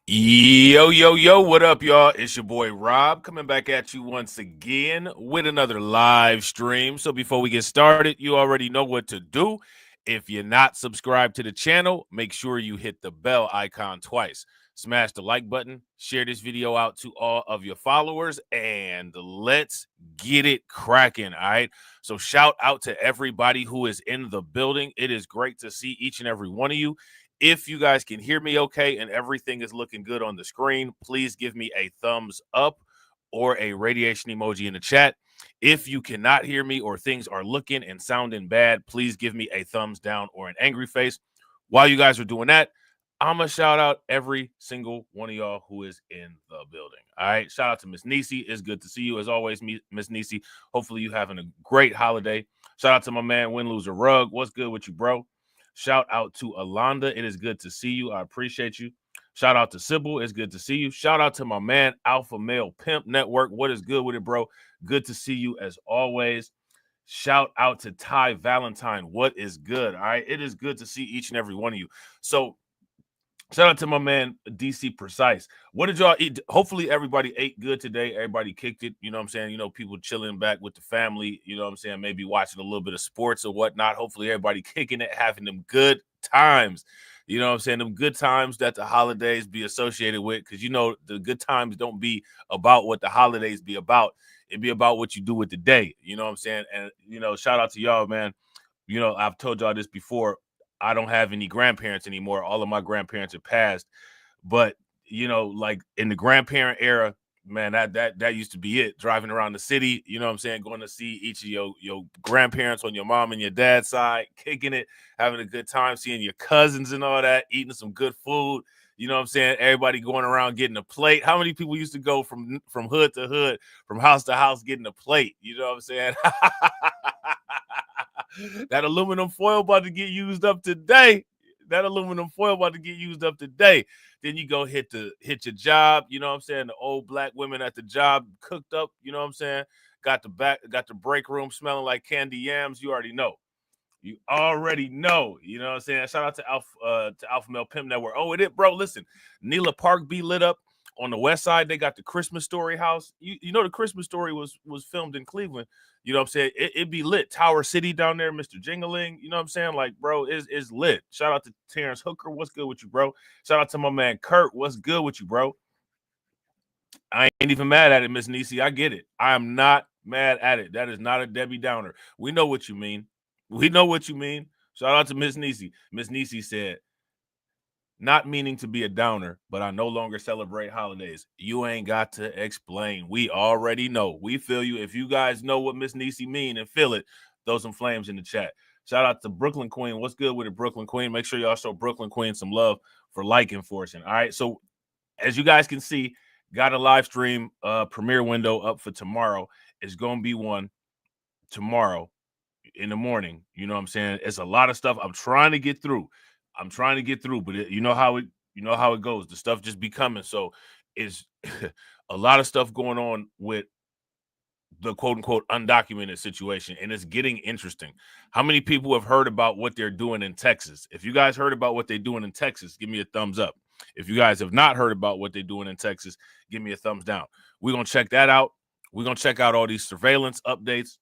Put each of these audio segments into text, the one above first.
Yo, yo, yo, what up, y'all? It's your boy Rob coming back at you once again with another live stream. So, before we get started, you already know what to do. If you're not subscribed to the channel, make sure you hit the bell icon twice. Smash the like button, share this video out to all of your followers, and let's get it cracking. All right. So, shout out to everybody who is in the building. It is great to see each and every one of you. If you guys can hear me okay and everything is looking good on the screen, please give me a thumbs up or a radiation emoji in the chat. If you cannot hear me or things are looking and sounding bad, please give me a thumbs down or an angry face. While you guys are doing that, I'm going to shout out every single one of y'all who is in the building. All right. Shout out to Miss Nisi. It's good to see you as always, Miss Nisi. Hopefully you having a great holiday. Shout out to my man, Win Loser Rug. What's good with you, bro? Shout out to Alonda. It is good to see you. I appreciate you. Shout out to Sybil. It's good to see you. Shout out to my man, Alpha Male Pimp Network. What is good with it, bro? Good to see you as always. Shout out to Ty Valentine. What is good? All right. It is good to see each and every one of you. So, shout out to my man DC Precise. What did y'all eat? Hopefully everybody ate good today. Everybody kicked it. You know what I'm saying? You know, people chilling back with the family. You know what I'm saying? Maybe watching a little bit of sports or whatnot. Hopefully everybody kicking it, having them good times. You know what I'm saying? Them good times that the holidays be associated with. Because, you know, the good times don't be about what the holidays be about. It be about what you do with the day. You know what I'm saying? And, you know, shout out to y'all, man. You know, I've told y'all this before. I don't have any grandparents anymore. All of my grandparents have passed. But, you know, like in the grandparent era, man, that used to be it. Driving around the city, you know what I'm saying, going to see each of your grandparents on your mom and your dad's side, kicking it, having a good time, seeing your cousins and all that, eating some good food. You know what I'm saying? Everybody going around getting a plate. How many people used to go from hood to hood, from house to house getting a plate? You know what I'm saying? That aluminum foil about to get used up today. That aluminum foil about to get used up today. Then you go hit your job. You know what I'm saying? The old black women at the job cooked up. You know what I'm saying? Got the break room smelling like candy yams. You already know. You already know. You know what I'm saying? Shout out to Alpha Male Pimp Network. Oh, it is, bro. Listen, Neela Park be lit up. On the west side, they got the Christmas Story house. You know the Christmas Story was filmed in Cleveland. You know what I'm saying? It be lit. Tower City down there, Mr. Jingling. You know what I'm saying? Like, bro, is lit. Shout out to Terrence Hooker. What's good with you, bro? Shout out to my man Kurt. What's good with you, bro? I ain't even mad at it, Miss Nisi. I get it. I am not mad at it. That is not a Debbie Downer. We know what you mean. We know what you mean. Shout out to Miss Nisi. Miss Nisi said, not meaning to be a downer, but I no longer celebrate holidays. You ain't got to explain. We already know. We feel you. If you guys know what Miss Nisi mean and feel it, throw some flames in the chat. Shout out to Brooklyn Queen. What's good with it, Brooklyn Queen? Make sure y'all show Brooklyn Queen some love for liking Fortune. All right. So as you guys can see, got a live stream premiere window up for tomorrow. It's going to be one tomorrow in the morning. You know what I'm saying? It's a lot of stuff I'm trying to get through. But you know how it goes. The stuff just be coming. So it's a lot of stuff going on with the quote unquote undocumented situation, and it's getting interesting. How many people have heard about what they're doing in Texas? If you guys heard about what they're doing in Texas, give me a thumbs up. If you guys have not heard about what they're doing in Texas, give me a thumbs down. We're gonna check that out. We're gonna check out all these surveillance updates.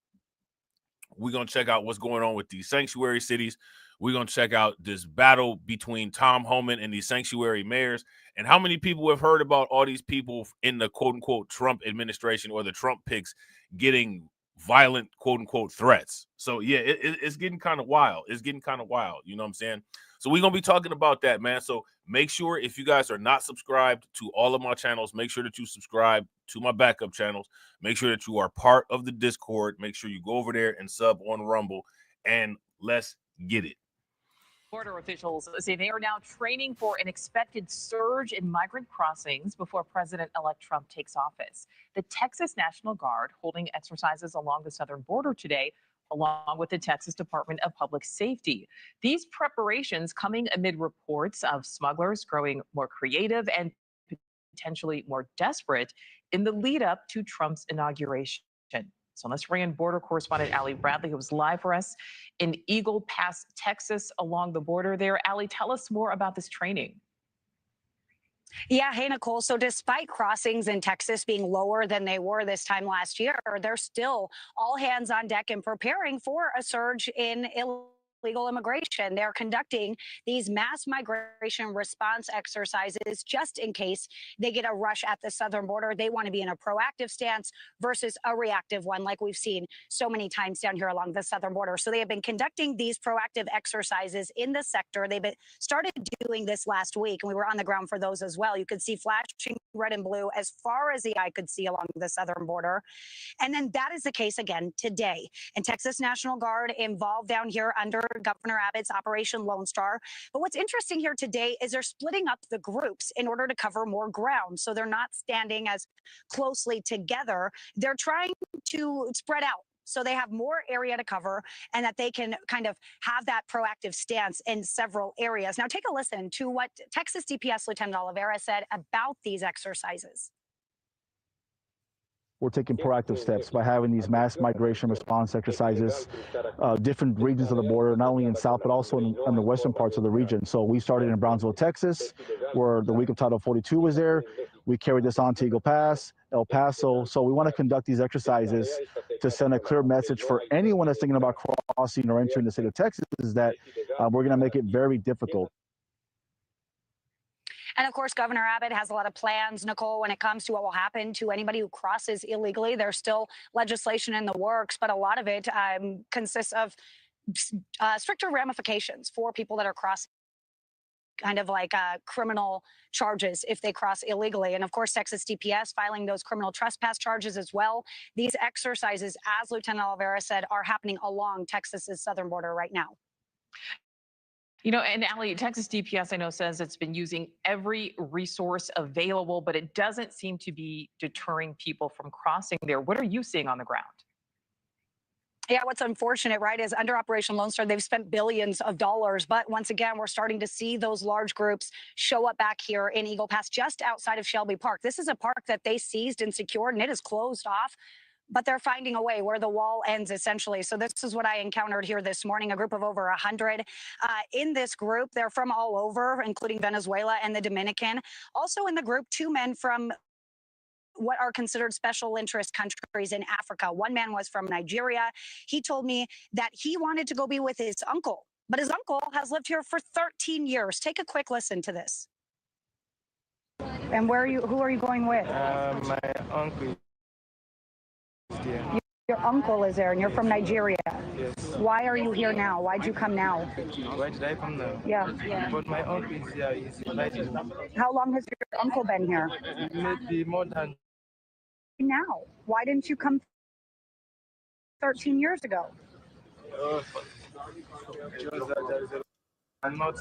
We're going to check out what's going on with these sanctuary cities. We're going to check out this battle between Tom Homan and these sanctuary mayors. And how many people have heard about all these people in the quote unquote Trump administration or the Trump picks getting violent quote unquote threats? So, yeah, it's getting kind of wild. It's getting kind of wild. You know what I'm saying? So we're going to be talking about that, man. So make sure if you guys are not subscribed to all of my channels, make sure that you subscribe to my backup channels. Make sure that you are part of the Discord. Make sure you go over there and sub on Rumble, and let's get it. Border officials say they are now training for an expected surge in migrant crossings before President-elect Trump takes office. The Texas National Guard holding exercises along the southern border today, along with the Texas Department of Public Safety. These preparations coming amid reports of smugglers growing more creative and potentially more desperate in the lead up to Trump's inauguration. So let's bring in border correspondent Allie Bradley, who was live for us in Eagle Pass, Texas, along the border there. Allie, tell us more about this training. Yeah, hey, Nicole. So, despite crossings in Texas being lower than they were this time last year, they're still all hands on deck and preparing for a surge in illegal immigration. They're conducting these mass migration response exercises just in case they get a rush at the southern border. They want to be in a proactive stance versus a reactive one, like we've seen so many times down here along the southern border. So, they have been conducting these proactive exercises in the sector. They've been started doing this last week, and we were on the ground for those as well. You could see flashing red and blue as far as the eye could see along the southern border. And then that is the case again today. And Texas National Guard involved down here under Governor Abbott's Operation Lone Star. But what's interesting here today is they're splitting up the groups in order to cover more ground. So they're not standing as closely together. They're trying to spread out, so they have more area to cover and that they can kind of have that proactive stance in several areas. Now, take a listen to what Texas DPS Lieutenant Oliveira said about these exercises. We're taking proactive steps by having these mass migration response exercises, different regions of the border, not only in South, but also in the western parts of the region. So we started in Brownsville, Texas, where the week of Title 42 was there. We carried this on to Eagle Pass, El Paso. So we want to conduct these exercises to send a clear message for anyone that's thinking about crossing or entering the state of Texas, is that we're going to make it very difficult. And of course, Governor Abbott has a lot of plans, Nicole, when it comes to what will happen to anybody who crosses illegally. There's still legislation in the works, but a lot of it consists of stricter ramifications for people that are crossing, kind of like criminal charges if they cross illegally. And of course, Texas DPS filing those criminal trespass charges as well. These exercises, as Lieutenant Oliveira said, are happening along Texas's southern border right now. You know, and Allie, Texas DPS, I know, says it's been using every resource available, but it doesn't seem to be deterring people from crossing there. What are you seeing on the ground? Yeah, what's unfortunate, right, is under Operation Lone Star, they've spent billions of dollars. But once again, we're starting to see those large groups show up back here in Eagle Pass, just outside of Shelby Park. This is a park that they seized and secured, and it is closed off. But they're finding a way where the wall ends, essentially. So this is what I encountered here this morning, a group of over 100. In this group, they're from all over, including Venezuela and the Dominican. Also in the group, 2 men from what are considered special interest countries in Africa. One man was from Nigeria. He told me that he wanted to go be with his uncle, but his uncle has lived here for 13 years. Take a quick listen to this. And who are you going with? My uncle. Your uncle is there, and you're from Nigeria. Yes. Why are you here now? Why'd you come now? Why did I come now? Yeah. But my uncle is here. He's invited. How long has your uncle been here? Maybe more than. Now. Why didn't you come 13 years ago? I'm not.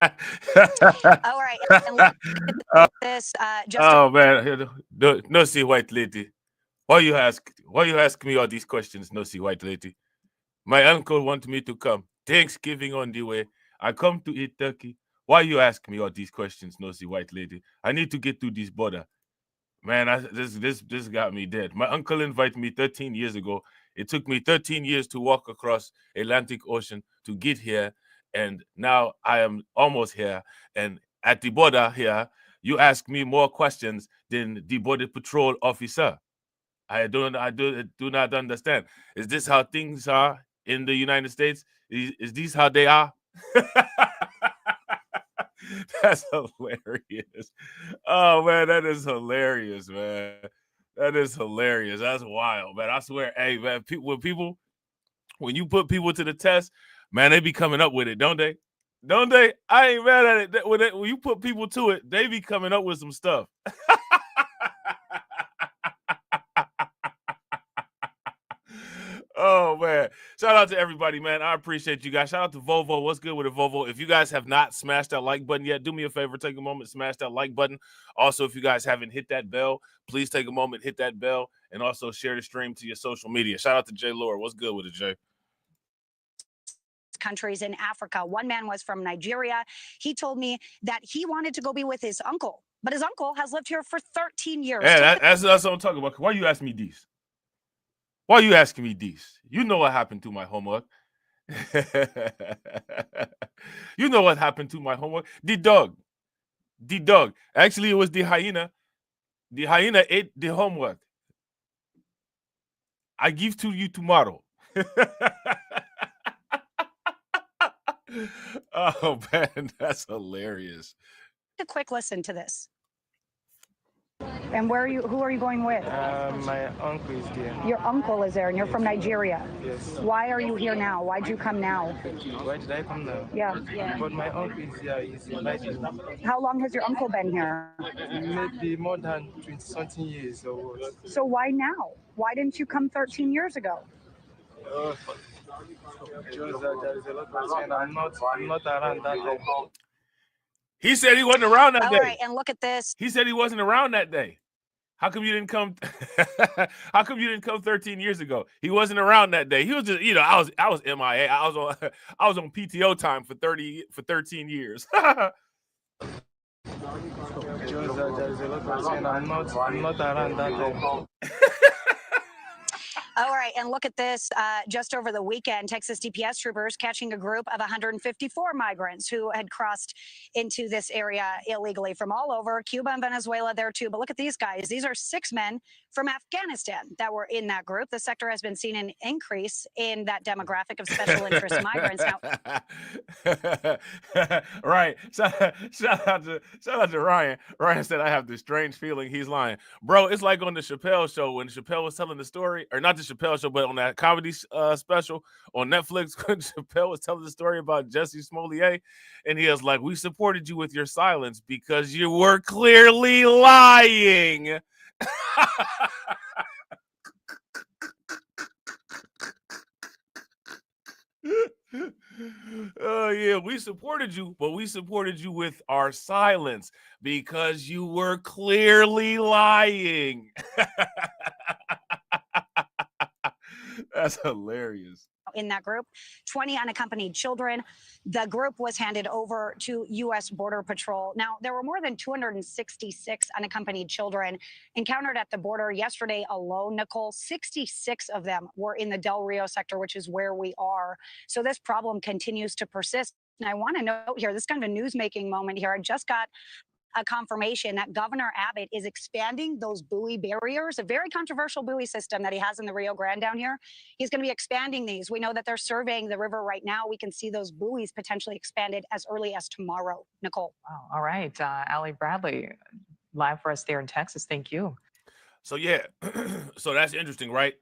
All right. This, oh man, no see white lady. Why you ask me all these questions? No see white lady. My uncle want me to come. Thanksgiving on the way. I come to eat turkey. Why you ask me all these questions? No see white lady. I need to get through this border. Man, this got me dead. My uncle invited me 13 years ago. It took me 13 years to walk across Atlantic Ocean to get here. And now I am almost here. And at the border here, you ask me more questions than the Border Patrol officer. I do not understand. Is this how things are in the United States? Is this how they are? That's hilarious. Oh man, that is hilarious, man. That is hilarious. That's wild, man. I swear, hey man, when you put people to the test, man, they be coming up with it, don't they? Don't they? I ain't mad at it. When you put people to it, they be coming up with some stuff. Oh man, shout out to everybody, man. I appreciate you guys. Shout out to Volvo. What's good with the Volvo? If you guys have not smashed that like button yet, do me a favor, take a moment, smash that like button. Also, if you guys haven't hit that bell, please take a moment, hit that bell, and also share the stream to your social media. Shout out to Jay Lore. What's good with it, Jay? Countries in Africa. One man was from Nigeria. He told me that he wanted to go be with his uncle, but his uncle has lived here for 13 years. Yeah, that's what I'm talking about. Why you asking me these? Why are you asking me this? You know what happened to my homework. You know what happened to my homework? The dog. The dog. Actually, it was the hyena. The hyena ate the homework. I give to you tomorrow. Oh man, that's hilarious. A quick listen to this. And where are you? Who are you going with? My uncle is there. Your uncle is there, and you're from Nigeria. Yes. Why are you here now? Why'd you come now? Why did I come now? Yeah. But my uncle is here. He's invited me. How long has your uncle been here? Maybe more than 20-something years or what. So why now? Why didn't you come 13 years ago? Just that there is a lot of saying I'm not around that time. He said he wasn't around that day. All right, and look at this. He said he wasn't around that day. How come you didn't come? How come you didn't come 13 years ago? He wasn't around that day. He was just, I was MIA. I was on PTO time for 13 years. Just that there is a lot of saying I'm not around that time. All right, and look at this. Just over the weekend, Texas DPS troopers catching a group of 154 migrants who had crossed into this area illegally from all over, Cuba and Venezuela there too. But look at these guys. These are 6 men from Afghanistan that were in that group. The sector has been seeing an increase in that demographic of special interest migrants. Now, right. Shout out to Ryan. Ryan said, I have this strange feeling he's lying. Bro, it's like on the Chappelle show when Chappelle was telling the story, or not the Chappelle show, but on that comedy special on Netflix, when Chappelle was telling the story about Jesse Smollett, and he was like, we supported you with your silence because you were clearly lying. Oh yeah, we supported you, but we supported you with our silence because you were clearly lying. That's hilarious. In that group, 20 unaccompanied children. The group was handed over to U.S. Border Patrol. Now, there were more than 266 unaccompanied children encountered at the border yesterday alone, Nicole. 66 of them were in the Del Rio sector, which is where we are. So this problem continues to persist. And I want to note here, this is kind of a news-making moment here. I just got a confirmation that Governor Abbott is expanding those buoy barriers, a very controversial buoy system that he has in the Rio Grande down here. He's going to be expanding these. We know that they're surveying the river right now. We can see those buoys potentially expanded as early as tomorrow. Nicole. Wow. All right. Allie Bradley, live for us there in Texas. Thank you. So, yeah, so that's interesting, right?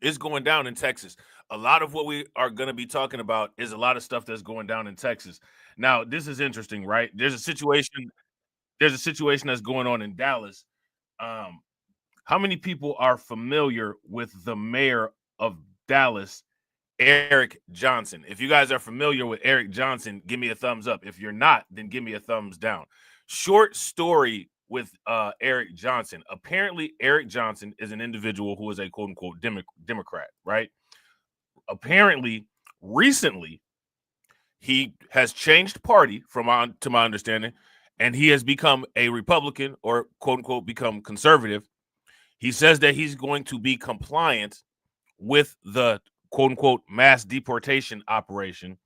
It's going down in Texas. A lot of what we are going to be talking about is a lot of stuff that's going down in Texas. Now, this is interesting, right? There's a situation that's going on in Dallas. How many people are familiar with the mayor of Dallas, Eric Johnson? If you guys are familiar with Eric Johnson, give me a thumbs up. If you're not, then give me a thumbs down. Short story with Eric Johnson. Apparently, Eric Johnson is an individual who is a quote-unquote Democrat, right? Apparently, recently, he has changed party to my understanding, and he has become a Republican or quote-unquote become conservative. He says that he's going to be compliant with the quote-unquote mass deportation operation,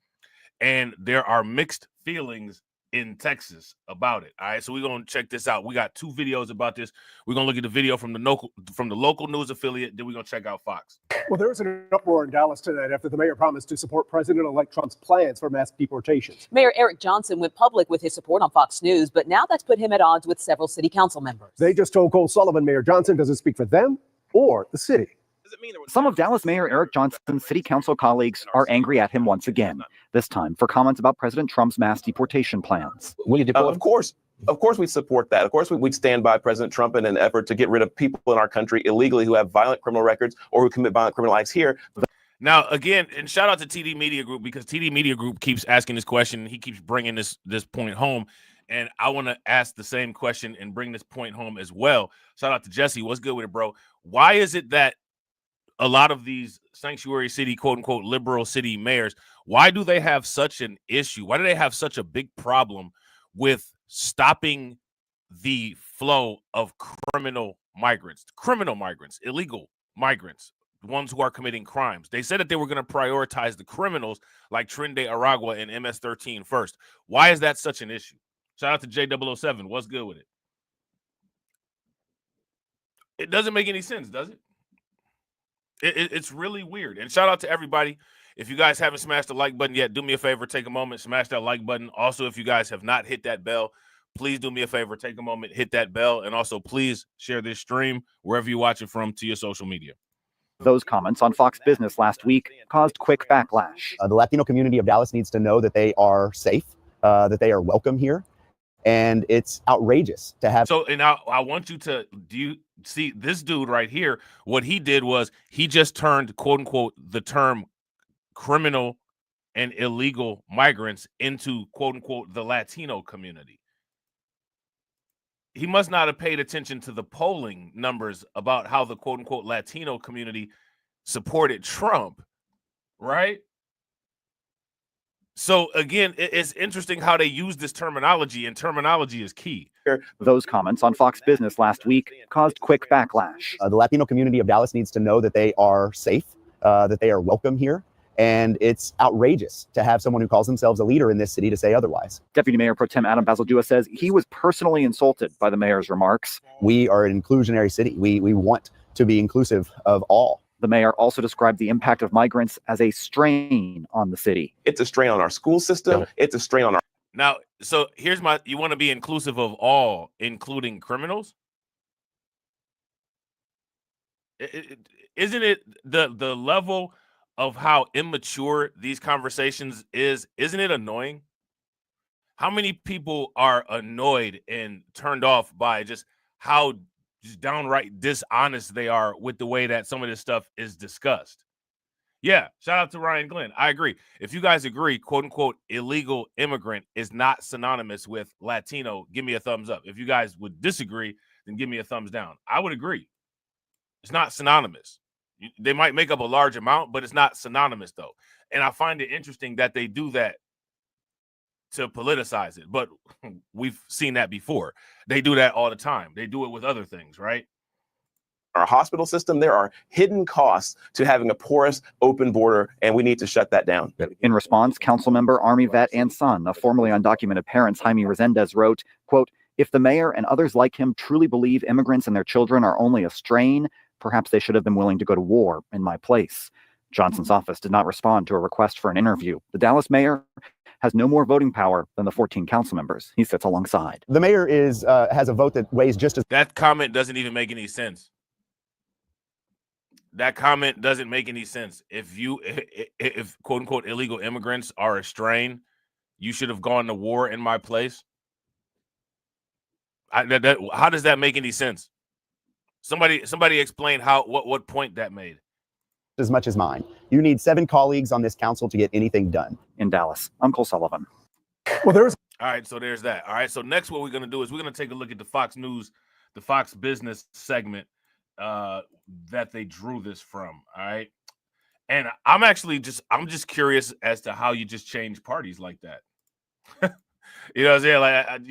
and there are mixed feelings in Texas about it. All right, so we're going to check this out. We got 2 videos about this. We're going to look at the video from the local news affiliate, then we're going to check out Fox. Well, there was an uproar in Dallas tonight after the mayor promised to support President-elect Trump's plans for mass deportations. Mayor Eric Johnson went public with his support on Fox News, but now that's put him at odds with several city council members. They just told Cole Sullivan Mayor Johnson doesn't speak for them or the city. Some of Dallas Mayor Eric Johnson's city council colleagues are angry at him once again, this time for comments about President Trump's mass deportation plans. Will you deport? Of course we support that. Of course we stand by President Trump in an effort to get rid of people in our country illegally who have violent criminal records or who commit violent criminal acts here. Now, again, and shout out to TD Media Group, because TD Media Group keeps asking this question. He keeps bringing this point home. And I want to ask the same question and bring this point home as well. Shout out to Jesse. What's good with it, bro? Why is it that a lot of these sanctuary city, quote unquote, liberal city mayors, why do they have such an issue? Why do they have such a big problem with stopping the flow of criminal migrants, illegal migrants, ones who are committing crimes. They said that they were going to prioritize the criminals like Trinde Aragua and MS-13 first. Why is that such an issue? Shout out to J007. What's good with it? It doesn't make any sense, does it? It's really weird. And shout out to everybody. If you guys haven't smashed the like button yet, do me a favor, take a moment, smash that like button. Also, if you guys have not hit that bell, please do me a favor, take a moment, hit that bell, and also please share this stream wherever you watch it from to your social media. Those comments on Fox Business last week caused quick backlash. The Latino community of Dallas needs to know that they are safe, that they are welcome here, and it's outrageous to have. So, and now I want you to, do you see this dude right here? What he did was he just turned, quote unquote, the term criminal and illegal migrants into, quote unquote, the Latino community. He must not have paid attention to the polling numbers about how the quote unquote Latino community supported Trump, right? So again, it's interesting how they use this terminology, and terminology is key. Those comments on Fox Business last week caused quick backlash. The Latino community of Dallas needs to know that they are safe, that they are welcome here. And it's outrageous to have someone who calls themselves a leader in this city to say otherwise. Deputy Mayor Pro Tem Adam Bazaldua says he was personally insulted by the mayor's remarks. We are an inclusionary city. We want to be inclusive of all. The mayor also described the impact of migrants as a strain on the city. It's a strain on our school system. It's a strain on our. Now, so here's my, you want to be inclusive of all, including criminals? Isn't it the level of how immature these conversations is? Isn't it annoying? How many people are annoyed and turned off by just how just downright dishonest they are with the way that some of this stuff is discussed? Yeah, shout out to Ryan Glenn. I agree. If you guys agree, quote unquote, illegal immigrant is not synonymous with Latino, give me a thumbs up. If you guys would disagree, then give me a thumbs down. I would agree. It's not synonymous. They might make up a large amount, but it's not synonymous though. And I find it interesting that they do that to politicize it, but we've seen that before. They do that all the time. They do it with other things, right? Our hospital system, there are hidden costs to having a porous, open border, and we need to shut that down. In response, Councilmember, Army vet, and son of formerly undocumented parents Jaime Resendez wrote, quote, "If the mayor and others like him truly believe immigrants and their children are only a strain, perhaps they should have been willing to go to war in my place." Johnson's office did not respond to a request for an interview. The Dallas mayor has no more voting power than the 14 council members he sits alongside. The mayor has a vote that weighs just as. That comment doesn't even make any sense. That comment doesn't make any sense. If quote unquote illegal immigrants are a strain, you should have gone to war in my place. How does that make any sense? Somebody explain what point that made. As much as mine. You need 7 colleagues on this council to get anything done. In Dallas, Uncle Sullivan. Well, there's. All right, so there's that. All right, so next what we're going to do is we're going to take a look at the Fox News, the Fox Business segment that they drew this from. All right, and I'm just curious as to how you just change parties like that. You know what I'm saying?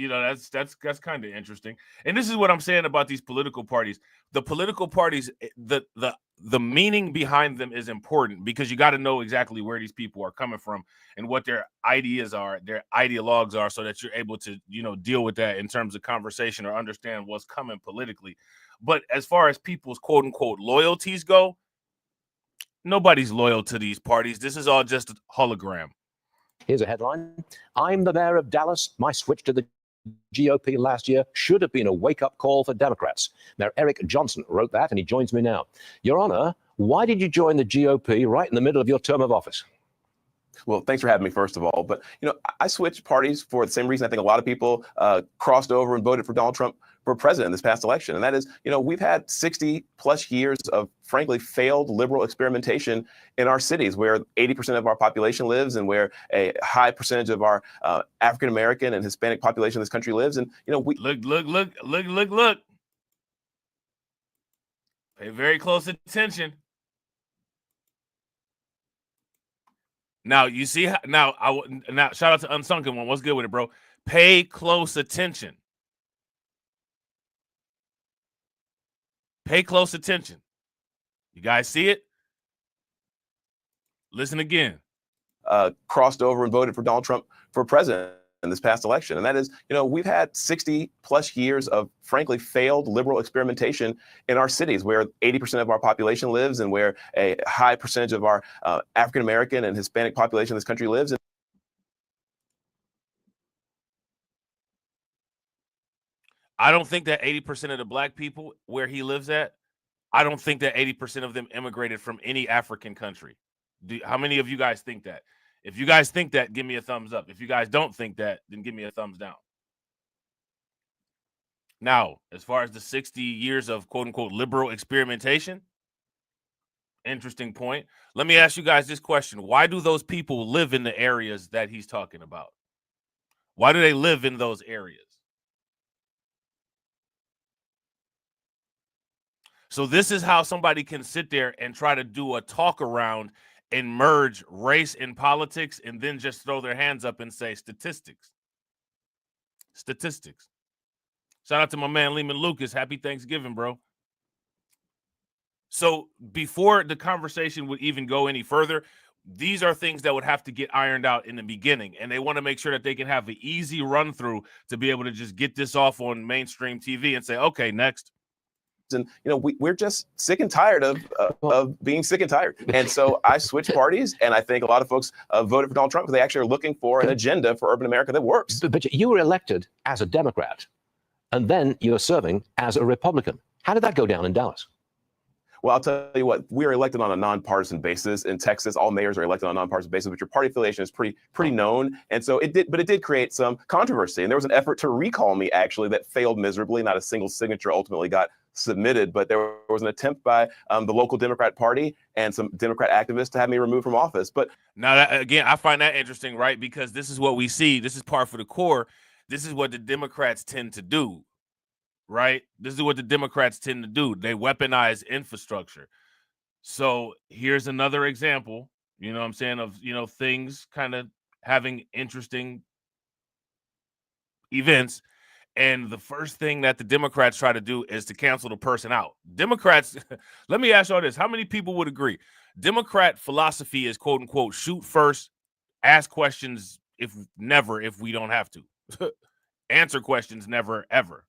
Like, that's kind of interesting. And this is what I'm saying about these political parties. The political parties, the meaning behind them is important because you got to know exactly where these people are coming from and what their ideas are, their ideologues are, so that you're able to, deal with that in terms of conversation or understand what's coming politically. But as far as people's quote unquote loyalties go, nobody's loyal to these parties. This is all just a hologram. Here's a headline. I'm the mayor of Dallas. My switch to the GOP last year should have been a wake-up call for Democrats. Mayor Eric Johnson wrote that, and he joins me now. Your Honor, why did you join the GOP right in the middle of your term of office? Well, thanks for having me, first of all. But, I switched parties for the same reason I think a lot of people crossed over and voted for Donald Trump for president this past election. And that is, we've had 60 plus years of, frankly, failed liberal experimentation in our cities where 80% of our population lives and where a high percentage of our African-American and Hispanic population in this country lives. And, we Look. Pay very close attention. Now, you see, now shout out to Unsunken One. What's good with it, bro? Pay close attention. Pay close attention. You guys see it? Listen again. Crossed over and voted for Donald Trump for president in this past election. And that is, we've had 60 plus years of frankly failed liberal experimentation in our cities where 80% of our population lives and where a high percentage of our African-American and Hispanic population in this country lives. I don't think that 80% of the black people where he lives at, I don't think that 80% of them immigrated from any African country. How many of you guys think that? If you guys think that, give me a thumbs up. If you guys don't think that, then give me a thumbs down. Now, as far as the 60 years of quote unquote liberal experimentation, interesting point. Let me ask you guys this question. Why do those people live in the areas that he's talking about? Why do they live in those areas? So this is how somebody can sit there and try to do a talk around and merge race and politics and then just throw their hands up and say statistics. Statistics. Shout out to my man Lehman Lucas. Happy Thanksgiving, bro. So before the conversation would even go any further, these are things that would have to get ironed out in the beginning. And they want to make sure that they can have an easy run through to be able to just get this off on mainstream TV and say, okay, next. And we're just sick and tired of being sick and tired. And so I switched parties, and I think a lot of folks voted for Donald Trump because they actually are looking for an agenda for urban America that works. But you were elected as a Democrat, and then you were serving as a Republican. How did that go down in Dallas? Well, I'll tell you what, we are elected on a nonpartisan basis in Texas. All mayors are elected on a nonpartisan basis, but your party affiliation is pretty known. And so it did create some controversy. And there was an effort to recall me, actually, that failed miserably. Not a single signature ultimately got submitted, but there was an attempt by the local Democrat Party and some Democrat activists to have me removed from office. But now, again, I find that interesting, right? Because this is what we see. This is par for the core. This is what the Democrats tend to do. Right? This is what the Democrats tend to do. They weaponize infrastructure. So here's another example, you know what I'm saying, of, things kind of having interesting events. And the first thing that the Democrats try to do is to cancel the person out. Democrats, let me ask y'all this. How many people would agree? Democrat philosophy is quote unquote shoot first, ask questions if we don't have to. Answer questions never, ever.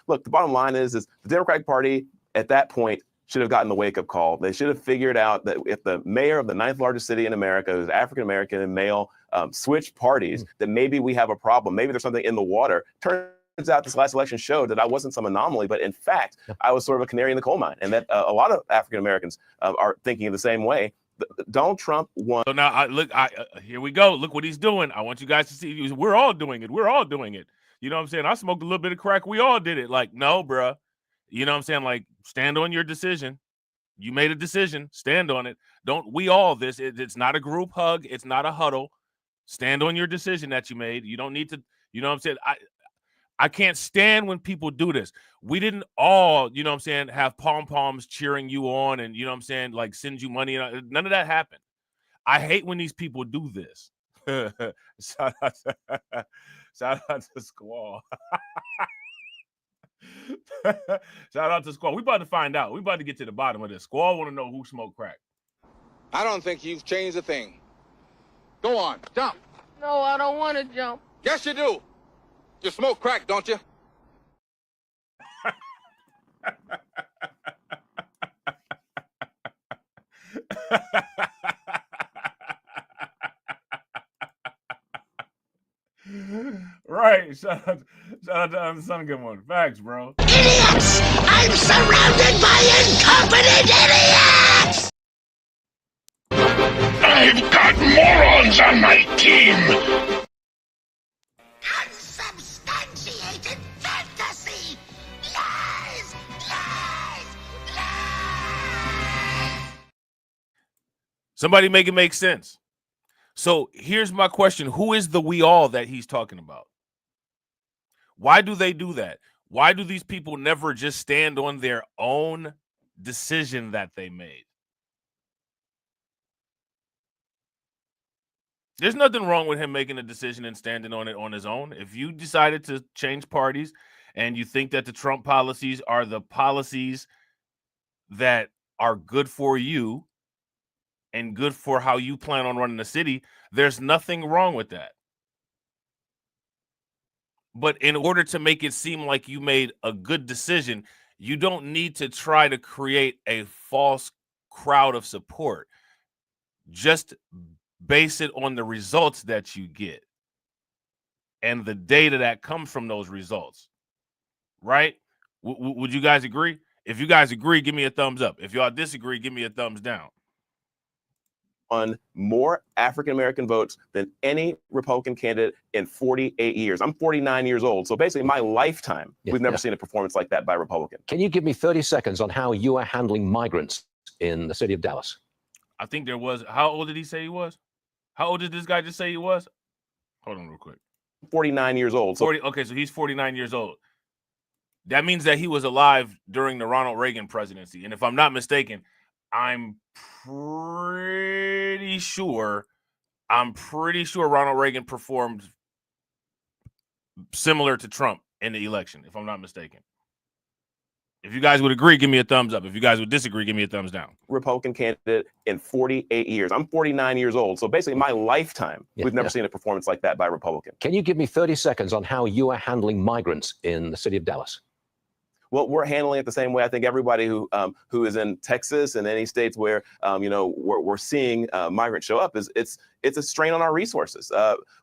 Look, the bottom line is the Democratic Party at that point should have gotten the wake-up call. They should have figured out that if the mayor of the 9th largest city in America is African-American and male switch parties, that maybe we have a problem. Maybe there's something in the water. Turns out this last election showed that I wasn't some anomaly, but in fact, I was sort of a canary in the coal mine, and that a lot of African-Americans are thinking the same way. Donald Trump won. So now, here we go. Look what he's doing. I want you guys to see. We're all doing it. We're all doing it. You know what I'm saying? I smoked a little bit of crack. We all did it. Like, no, bruh. You know what I'm saying? Like, stand on your decision. You made a decision. Stand on it. It's not a group hug. It's not a huddle. Stand on your decision that you made. You don't need to, you know what I'm saying? I can't stand when people do this. We didn't all, you know what I'm saying, have pom-poms cheering you on and, you know what I'm saying, like send you money. None of that happened. I hate when these people do this. Shout out to Squall. Shout out to Squall. We about to find out. We about to get to the bottom of this. Squall want to know who smoked crack. I don't think you've changed a thing. Go on, jump. No, I don't want to jump. Yes, you do. You smoke crack, don't you? Right. Shout out to Son, good one. Facts, bro. Idiots! I'm surrounded by incompetent idiots! I've got morons on my team! Unsubstantiated fantasy! Lies! Lies! Lies! Somebody make it make sense. So here's my question. Who is the we all that he's talking about? Why do they do that? Why do these people never just stand on their own decision that they made? There's nothing wrong with him making a decision and standing on it on his own. If you decided to change parties and you think that the Trump policies are the policies that are good for you, and good for how you plan on running the city, there's nothing wrong with that. But in order to make it seem like you made a good decision, you don't need to try to create a false crowd of support. Just base it on the results that you get and the data that comes from those results, right? Would you guys agree? If you guys agree, give me a thumbs up. If y'all disagree, give me a thumbs down. On more African-American votes than any Republican candidate in 48 years. I'm 49 years old. So basically my lifetime, we've never seen a performance like that by a Republican. Can you give me 30 seconds on how you are handling migrants in the city of Dallas? I think there was, how old did he say he was? How old did this guy just say he was? Hold on real quick. 49 years old. So 40, okay, so he's 49 years old. That means that he was alive during the Ronald Reagan presidency. And if I'm not mistaken, I'm pretty sure Ronald Reagan performed similar to Trump in the election, if I'm not mistaken. If you guys would agree, give me a thumbs up. If you guys would disagree, give me a thumbs down. Republican candidate in 48 years. I'm 49 years old. So basically my lifetime, we've never seen a performance like that by a Republican. Can you give me 30 seconds on how you are handling migrants in the city of Dallas? Well, we're handling it the same way. I think everybody who is in Texas and any states where we're seeing migrants show up it's a strain on our resources.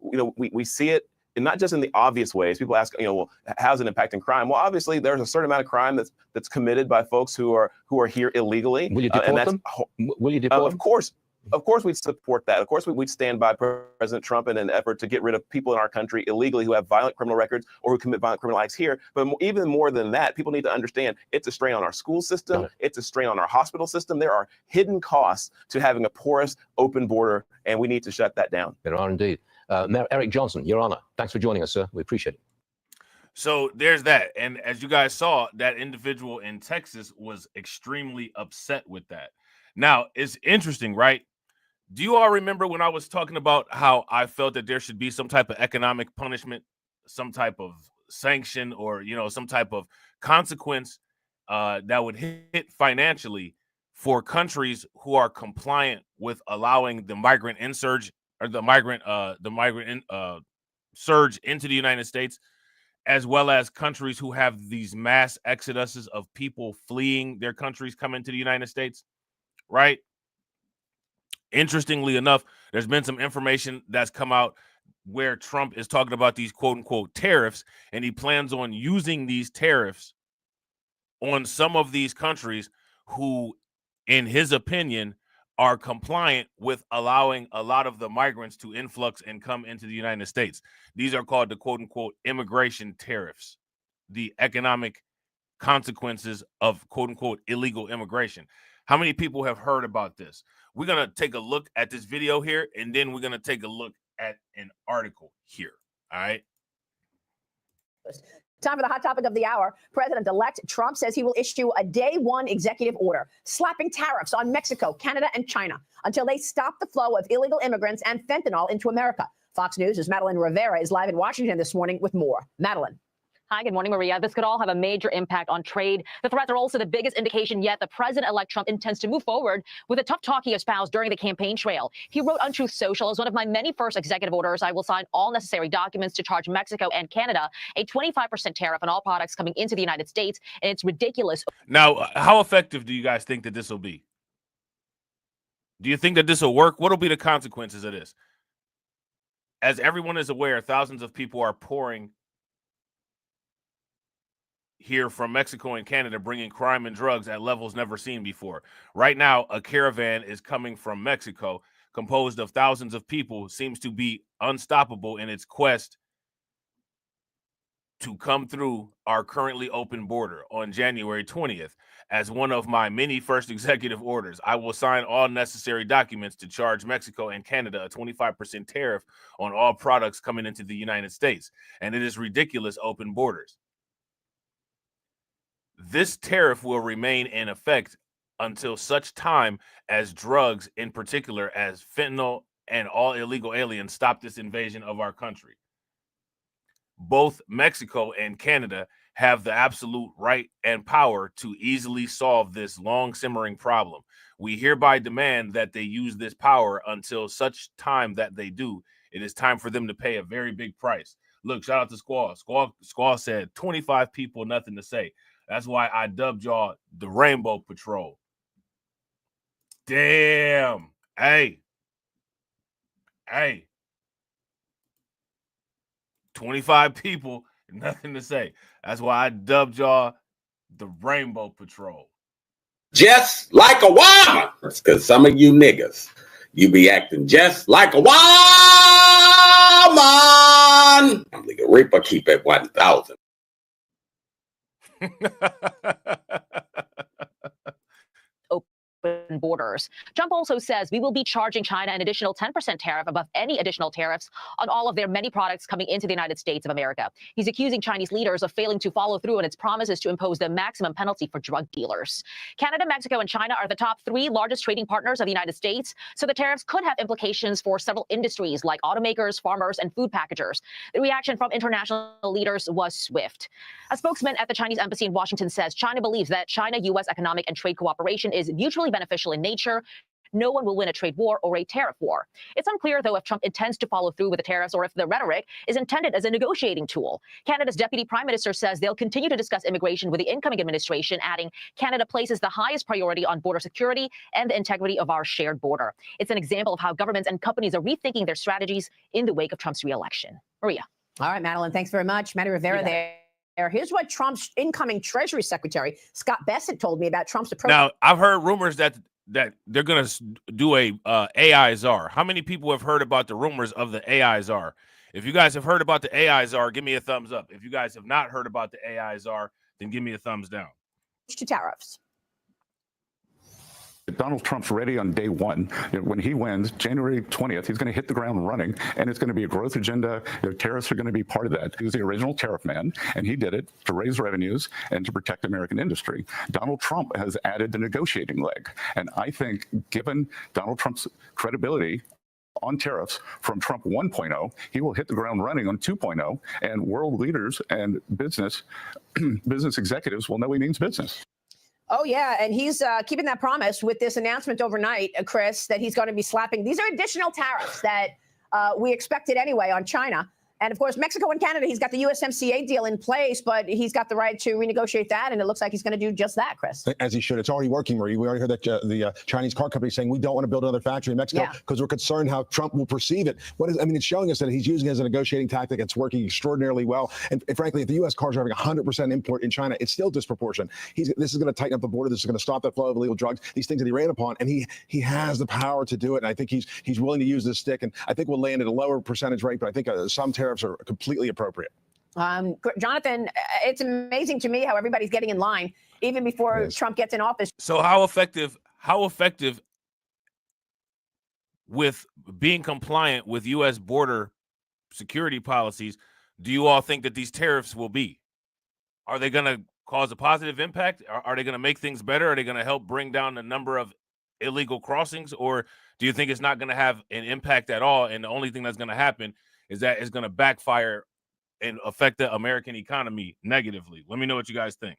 We see it, and not just in the obvious ways. People ask, well, how's it impacting crime? Well, obviously there's a certain amount of crime that's committed by folks who are here illegally. Will you deport them? Will you deport them? Of course, we'd support that. Of course, we'd stand by President Trump in an effort to get rid of people in our country illegally who have violent criminal records or who commit violent criminal acts here. But even more than that, people need to understand it's a strain on our school system. It's a strain on our hospital system. There are hidden costs to having a porous, open border, and we need to shut that down. There are indeed. Mayor Eric Johnson, Your Honor, thanks for joining us, sir. We appreciate it. So there's that. And as you guys saw, that individual in Texas was extremely upset with that. Now, it's interesting, right? Do you all remember when I was talking about how I felt that there should be some type of economic punishment, some type of sanction, or, some type of consequence that would hit financially for countries who are compliant with allowing the migrant surge into the United States, as well as countries who have these mass exoduses of people fleeing their countries coming to the United States, right? Interestingly enough, there's been some information that's come out where Trump is talking about these quote unquote tariffs, and he plans on using these tariffs on some of these countries who, in his opinion, are compliant with allowing a lot of the migrants to influx and come into the United States. These are called the quote unquote immigration tariffs, the economic consequences of quote unquote illegal immigration. How many people have heard about this? We're going to take a look at this video here, and then we're going to take a look at an article here. All right. Time for the hot topic of the hour. President-elect Trump says he will issue a day-one executive order slapping tariffs on Mexico, Canada, and China until they stop the flow of illegal immigrants and fentanyl into America. Fox News' Madeline Rivera is live in Washington this morning with more. Madeline. Hi, good morning, Maria. This could all have a major impact on trade. The threats are also the biggest indication yet that President-elect Trump intends to move forward with a tough talk he espoused during the campaign trail. He wrote on Truth Social, as one of my many first executive orders, I will sign all necessary documents to charge Mexico and Canada a 25% tariff on all products coming into the United States. And it's ridiculous. Now, how effective do you guys think that this will be? Do you think that this will work? What will be the consequences of this? As everyone is aware, thousands of people are pouring here from Mexico and Canada, bringing crime and drugs at levels never seen before. Right now, a caravan is coming from Mexico, composed of thousands of people, seems to be unstoppable in its quest to come through our currently open border on January 20th. As one of my many first executive orders, I will sign all necessary documents to charge Mexico and Canada a 25% tariff on all products coming into the United States. And it is ridiculous open borders. This tariff will remain in effect until such time as drugs, in particular as fentanyl and all illegal aliens, stop this invasion of our country. Both Mexico and Canada have the absolute right and power to easily solve this long simmering problem. We hereby demand that they use this power until such time that they do. It is time for them to pay a very big price. Look, shout out to Squall. Squall said 25 people, nothing to say. That's why I dubbed y'all the Rainbow Patrol. Damn. Hey. 25 people, nothing to say. That's why I dubbed y'all the Rainbow Patrol. Just like a woman. That's because some of you niggas, you be acting just like a woman. Nigga, Reaper keep at 1,000. Open borders. Trump also says we will be charging China an additional 10% tariff above any additional tariffs on all of their many products coming into the United States of America. He's accusing Chinese leaders of failing to follow through on its promises to impose the maximum penalty for drug dealers. Canada, Mexico, and China are the top 3 largest trading partners of the United States, so the tariffs could have implications for several industries like automakers, farmers, and food packagers. The reaction from international leaders was swift. A spokesman at the Chinese embassy in Washington says China believes that China-U.S. economic and trade cooperation is mutually beneficial in nature. No one will win a trade war or a tariff war. It's unclear, though, if Trump intends to follow through with the tariffs or if the rhetoric is intended as a negotiating tool. Canada's deputy prime minister says they'll continue to discuss immigration with the incoming administration, adding, Canada places the highest priority on border security and the integrity of our shared border. It's an example of how governments and companies are rethinking their strategies in the wake of Trump's reelection. Maria. All right, Madeline, thanks very much. Maddie Rivera there. Here's what Trump's incoming Treasury Secretary, Scott Bessent, told me about Trump's approach. Now, I've heard rumors that they're going to do a AI czar. How many people have heard about the rumors of the AI czar? If you guys have heard about the AI czar, give me a thumbs up. If you guys have not heard about the AI czar, then give me a thumbs down. To tariffs. Donald Trump's ready on day one. When he wins, January 20th, he's going to hit the ground running, and it's going to be a growth agenda. Tariffs are going to be part of that. He was the original tariff man, and he did it to raise revenues and to protect American industry. Donald Trump has added the negotiating leg, and I think given Donald Trump's credibility on tariffs from Trump 1.0, he will hit the ground running on 2.0, and world leaders and business executives will know he means business. Oh, yeah. And he's keeping that promise with this announcement overnight, Chris, that he's going to be slapping. These are additional tariffs that we expected anyway on China. And of course, Mexico and Canada, he's got the USMCA deal in place, but he's got the right to renegotiate that. And it looks like he's going to do just that, Chris. As he should. It's already working, Marie. We already heard that the Chinese car company saying we don't want to build another factory in Mexico because we're concerned how Trump will perceive it. It's showing us that he's using it as a negotiating tactic. It's working extraordinarily well. And frankly, if the U.S. cars are having 100% import in China, it's still disproportionate. This is going to tighten up the border. This is going to stop that flow of illegal drugs, these things that he ran upon. And he has the power to do it. And I think he's willing to use this stick. And I think we'll land at a lower percentage rate. But I think some tariffs are completely appropriate. Jonathan, it's amazing to me how everybody's getting in line even before Trump gets in office. So how effective with being compliant with U.S. border security policies do you all think that these tariffs will be? Are they going to cause a positive impact? Are they going to make things better? Are they going to help bring down the number of illegal crossings? Or do you think it's not going to have an impact at all? And the only thing that's going to happen is that it's going to backfire and affect the American economy negatively. Let me know what you guys think.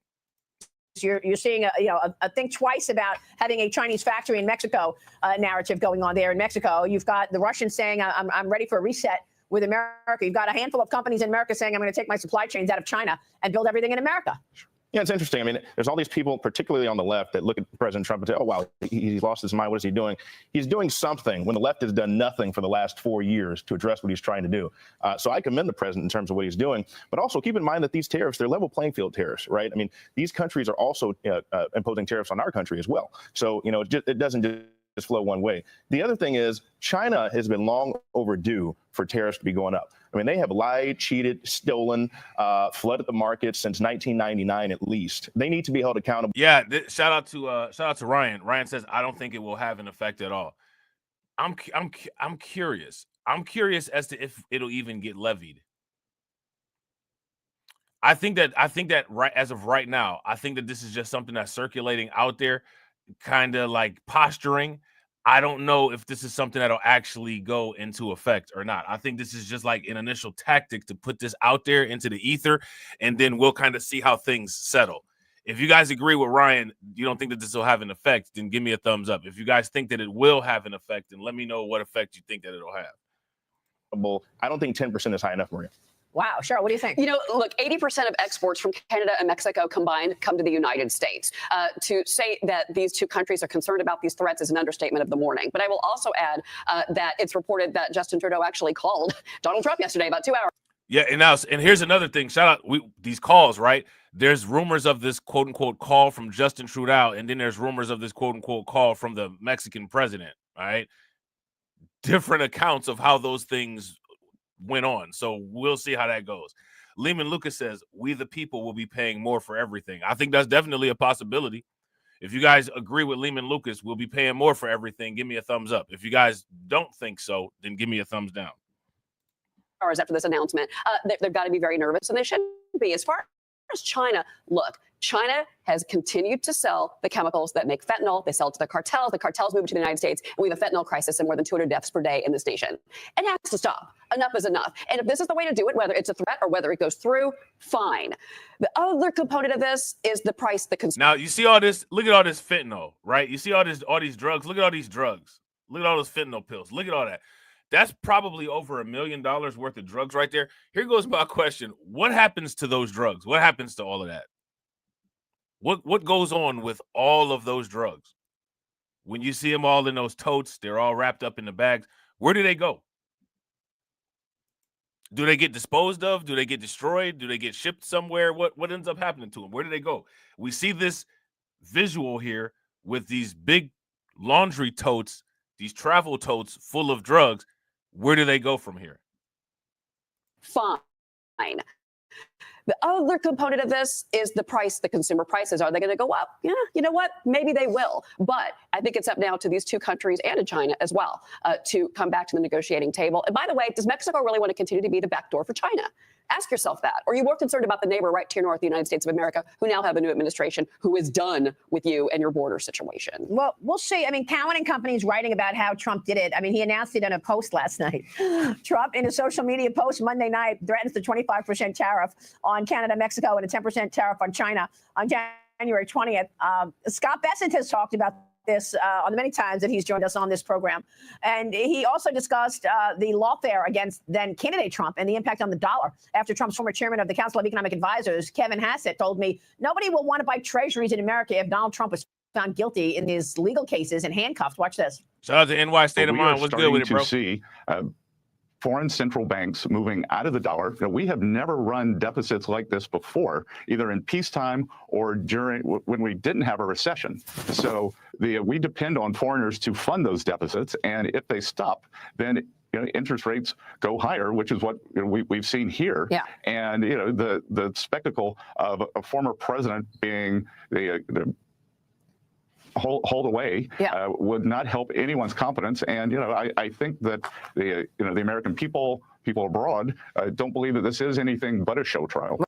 You're seeing a think twice about having a Chinese factory in Mexico narrative going on there in Mexico. You've got the Russians saying, I'm ready for a reset with America. You've got a handful of companies in America saying, I'm going to take my supply chains out of China and build everything in America. Yeah, it's interesting. I mean, there's all these people, particularly on the left, that look at President Trump and say, oh, wow, he's lost his mind. What is he doing? He's doing something when the left has done nothing for the last 4 years to address what he's trying to do. So I commend the president in terms of what he's doing. But also keep in mind that these tariffs, they're level playing field tariffs, right? I mean, these countries are also imposing tariffs on our country as well. So, it doesn't just flow one way. The other thing is China has been long overdue for tariffs to be going up. I mean, they have lied, cheated, stolen, flooded the market since 1999 at least. They need to be held accountable. Yeah, shout out to Ryan. Ryan says, I don't think it will have an effect at all. I'm curious. I'm curious as to if it'll even get levied. I think that right as of right now, I think that this is just something that's circulating out there, kind of like posturing. I don't know if this is something that'll actually go into effect or not. I think this is just like an initial tactic to put this out there into the ether, and then we'll kind of see how things settle. If you guys agree with Ryan, you don't think that this will have an effect, then give me a thumbs up. If you guys think that it will have an effect, then let me know what effect you think that it'll have. I don't think 10% is high enough, Maria. Wow, Cheryl, what do you think? You know, look, 80% of exports from Canada and Mexico combined come to the United States. To say that these two countries are concerned about these threats is an understatement of the morning. But I will also add that it's reported that Justin Trudeau actually called Donald Trump yesterday about 2 hours. Yeah, and here's another thing. Shout out these calls, right? There's rumors of this quote unquote call from Justin Trudeau, and then there's rumors of this quote unquote call from the Mexican president. All right, different accounts of how those things went on. So we'll see how that goes. Lehman Lucas says, we the people will be paying more for everything. I think that's definitely a possibility. If you guys agree with Lehman Lucas, we'll be paying more for everything. Give me a thumbs up. If you guys don't think so, then give me a thumbs down. Hours after this announcement, they've got to be very nervous, and they shouldn't be. As far as China, look, China has continued to sell the chemicals that make fentanyl. They sell it to the cartels. The cartels move to the United States, and we have a fentanyl crisis and more than 200 deaths per day in this nation. It has to stop. Enough is enough. And if this is the way to do it, whether it's a threat or whether it goes through, fine. The other component of this is the price the consumer. Now, you see all this, look at all this fentanyl, right? You see all these drugs. Look at all these drugs. Look at all those fentanyl pills. Look at all that. That's probably over $1 million worth of drugs right there. Here goes my question. What happens to those drugs? What happens to all of that? What goes on with all of those drugs? When you see them all in those totes, they're all wrapped up in the bags. Where do they go? Do they get disposed of? Do they get destroyed? Do they get shipped somewhere? What ends up happening to them? Where do they go? We see this visual here with these big laundry totes, these travel totes full of drugs. Where do they go from here? Fine. The other component of this is the price, the consumer prices. Are they going to go up? Yeah, you know what? Maybe they will. But I think it's up now to these two countries and to China as well to come back to the negotiating table. And by the way, does Mexico really want to continue to be the back door for China? Ask yourself that. Or are you more concerned about the neighbor right to your north, the United States of America, who now have a new administration who is done with you and your border situation? Well, we'll see. I mean, Cowan and Company is writing about how Trump did it. I mean, he announced it in a post last night. Trump, in a social media post Monday night, threatens the 25% tariff on Canada, Mexico, and a 10% tariff on China on January 20th. Scott Bessent has talked about this on the many times that he's joined us on this program. And he also discussed the lawfare against then candidate Trump and the impact on the dollar. After Trump's former chairman of the Council of Economic Advisors, Kevin Hassett, told me nobody will want to buy treasuries in America if Donald Trump was found guilty in his legal cases and handcuffed. Watch this. Shout out to NY State of Mind. What's good with it, bro? See, foreign central banks moving out of the dollar. You know, we have never run deficits like this before, either in peacetime or during when we didn't have a recession. So we depend on foreigners to fund those deficits, and if they stop, then interest rates go higher, which is what we've seen here. Yeah. And the spectacle of a former president being the hold away would not help anyone's confidence. And I think that the American people abroad don't believe that this is anything but a show trial.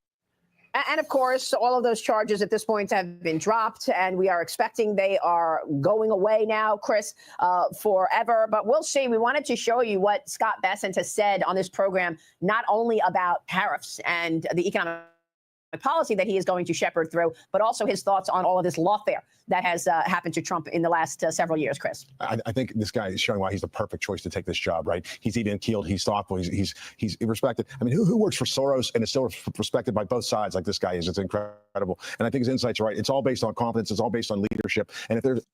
And of course, all of those charges at this point have been dropped, and we are expecting they are going away now, Chris, forever. But we'll see. We wanted to show you what Scott Bessent has said on this program, not only about tariffs and the economic policy that he is going to shepherd through, but also his thoughts on all of this lawfare that has happened to Trump in the last several years, Chris. I think this guy is showing why he's the perfect choice to take this job, right? He's even keeled, he's thoughtful, he's respected. I mean, who works for Soros and is still respected by both sides like this guy is? It's incredible. And I think his insights are right. It's all based on confidence. It's all based on leadership. And if there's...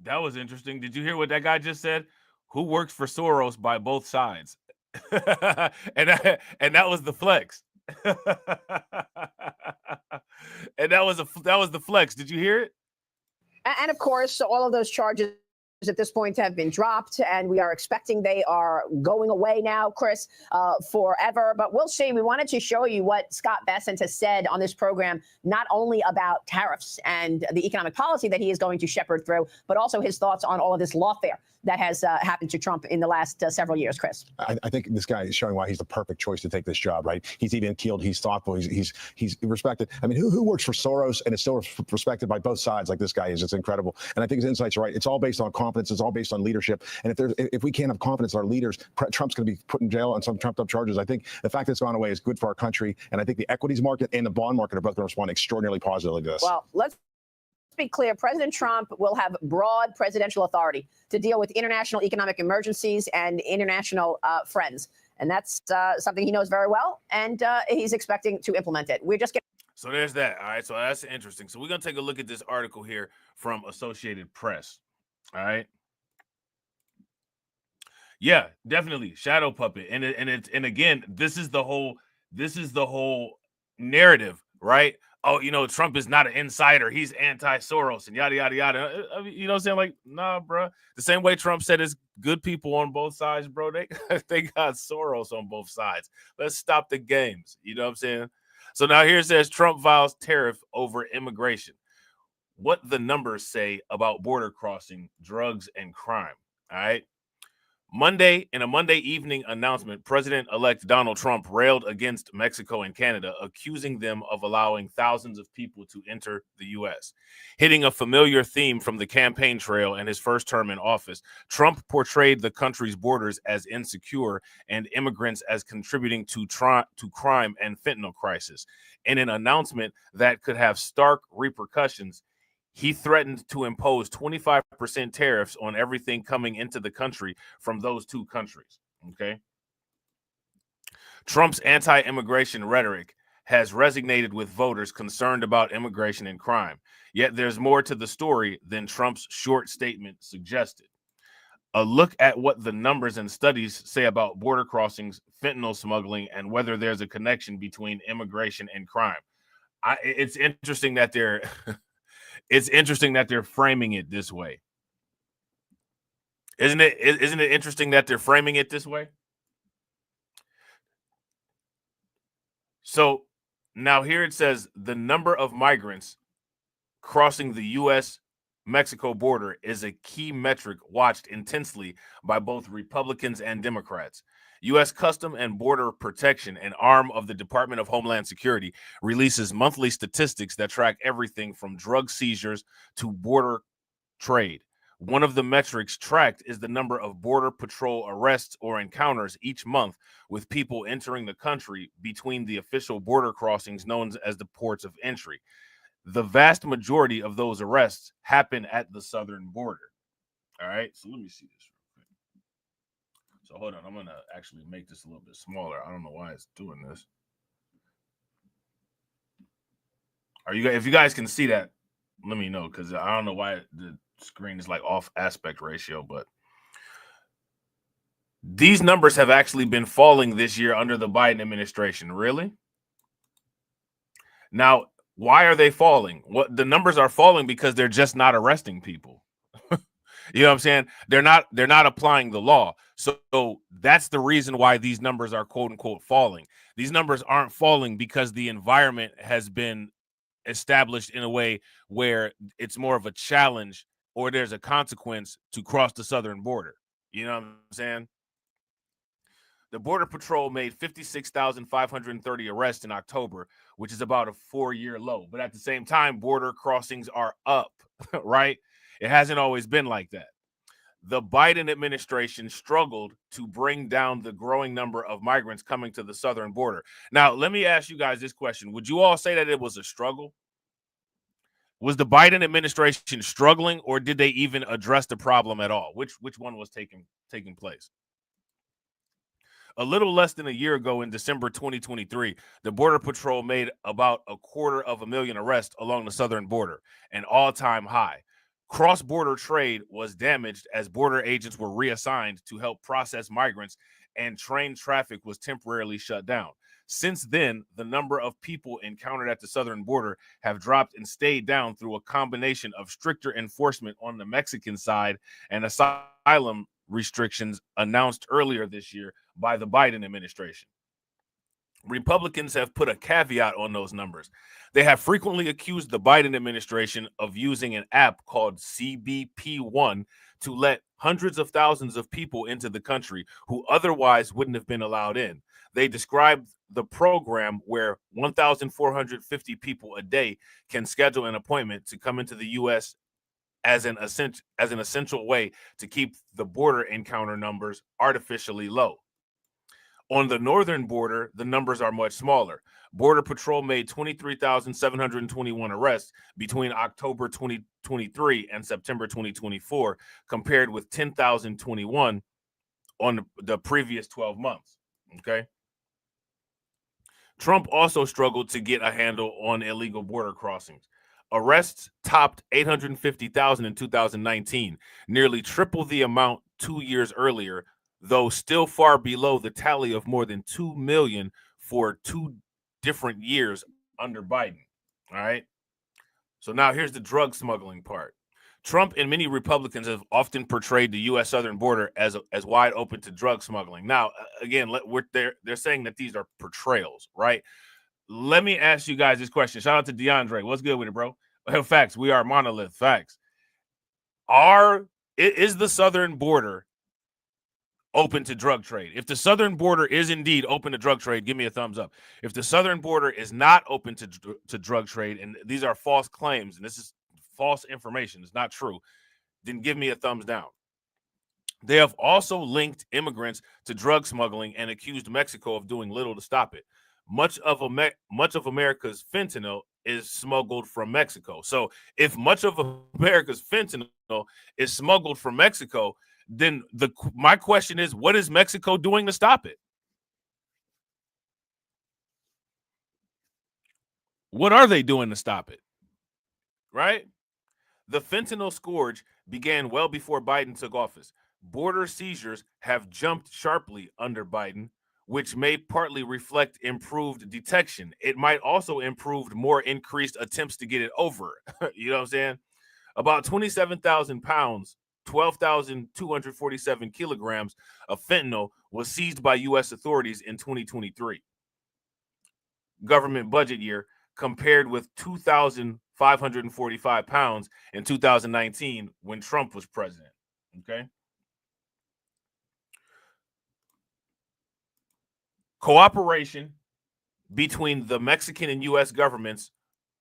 That was interesting. Did you hear what that guy just said? Who works for Soros by both sides? and that was the flex. And that was the flex. Did you hear it? And of course, all of those charges at this point have been dropped, and we are expecting they are going away now, Chris, forever. But we'll see. We wanted to show you what Scott Bessent has said on this program, not only about tariffs and the economic policy that he is going to shepherd through, but also his thoughts on all of this lawfare that has happened to Trump in the last several years, Chris. I think this guy is showing why he's the perfect choice to take this job, right? He's even keeled, he's thoughtful, he's respected. I mean, who works for Soros and is still respected by both sides like this guy is? It's incredible. And I think his insights are right. It's all based on confidence. confidence. It's all based on leadership. And if we can't have confidence in our leaders, Trump's going to be put in jail on some trumped up charges. I think the fact that it's gone away is good for our country. And I think the equities market and the bond market are both going to respond extraordinarily positively to this. Well, let's be clear. President Trump will have broad presidential authority to deal with international economic emergencies and international friends. And that's something he knows very well, and he's expecting to implement it. We're just getting. So there's that. All right. So that's interesting. So we're going to take a look at this article here from Associated Press. All right. Yeah, definitely. Shadow puppet. And again, this is the whole narrative, right? Oh, Trump is not an insider. He's anti-Soros and yada, yada, yada. I mean, you know what I'm saying? Like, nah, bro. The same way Trump said it's good people on both sides, bro. They got Soros on both sides. Let's stop the games. You know what I'm saying? So now here it says Trump vows tariff over immigration. What the numbers say about border crossing, drugs, and crime. All right. In a Monday evening announcement, President-elect Donald Trump railed against Mexico and Canada, accusing them of allowing thousands of people to enter the U.S. Hitting a familiar theme from the campaign trail and his first term in office, Trump portrayed the country's borders as insecure and immigrants as contributing to crime and fentanyl crisis. In an announcement that could have stark repercussions, he threatened to impose 25% tariffs on everything coming into the country from those two countries. Okay. Trump's anti-immigration rhetoric has resonated with voters concerned about immigration and crime. Yet there's more to the story than Trump's short statement suggested. A look at what the numbers and studies say about border crossings, fentanyl smuggling, and whether there's a connection between immigration and crime. It's interesting that they're framing it this way. Isn't it interesting that they're framing it this way? So now here it says the number of migrants crossing the U.S.-Mexico border is a key metric watched intensely by both Republicans and Democrats. U.S. Custom and Border Protection, an arm of the Department of Homeland Security, releases monthly statistics that track everything from drug seizures to border trade. One of the metrics tracked is the number of Border Patrol arrests or encounters each month with people entering the country between the official border crossings known as the ports of entry. The vast majority of those arrests happen at the southern border. All right, so let me see this. So hold on, I'm going to actually make this a little bit smaller. I don't know why it's doing this. If you guys can see that, let me know, because I don't know why the screen is like off aspect ratio, but these numbers have actually been falling this year under the Biden administration. Really? Now, why are they falling? The numbers are falling because they're just not arresting people. You know what I'm saying? They're not applying the law. So that's the reason why these numbers are quote unquote falling. These numbers aren't falling because the environment has been established in a way where it's more of a challenge or there's a consequence to cross the southern border. You know what I'm saying? The Border Patrol made 56,530 arrests in October, which is about a 4-year low. But at the same time, border crossings are up, right? It hasn't always been like that. The Biden administration struggled to bring down the growing number of migrants coming to the southern border. Now, let me ask you guys this question. Would you all say that it was a struggle? Was the Biden administration struggling, or did they even address the problem at all? Which one was taking place? A little less than a year ago in December 2023, the Border Patrol made about 250,000 arrests along the southern border, an all-time high. Cross-border trade was damaged as border agents were reassigned to help process migrants, and train traffic was temporarily shut down. Since then, the number of people encountered at the southern border have dropped and stayed down through a combination of stricter enforcement on the Mexican side and asylum restrictions announced earlier this year by the Biden administration. Republicans have put a caveat on those numbers. They have frequently accused the Biden administration of using an app called CBP-1 to let hundreds of thousands of people into the country who otherwise wouldn't have been allowed in. They described the program where 1,450 people a day can schedule an appointment to come into the U.S. as an essential way to keep the border encounter numbers artificially low. On the northern border, the numbers are much smaller. Border Patrol made 23,721 arrests between October 2023 and September 2024, compared with 10,021 on the previous 12 months. Okay. Trump also struggled to get a handle on illegal border crossings. Arrests topped 850,000 in 2019, nearly triple the amount 2 years earlier, though still far below the tally of more than 2 million for 2 different years under Biden. All right. So now here's the drug smuggling part. Trump and many Republicans have often portrayed the U.S. southern border as wide open to drug smuggling. Now, again, they're saying that these are portrayals, right? Let me ask you guys this question. Shout out to DeAndre. What's good with it, bro? Facts. We are monolith. Facts. Is the southern border open to drug trade? If the southern border is indeed open to drug trade, give me a thumbs up. If the southern border is not open to drug trade, and these are false claims, and this is false information, it's not true, then give me a thumbs down. They have also linked immigrants to drug smuggling and accused Mexico of doing little to stop it. Much of America's fentanyl is smuggled from Mexico. So if much of America's fentanyl is smuggled from Mexico, then my question is, what is Mexico doing to stop it? What are they doing to stop it? Right? The fentanyl scourge began well before Biden took office. Border seizures have jumped sharply under Biden, which may partly reflect improved detection. It might also improve more increased attempts to get it over. You know what I'm saying? About 27,000 pounds, 12,247 kilograms of fentanyl was seized by U.S. authorities in 2023 government budget year, compared with 2,545 pounds in 2019 when Trump was president. Okay. Cooperation between the Mexican and U.S. governments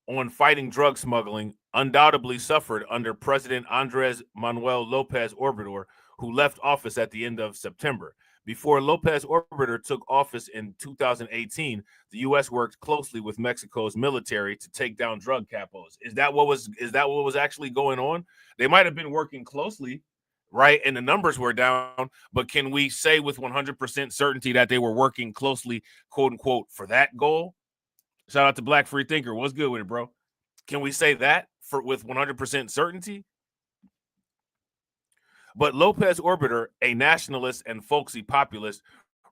on fighting drug smuggling undoubtedly suffered under President Andres Manuel Lopez Obrador, who left office at the end of September. Before Lopez Obrador took office in 2018, the U.S. worked closely with Mexico's military to take down drug capos. Is that what was actually going on? They might have been working closely, right? And the numbers were down, but can we say with 100% certainty that they were working closely, quote unquote, for that goal? Shout out to Black Free Thinker. What's good with it, bro? Can we say that with 100% certainty? But Lopez Obrador, a nationalist and folksy populist,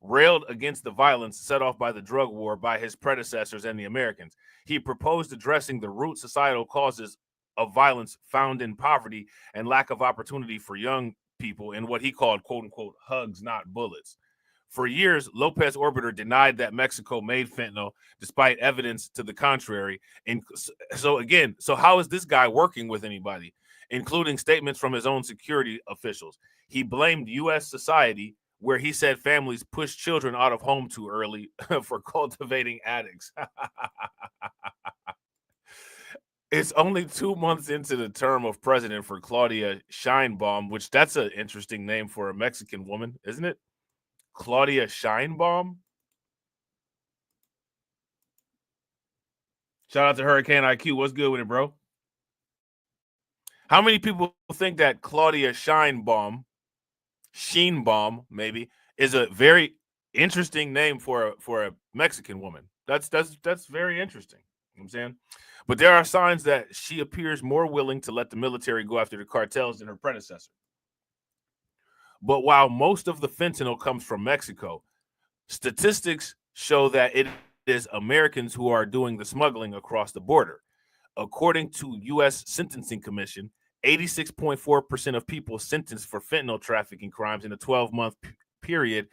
railed against the violence set off by the drug war by his predecessors and the Americans. He proposed addressing the root societal causes of violence found in poverty and lack of opportunity for young people in what he called, quote unquote, hugs, not bullets. For years, Lopez Obrador denied that Mexico made fentanyl, despite evidence to the contrary. And so how is this guy working with anybody, including statements from his own security officials? He blamed U.S. society, where he said families push children out of home too early, for cultivating addicts. It's only 2 months into the term of president for Claudia Sheinbaum, which that's an interesting name for a Mexican woman, isn't it? Claudia Sheinbaum. Shout out to Hurricane IQ. What's good with it, bro? How many people think that Claudia Sheinbaum maybe, is a very interesting name for a Mexican woman? That's very interesting. You know what I'm saying? But there are signs that she appears more willing to let the military go after the cartels than her predecessor. But while most of the fentanyl comes from Mexico, statistics show that it is Americans who are doing the smuggling across the border. According to U.S. Sentencing Commission, 86.4% of people sentenced for fentanyl trafficking crimes in a 12-month period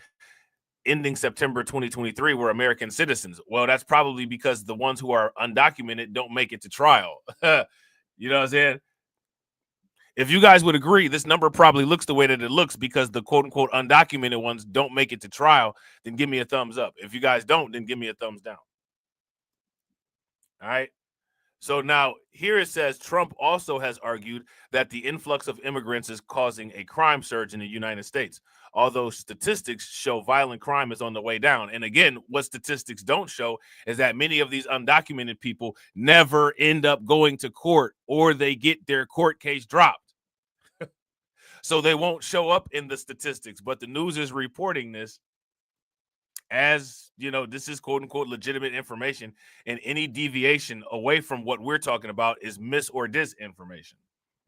ending September 2023 were American citizens. Well, that's probably because the ones who are undocumented don't make it to trial. You know what I'm saying? If you guys would agree, this number probably looks the way that it looks because the quote-unquote undocumented ones don't make it to trial, then give me a thumbs up. If you guys don't, then give me a thumbs down. All right? So now here it says Trump also has argued that the influx of immigrants is causing a crime surge in the United States, although statistics show violent crime is on the way down. And again, what statistics don't show is that many of these undocumented people never end up going to court, or they get their court case dropped. So they won't show up in the statistics, but the news is reporting this as, you know, this is quote unquote legitimate information, and any deviation away from what we're talking about is mis or disinformation.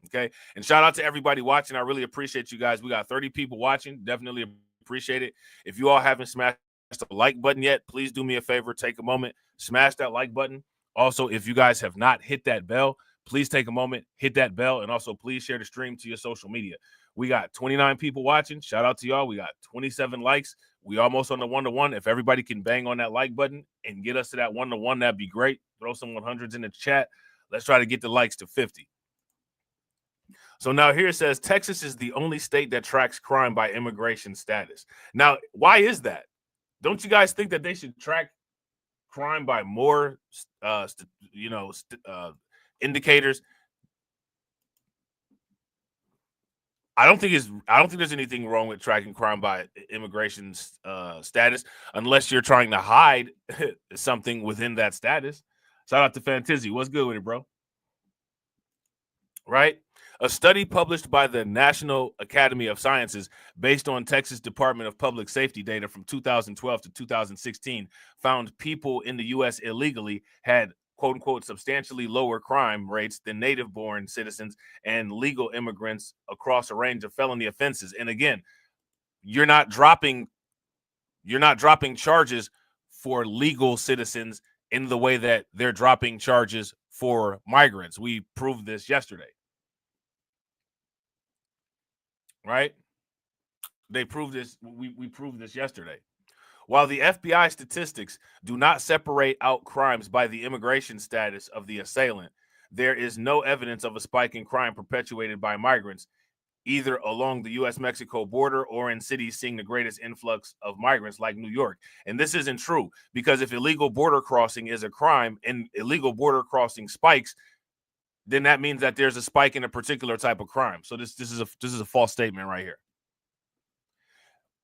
Okay. And shout out to everybody watching. I really appreciate you guys. We got 30 people watching. Definitely appreciate it. If you all haven't smashed the like button yet, please do me a favor. Take a moment, smash that like button. Also, if you guys have not hit that bell, please take a moment, hit that bell, and also please share the stream to your social media. We got 29 people watching. Shout out to y'all. We got 27 likes. We almost on the 1-to-1. If everybody can bang on that like button and get us to that 1-to-1, that'd be great. Throw some 100s in the chat. Let's try to get the likes to 50. So now here it says Texas is the only state that tracks crime by immigration status. Now, why is that? Don't you guys think that they should track crime by more, indicators? I don't think there's anything wrong with tracking crime by immigration status, unless you're trying to hide something within that status. Shout out to Fantizzi. What's good with it, bro? Right? A study published by the National Academy of Sciences based on Texas Department of Public Safety data from 2012 to 2016 found people in the U.S. illegally had quote unquote substantially lower crime rates than native-born citizens and legal immigrants across a range of felony offenses. And again, you're not dropping charges for legal citizens in the way that they're dropping charges for migrants. We proved this yesterday. Right? They proved this. We proved this yesterday. While the FBI statistics do not separate out crimes by the immigration status of the assailant, there is no evidence of a spike in crime perpetuated by migrants, either along the U.S.-Mexico border or in cities seeing the greatest influx of migrants like New York. And this isn't true, because if illegal border crossing is a crime and illegal border crossing spikes, then that means that there's a spike in a particular type of crime. So this is a false statement right here.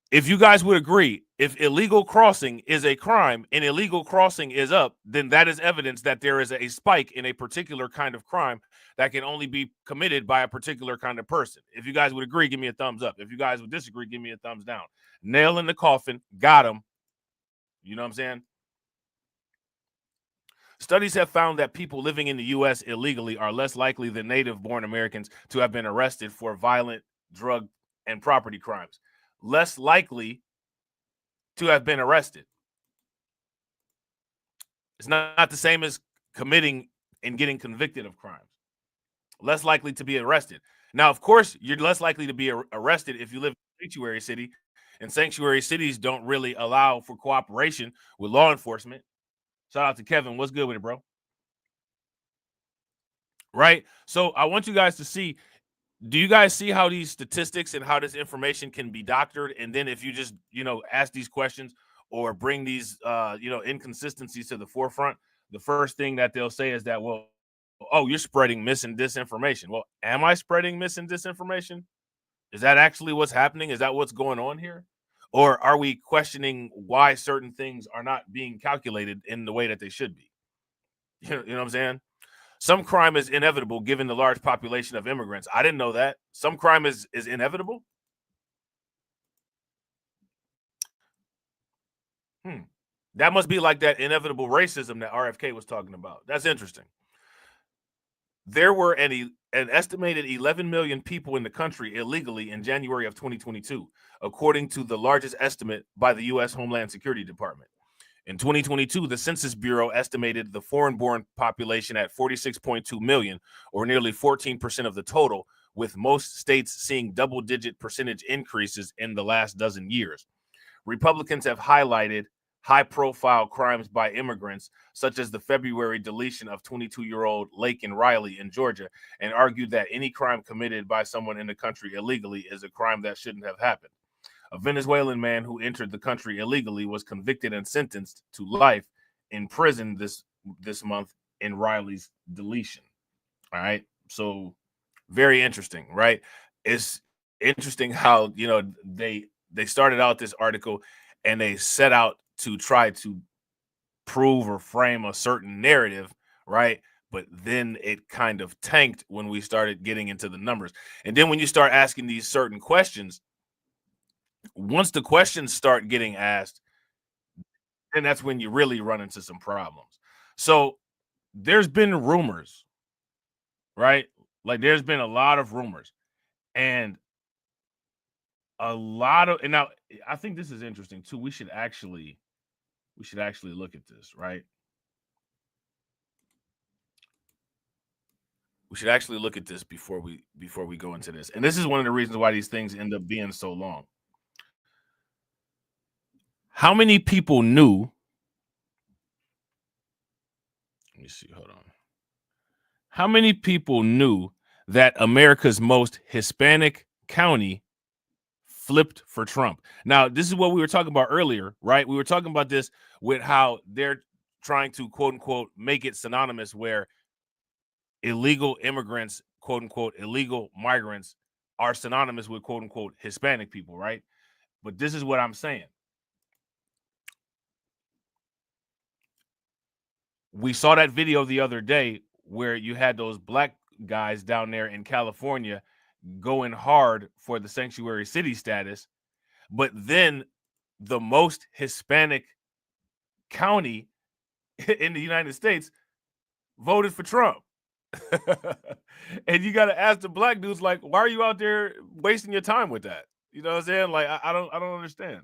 If you guys would agree, if illegal crossing is a crime and illegal crossing is up, then that is evidence that there is a spike in a particular kind of crime that can only be committed by a particular kind of person. If you guys would agree, give me a thumbs up. If you guys would disagree, give me a thumbs down. Nail in the coffin. Got him. You know what I'm saying? Studies have found that people living in the U.S. illegally are less likely than native-born Americans to have been arrested for violent, drug, and property crimes. Less likely to have been arrested. It's not the same as committing and getting convicted of crimes. Less likely to be arrested. Now, of course, you're less likely to be arrested if you live in a sanctuary city, and sanctuary cities don't really allow for cooperation with law enforcement. Shout out to Kevin. What's good with it, bro? Right? So I want you guys to see, do you guys see how these statistics and how this information can be doctored? And then if you just, ask these questions or bring these, inconsistencies to the forefront, the first thing that they'll say is that, well, oh, you're spreading mis and disinformation. Well, am I spreading mis and disinformation? Is that actually what's happening? Is that what's going on here? Or are we questioning why certain things are not being calculated in the way that they should be? You know what I'm saying? Some crime is inevitable given the large population of immigrants. I didn't know that. Some crime is inevitable? That must be like that inevitable racism that RFK was talking about. That's interesting. There were an estimated 11 million people in the country illegally in January of 2022, according to the largest estimate by the U.S. Homeland Security Department. In 2022, the Census Bureau estimated the foreign-born population at 46.2 million, or nearly 14% of the total, with most states seeing double-digit percentage increases in the last dozen years. Republicans have highlighted high-profile crimes by immigrants, such as the February deletion of 22-year-old Laken Riley in Georgia, and argued that any crime committed by someone in the country illegally is a crime that shouldn't have happened. A Venezuelan man who entered the country illegally was convicted and sentenced to life in prison this month in Riley's deletion. All right. So very interesting, right? It's interesting how, you know, they started out this article and they set out to try to prove or frame a certain narrative, right? But then it kind of tanked when we started getting into the numbers. And then when you start asking these certain questions, once the questions start getting asked, then that's when you really run into some problems. So there's been rumors, right? Like there's been a lot of rumors and now I think this is interesting too. We should actually look at this, right? We should actually look at this before we go into this. And this is one of the reasons why these things end up being so long. How many people knew? Let me see. Hold on. How many people knew that America's most Hispanic county flipped for Trump? Now, this is what we were talking about earlier, right? We were talking about this with how they're trying to, quote unquote, make it synonymous where illegal immigrants, quote unquote, illegal migrants are synonymous with, quote unquote, Hispanic people, right? But this is what I'm saying. We saw that video the other day where you had those black guys down there in California going hard for the sanctuary city status, but then the most Hispanic county in the United States voted for Trump. And you got to ask the black dudes, like, why are you out there wasting your time with that? You know what I'm saying? Like, I don't understand.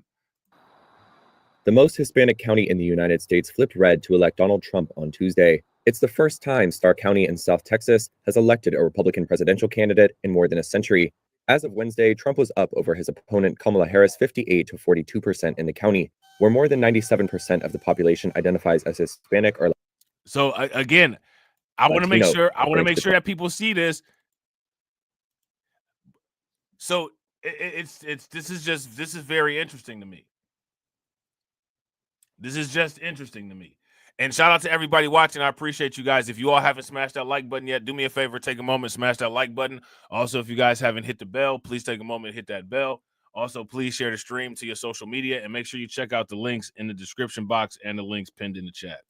The most Hispanic county in the United States flipped red to elect Donald Trump on Tuesday. It's the first time Starr County in South Texas has elected a Republican presidential candidate in more than a century. As of Wednesday, Trump was up over his opponent Kamala Harris 58 to 42% in the county, where more than 97% of the population identifies as Hispanic or. So again, I want to make sure that people see this. So this is very interesting to me. This is just interesting to me. And shout out to everybody watching. I appreciate you guys. If you all haven't smashed that like button yet, do me a favor, take a moment, smash that like button. Also, if you guys haven't hit the bell, please take a moment and hit that bell. Also, please share the stream to your social media and make sure you check out the links in the description box and the links pinned in the chat.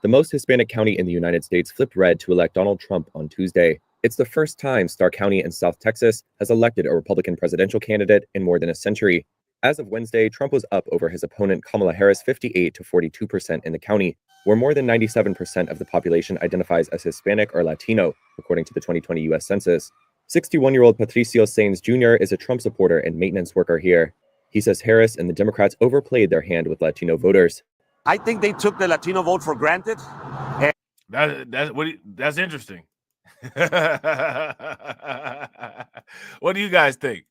The most Hispanic county in the United States flipped red to elect Donald Trump on Tuesday. It's the first time Starr County in South Texas has elected a Republican presidential candidate in more than a century. As of Wednesday, Trump was up over his opponent Kamala Harris 58 to 42% in the county, where more than 97% of the population identifies as Hispanic or Latino, according to the 2020 U.S. Census. 61-year-old Patricio Sainz Jr. is a Trump supporter and maintenance worker here. He says Harris and the Democrats overplayed their hand with Latino voters. I think they took the Latino vote for granted. That's interesting. What do you guys think?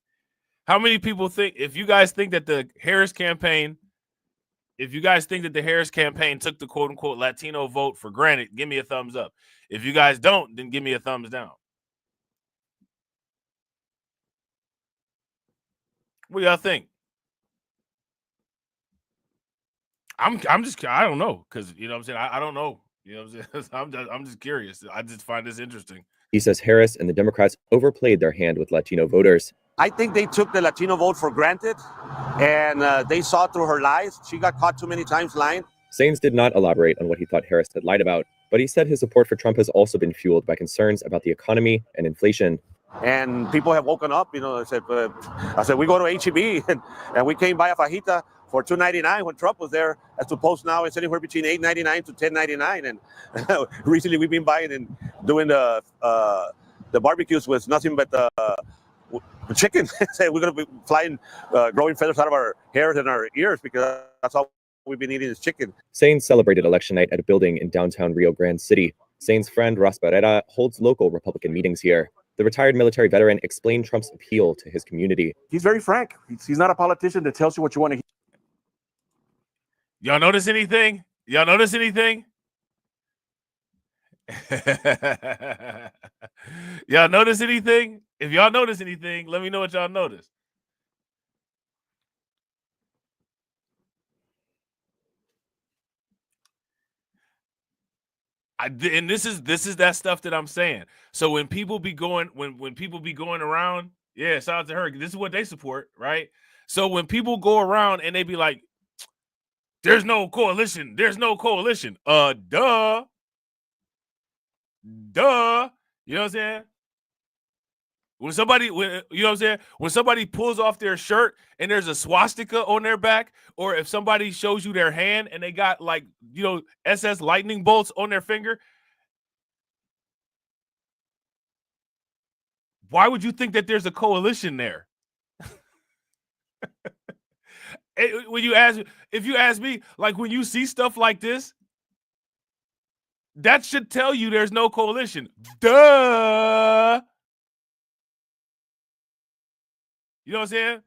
How many people think, if you guys think that the Harris campaign took the quote unquote Latino vote for granted, give me a thumbs up. If you guys don't, then give me a thumbs down. What do y'all think? I don't know, because you know what I'm saying, I don't know. You know what I'm saying? I'm just curious. I just find this interesting. He says Harris and the Democrats overplayed their hand with Latino voters. I think they took the Latino vote for granted, and they saw through her lies. She got caught too many times lying. Sainz did not elaborate on what he thought Harris had lied about, but he said his support for Trump has also been fueled by concerns about the economy and inflation. And people have woken up, you know, I said, we go to H-E-B, and we came by a fajita for $2.99 when Trump was there, as opposed now it's anywhere between $8.99 to $10.99. And recently we've been buying and doing the barbecues with nothing but the chicken. We're going to be flying, growing feathers out of our hairs and our ears, because that's all we've been eating is chicken. Sainz celebrated election night at a building in downtown Rio Grande City. Sainz's friend Ross Barrera holds local Republican meetings here. The retired military veteran explained Trump's appeal to his community. He's very frank. He's not a politician that tells you what you want to hear. Y'all notice anything? Y'all notice anything? Y'all notice anything? If y'all notice anything, let me know what y'all notice. And this is that stuff that I'm saying. So when people be going when people be going around, yeah, shout out to her. This is what they support, right? So when people go around and they be like, there's no coalition. Duh. You know what I'm saying? When somebody pulls off their shirt and there's a swastika on their back, or if somebody shows you their hand and they got like, SS lightning bolts on their finger, why would you think that there's a coalition there? If you ask me, like when you see stuff like this, that should tell you there's no coalition. Duh. You know what I'm saying?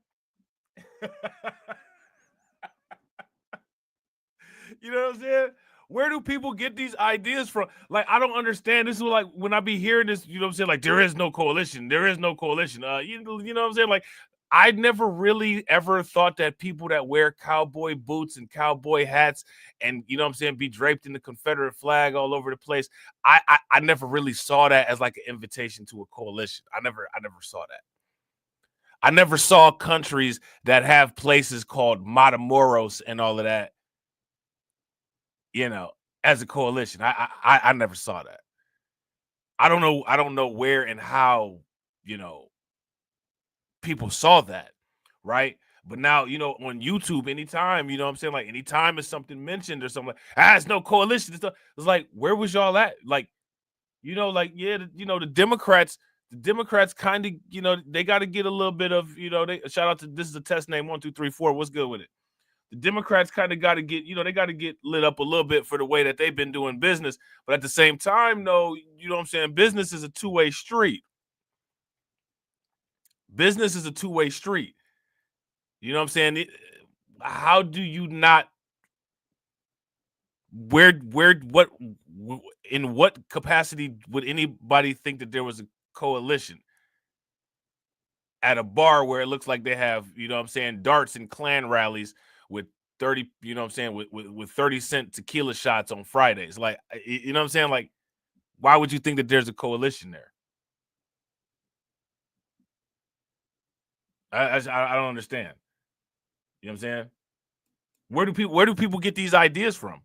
You know what I'm saying? Where do people get these ideas from? Like, I don't understand. This is like when I be hearing this, you know what I'm saying? Like, there is no coalition. There is no coalition. You know what I'm saying? Like, I never really ever thought that people that wear cowboy boots and cowboy hats and, you know what I'm saying, be draped in the Confederate flag all over the place. I never really saw that as like an invitation to a coalition. I never saw that. I never saw countries that have places called Matamoros and all of that, as a coalition. I never saw that. I don't know where and how, people saw that, right? But now, on YouTube, anytime, you know what I'm saying? Like, anytime is something mentioned or something, it's no coalition. It's like, where was y'all at? Like, the Democrats kind of, they got to get a little bit of, they shout out to, this is a test name 1 2 3 4. What's good with it? The Democrats kind of got to get, they got to get lit up a little bit for the way that they've been doing business. But at the same time, though, you know what I'm saying? Business is a two-way street. Business is a two-way street. You know what I'm saying? How do you not, in what capacity would anybody think that there was a coalition at a bar where it looks like they have, you know what I'm saying, darts and Klan rallies with 30, you know what I'm saying, with 30-cent tequila shots on Fridays? Like, you know what I'm saying? Like, why would you think that there's a coalition there? I don't understand. You know what I'm saying? Where do people get these ideas from?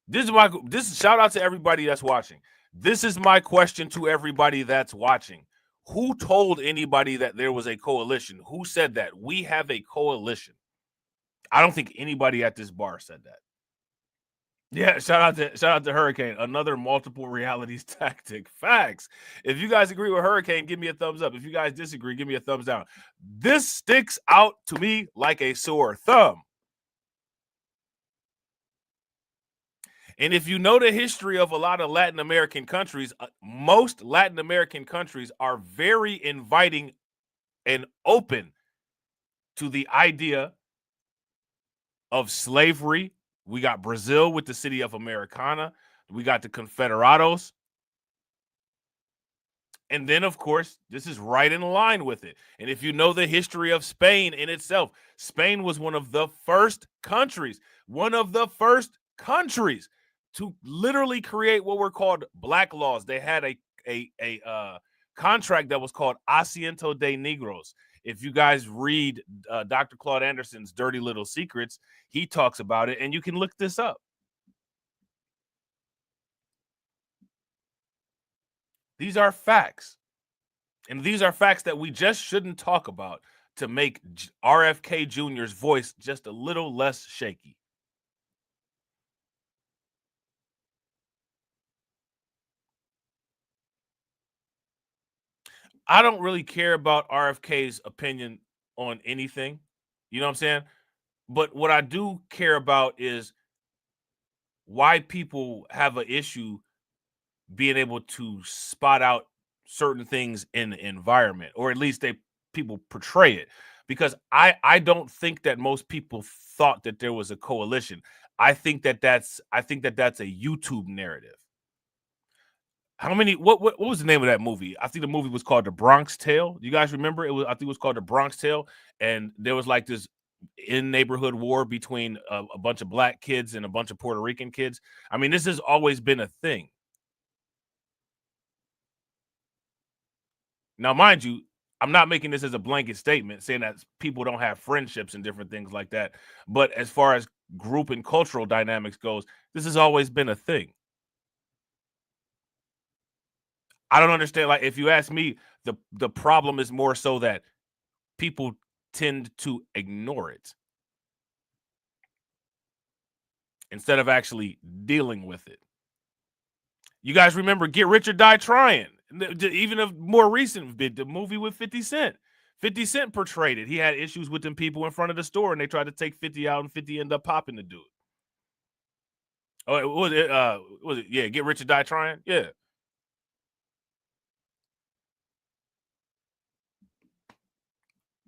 This is shout out to everybody that's watching. This is my question to everybody that's watching. Who told anybody that there was a coalition? Who said that? We have a coalition. I don't think anybody at this bar said that. Yeah, shout out to Hurricane. Another multiple realities tactic. Facts. If you guys agree with Hurricane, give me a thumbs up. If you guys disagree, give me a thumbs down. This sticks out to me like a sore thumb. And if you know the history of a lot of Latin American countries, most Latin American countries are very inviting and open to the idea of slavery. We got Brazil with the city of Americana. We got the Confederados. And then, of course, this is right in line with it. And if you know the history of Spain in itself, Spain was one of the first countries to literally create what were called black laws. They had a contract that was called Asiento de Negros. If you guys read Dr. Claude Anderson's Dirty Little Secrets, he talks about it, and you can look this up. These are facts. And these are facts that we just shouldn't talk about to make RFK Jr.'s voice just a little less shaky. I don't really care about RFK's opinion on anything. You know what I'm saying? But what I do care about is why people have an issue being able to spot out certain things in the environment, or at least people portray it. Because I don't think that most people thought that there was a coalition. I think that that's a YouTube narrative. What was the name of that movie? I think the movie was called The Bronx Tale. You guys remember? I think it was called The Bronx Tale, and there was like this in-neighborhood war between a bunch of black kids and a bunch of Puerto Rican kids. I mean, this has always been a thing. Now, mind you, I'm not making this as a blanket statement saying that people don't have friendships and different things like that. But as far as group and cultural dynamics goes, this has always been a thing. I don't understand. Like, if you ask me, the problem is more so that people tend to ignore it instead of actually dealing with it. You guys remember Get Rich or Die Trying? Even a more recent bit, the movie with 50 Cent. 50 Cent portrayed it. He had issues with them people in front of the store, and they tried to take 50 out, and 50 ended up popping the dude. Oh, was it? Yeah, Get Rich or Die Trying? Yeah.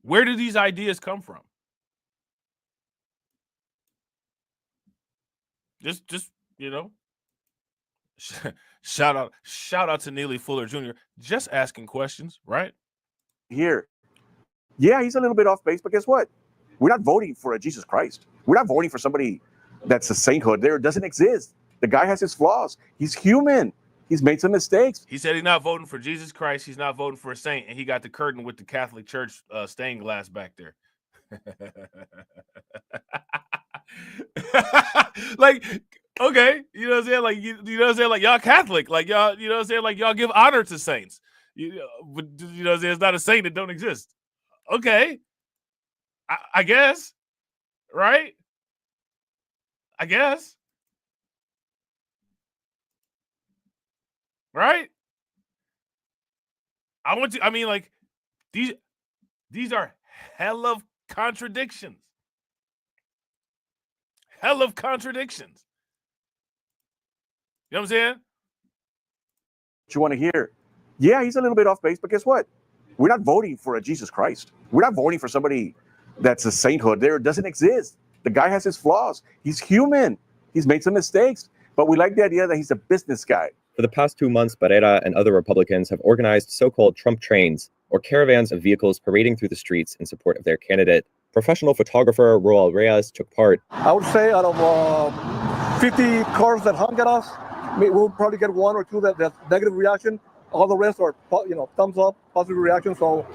Where do these ideas come from? Just you know, shout out to Neely Fuller Jr. Just asking questions, right? Here. Yeah, he's a little bit off base, but guess what? We're not voting for a Jesus Christ. We're not voting for somebody that's a sainthood. There doesn't exist. The guy has his flaws. He's human. He's made some mistakes. He said he's not voting for Jesus Christ. He's not voting for a saint, and he got the curtain with the Catholic Church stained glass back there. Like, okay, you know what I'm saying? Like, you know what I'm saying? Like, y'all Catholic, like y'all, you know what I'm saying? Like, y'all give honor to saints. But you know what I'm saying? It's not a saint that don't exist. Okay, I guess, right? I guess, right? I mean, like, these are hell of contradictions. Hell of contradictions. You know what I'm saying? What you want to hear? Yeah, he's a little bit off base, but guess what? We're not voting for a Jesus Christ. We're not voting for somebody that's a sainthood. There doesn't exist. The guy has his flaws. He's human. He's made some mistakes, but we like the idea that he's a business guy. For the past 2 months, Barrera and other Republicans have organized so-called Trump trains, or caravans of vehicles parading through the streets in support of their candidate. Professional photographer Roald Reyes took part. I would say out of 50 cars that honk at us, we'll probably get 1 or 2 that's negative reaction. All the rest are, thumbs up, positive reaction. So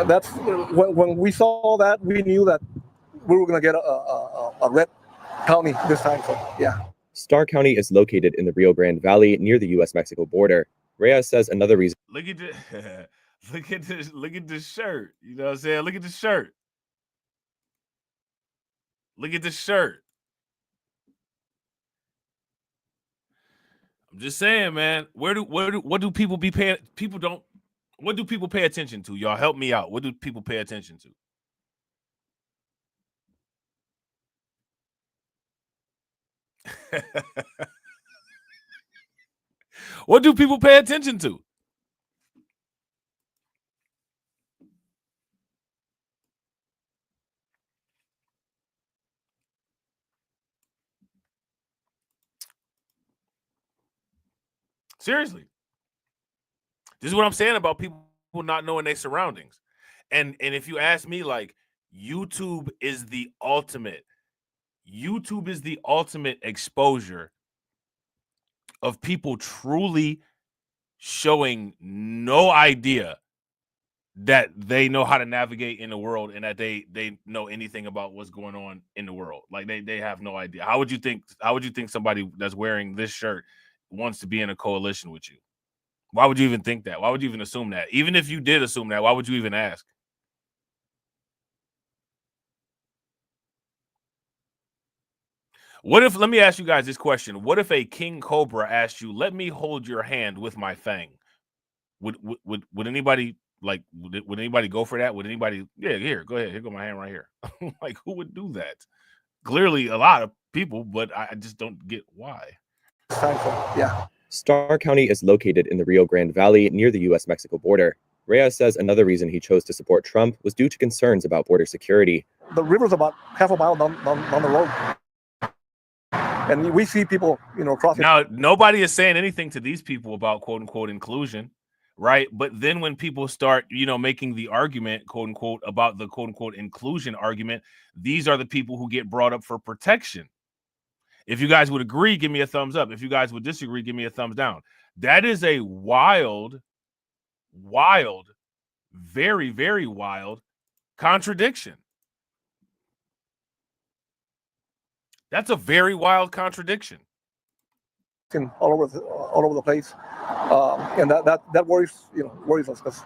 that's when we saw that, we knew that we were going to get a red county this time. So yeah. Starr County is located in the Rio Grande Valley near the U.S.-Mexico border. Reyes says another reason. Look at this. Look at this shirt. You know what I'm saying? Look at the shirt. Look at this shirt. I'm just saying, man. What do people be paying? What do people pay attention to? Y'all help me out. What do people pay attention to? What do people pay attention to? Seriously. This is what I'm saying about people not knowing their surroundings. And if you ask me, like, YouTube is the ultimate exposure of people truly showing no idea that they know how to navigate in the world and that they know anything about what's going on in the world. Like, they have no idea. How would you think somebody that's wearing this shirt wants to be in a coalition with you? Why would you even think that? Why would you even assume that? Even if you did assume that, why would you even ask? What if, let me ask you guys this question. What if a king cobra asked you, let me hold your hand with my fang? Would anybody, like, would anybody go for that? Would anybody, yeah, here, go ahead. Here go my hand right here. Like, who would do that? Clearly a lot of people, but I just don't get why. Yeah. Starr County is located in the Rio Grande Valley near the U.S.-Mexico border. Reyes says another reason he chose to support Trump was due to concerns about border security. The river's about half a mile down the road. And we see people, crossing. Now, nobody is saying anything to these people about quote unquote inclusion, right? But then when people start, making the argument, quote unquote, about the quote unquote inclusion argument, these are the people who get brought up for protection. If you guys would agree, give me a thumbs up. If you guys would disagree, give me a thumbs down. That is a wild very, very wild contradiction. That's a very wild contradiction. All over the place, and that worries worries us, because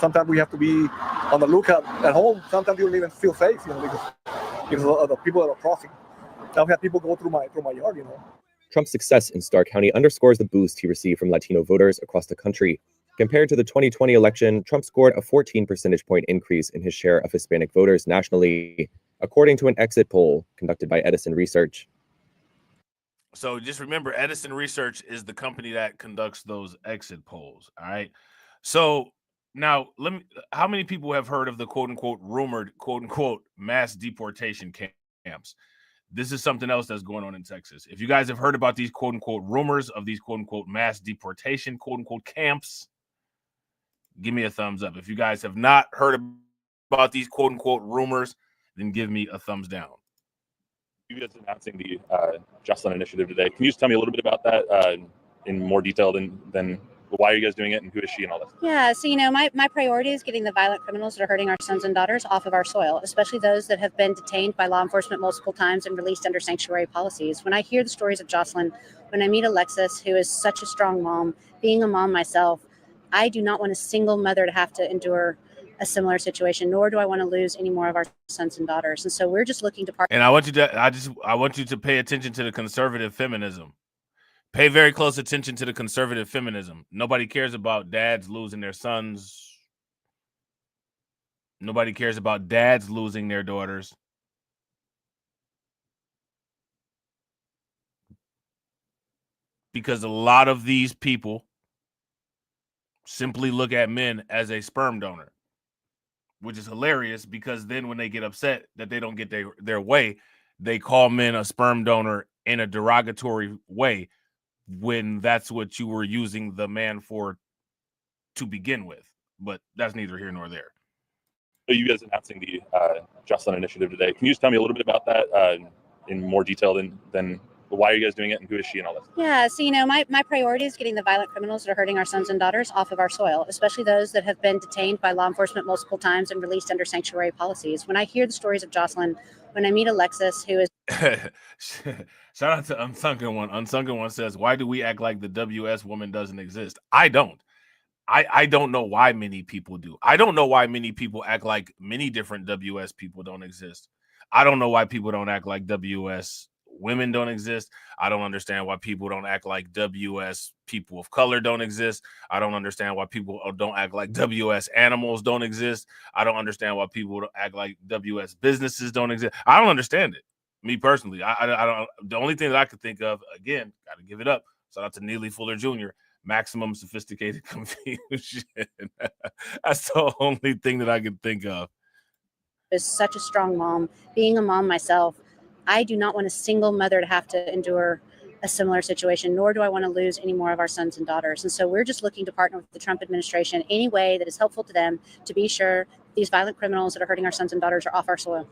sometimes we have to be on the lookout at home. Sometimes you don't even feel safe, because of the people that are crossing. I've had people go through my yard. Trump's success in Starr County underscores the boost he received from Latino voters across the country. Compared to the 2020 election, Trump scored a 14 percentage point increase in his share of Hispanic voters nationally, according to an exit poll conducted by Edison Research. So just remember, Edison Research is the company that conducts those exit polls. All right. So now how many people have heard of the quote unquote rumored quote unquote mass deportation camps? This is something else that's going on in Texas. If you guys have heard about these quote unquote rumors of these quote unquote mass deportation quote unquote camps, give me a thumbs up. If you guys have not heard about these quote unquote rumors, then give me a thumbs down. You guys announcing the Jocelyn initiative today. Can you just tell me a little bit about that in more detail than why are you guys doing it and who is she and all that? Yeah, so my priority is getting the violent criminals that are hurting our sons and daughters off of our soil, especially those that have been detained by law enforcement multiple times and released under sanctuary policies. When I hear the stories of Jocelyn, when I meet Alexis, who is such a strong mom, being a mom myself, I do not want a single mother to have to endure a similar situation, nor do I want to lose any more of our sons and daughters. And so we're just looking to partner. And I want you to pay attention to the conservative feminism. Pay very close attention to the conservative feminism. Nobody cares about dads losing their sons. Nobody cares about dads losing their daughters. Because a lot of these people simply look at men as a sperm donor, which is hilarious, because then when they get upset that they don't get their way, they call men a sperm donor in a derogatory way, when that's what you were using the man for to begin with. But that's neither here nor there. So you guys announcing the Jocelyn initiative today. Can you just tell me a little bit about that in more detail than why are you guys doing it and who is she and all that? Yeah, so my priority is getting the violent criminals that are hurting our sons and daughters off of our soil, especially those that have been detained by law enforcement multiple times and released under sanctuary policies. When I hear the stories of Jocelyn, when I meet Alexis, who is shout out to Unsunken One. Unsunken One says, why do we act like the WS woman doesn't exist? I don't. I don't know why many people do. I don't know why many people act like many different WS people don't exist. I don't know why people don't act like WS women don't exist. I don't understand why people don't act like WS people of color don't exist. I don't understand why people don't act like WS animals don't exist. I don't understand why people don't act like WS businesses don't exist. I don't understand it. Me personally, I don't. The only thing that I could think of, again, got to give it up. Shout out to Neely Fuller Jr. Maximum sophisticated confusion. That's the only thing that I could think of. is such a strong mom. Being a mom myself, I do not want a single mother to have to endure a similar situation, nor do I want to lose any more of our sons and daughters. And so we're just looking to partner with the Trump administration any way that is helpful to them to be sure these violent criminals that are hurting our sons and daughters are off our soil.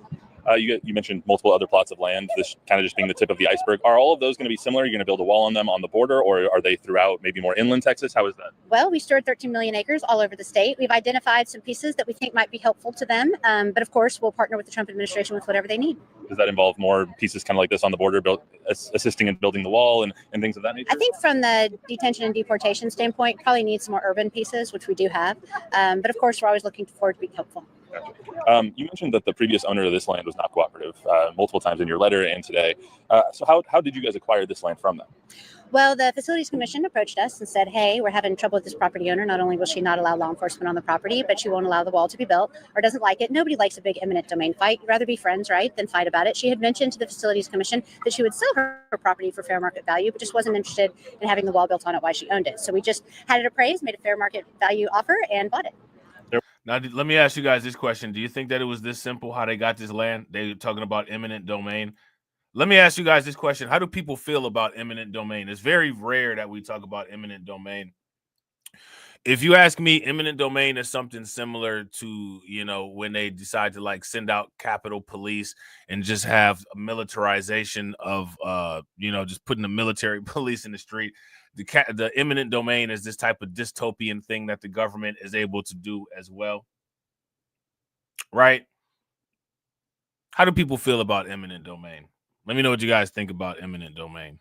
You mentioned multiple other plots of land, this kind of just being the tip of the iceberg. Are all of those going to be similar? Are you going to build a wall on them on the border, or are they throughout maybe more inland Texas? How is that? Well, we stored 13 million acres all over the state. We've identified some pieces that we think might be helpful to them. But of course, we'll partner with the Trump administration with whatever they need. Does that involve more pieces kind of like this on the border, assisting in building the wall and things of that nature? I think from the detention and deportation standpoint, probably need some more urban pieces, which we do have. But of course, we're always looking forward to being helpful. Gotcha. You mentioned that the previous owner of this land was not cooperative multiple times in your letter and today. So how did you guys acquire this land from them? Well, the Facilities Commission approached us and said, hey, we're having trouble with this property owner. Not only will she not allow law enforcement on the property, but she won't allow the wall to be built or doesn't like it. Nobody likes a big eminent domain fight. You'd rather be friends, right, than fight about it. She had mentioned to the Facilities Commission that she would sell her property for fair market value, but just wasn't interested in having the wall built on it while she owned it. So we just had it appraised, made a fair market value offer, and bought it. Now, let me ask you guys this question. Do you think that it was this simple how they got this land? They're talking about eminent domain. Let me ask you guys this question. How do people feel about eminent domain? It's very rare that we talk about eminent domain. If you ask me, eminent domain is something similar to, when they decide to like send out Capitol Police and just have a militarization of, just putting the military police in the street. The eminent domain is this type of dystopian thing that the government is able to do as well. right? How do people feel about eminent domain? Let me know what you guys think about eminent domain.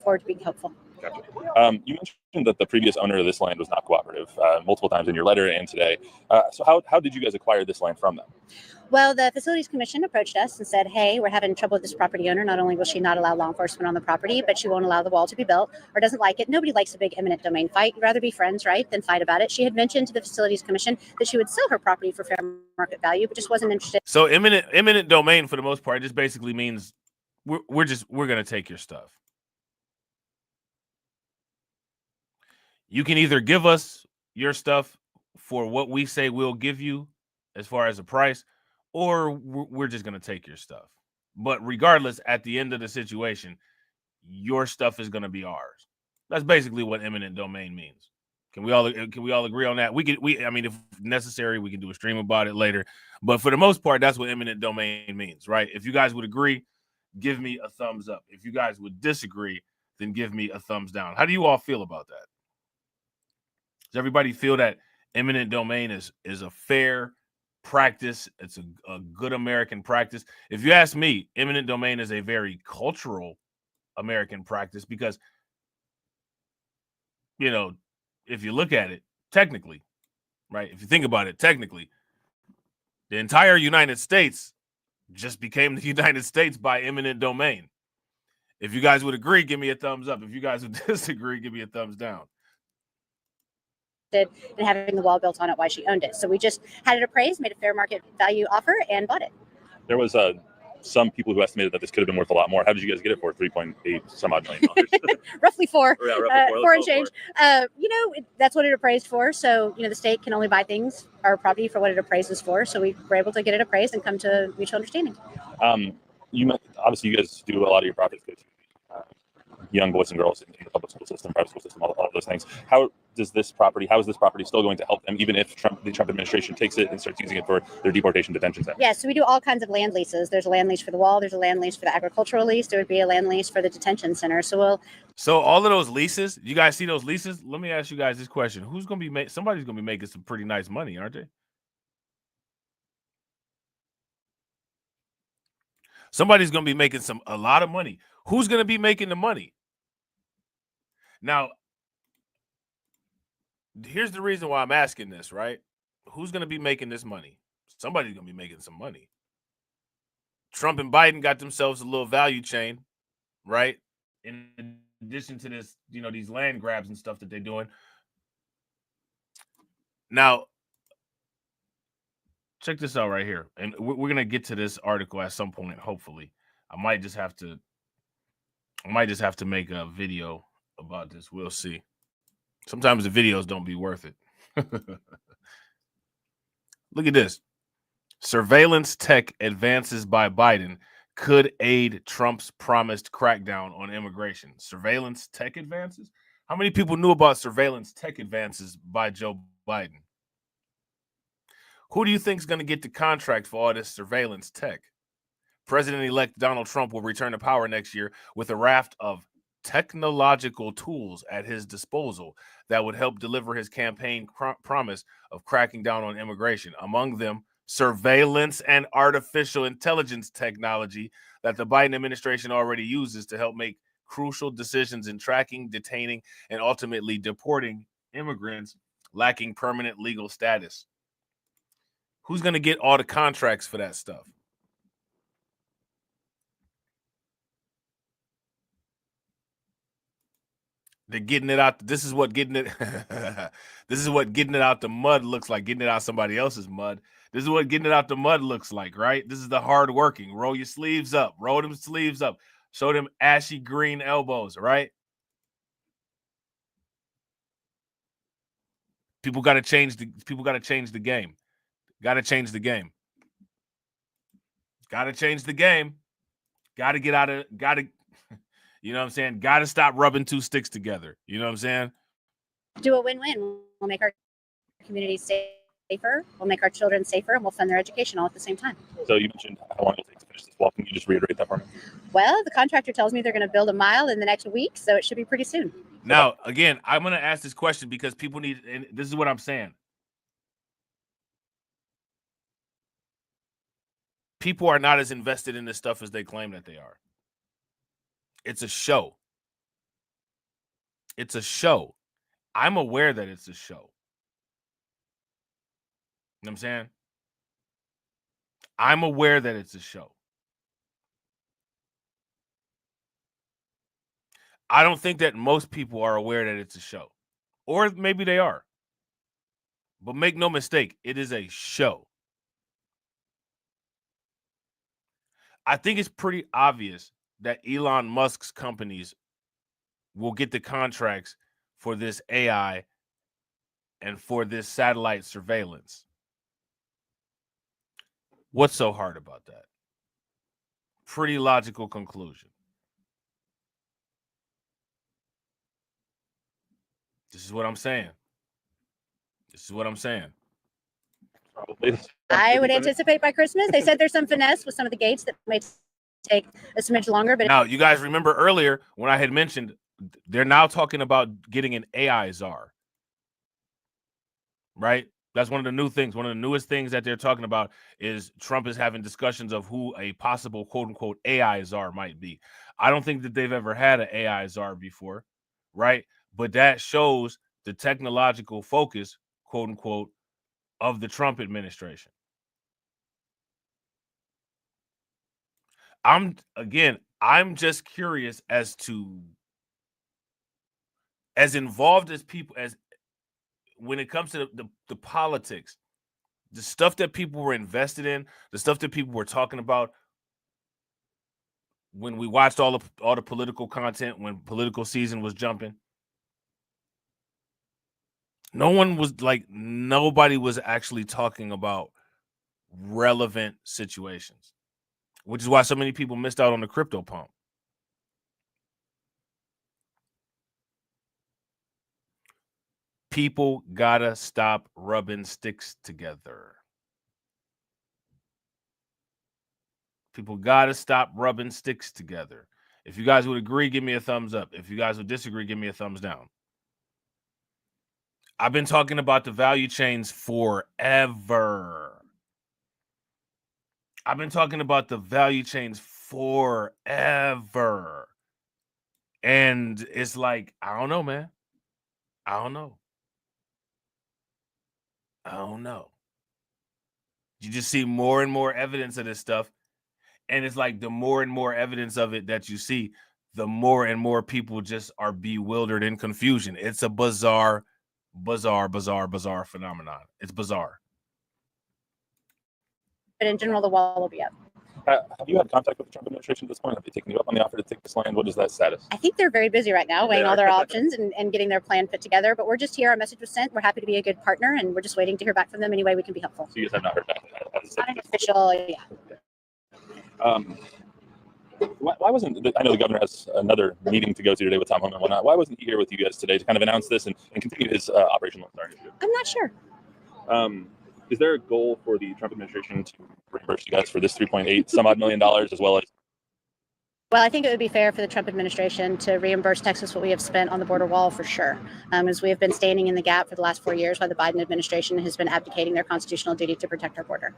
Forward to being helpful. Gotcha. You mentioned that the previous owner of this land was not cooperative multiple times in your letter and today. So how did you guys acquire this land from them? Well, the Facilities Commission approached us and said, hey, we're having trouble with this property owner. Not only will she not allow law enforcement on the property, but she won't allow the wall to be built or doesn't like it. Nobody likes a big eminent domain fight. You'd rather be friends, right, than fight about it. She had mentioned to the Facilities Commission that she would sell her property for fair market value, but just wasn't interested. So eminent domain, for the most part, just basically means we're going to take your stuff. You can either give us your stuff for what we say we'll give you as far as a price, or we're just going to take your stuff. But regardless, at the end of the situation, your stuff is going to be ours. That's basically what eminent domain means. Can we all agree on that? I mean, if necessary, we can do a stream about it later. But for the most part, that's what eminent domain means, right? If you guys would agree, give me a thumbs up. If you guys would disagree, then give me a thumbs down. How do you all feel about that? Does everybody feel that eminent domain is a fair practice? It's a good American practice. If you ask me, eminent domain is a very cultural American practice because, you know, if you look at it technically, right? If you think about it technically, the entire United States just became the United States by eminent domain. If you guys would agree, give me a thumbs up. If you guys would disagree, give me a thumbs down. And having the wall built on it while she owned it. So we just had it appraised, made a fair market value offer, and bought it. There was some people who estimated that this could have been worth a lot more. How did you guys get it for $3.8 some odd million? Roughly four. Yeah, roughly four and change. You know, that's what it appraised for. So, you know, the state can only buy things, our property, for what it appraises for. So we were able to get it appraised and come to mutual understanding. Obviously, you guys do a lot of your profits go to young boys and girls in the public school system, private school system, all of those things. How is this property still going to help them, even if the Trump administration takes it and starts using it for their deportation detention centers? Yeah, so we do all kinds of land leases. There's a land lease for the wall. There's a land lease for the agricultural lease. There would be a land lease for the detention center. So all of those leases, you guys see those leases? Let me ask you guys this question. Who's going to be somebody's going to be making some pretty nice money, aren't they? Somebody's going to be making a lot of money. Who's going to be making the money? Now, here's the reason why I'm asking this, right? Who's going to be making this money? Somebody's going to be making some money. Trump and Biden got themselves a little value chain, right? In addition to this, you know, these land grabs and stuff that they're doing. Now, check this out right here. And we're going to get to this article at some point, hopefully. I might just have to make a video about this. We'll see. Sometimes the videos don't be worth it. Look at this. Surveillance tech advances by Biden could aid Trump's promised crackdown on immigration. Surveillance tech advances? How many people knew about surveillance tech advances by Joe Biden? Who do you think is going to get the contract for all this surveillance tech? President-elect Donald Trump will return to power next year with a raft of technological tools at his disposal that would help deliver his campaign promise of cracking down on immigration. Among them, surveillance and artificial intelligence technology that the Biden administration already uses to help make crucial decisions in tracking, detaining, and ultimately deporting immigrants lacking permanent legal status. Who's going to get all the contracts for that stuff? They're getting it out. This is what getting it. This is what getting it out the mud looks like. Getting it out somebody else's mud. This is what getting it out the mud looks like, right? This is the hard working. Roll your sleeves up. Roll them sleeves up. Show them ashy green elbows, right? People got to change the. People got to change the game. Got to change the game. Got to change the game. Got to get out of. Got to. You know what I'm saying? Got to stop rubbing two sticks together. You know what I'm saying? Do a win-win. We'll make our communities safer. We'll make our children safer, and we'll fund their education all at the same time. So you mentioned how long it takes to finish this wall. Can you just reiterate that for me? Well, the contractor tells me they're going to build a mile in the next week, so it should be pretty soon. Now, again, I'm going to ask this question because people need, and this is what I'm saying. People are not as invested in this stuff as they claim that they are. It's a show. It's a show. I'm aware that it's a show. You know what I'm saying? I'm aware that it's a show. I don't think that most people are aware that it's a show. Or maybe they are. But make no mistake, it is a show. I think it's pretty obvious that Elon Musk's companies will get the contracts for this AI and for this satellite surveillance. What's so hard about that? Pretty logical conclusion. This is what I'm saying. This is what I'm saying. I would anticipate by Christmas. They said there's some finesse with some of the gates that may take a smidge longer. But now, you guys remember earlier when I had mentioned they're now talking about getting an AI czar, right? That's one of the new things. One of the newest things that they're talking about is Trump is having discussions of who a possible quote unquote AI czar might be. I don't think that they've ever had an AI czar before, right? But that shows the technological focus, quote unquote, of the Trump administration. I'm just curious as to, as involved as people, as when it comes to the politics, the stuff that people were invested in, the stuff that people were talking about when we watched all the political content, when political season was jumping. Nobody was actually talking about relevant situations, which is why so many people missed out on the crypto pump. People gotta stop rubbing sticks together. People gotta stop rubbing sticks together. If you guys would agree, give me a thumbs up. If you guys would disagree, give me a thumbs down. I've been talking about the value chains forever. I've been talking about the value chains forever. And it's like, I don't know, man. I don't know. You just see more and more evidence of this stuff. And it's like the more and more evidence of it that you see, the more and more people just are bewildered in confusion. It's a bizarre phenomenon. It's bizarre. But in general, the wall will be up. Have you had contact with the Trump administration at this point? Have they taken you up on the offer to take this land? What is that status? I think they're very busy right now, weighing all their options and getting their plan put together. But we're just here. Our message was sent. We're happy to be a good partner, and we're just waiting to hear back from them any way we can be helpful. So you guys have not heard back? Not an official, yeah. Why wasn't, I know the governor has another meeting to go to today with Tom Homan and whatnot. Why wasn't he here with you guys today to kind of announce this and continue his operational authority? I'm not sure. Is there a goal for the Trump administration to reimburse you guys for this $3.8 some odd million as well as? Well, I think it would be fair for the Trump administration to reimburse Texas what we have spent on the border wall for sure, as we have been standing in the gap for the last 4 years while the Biden administration has been abdicating their constitutional duty to protect our border.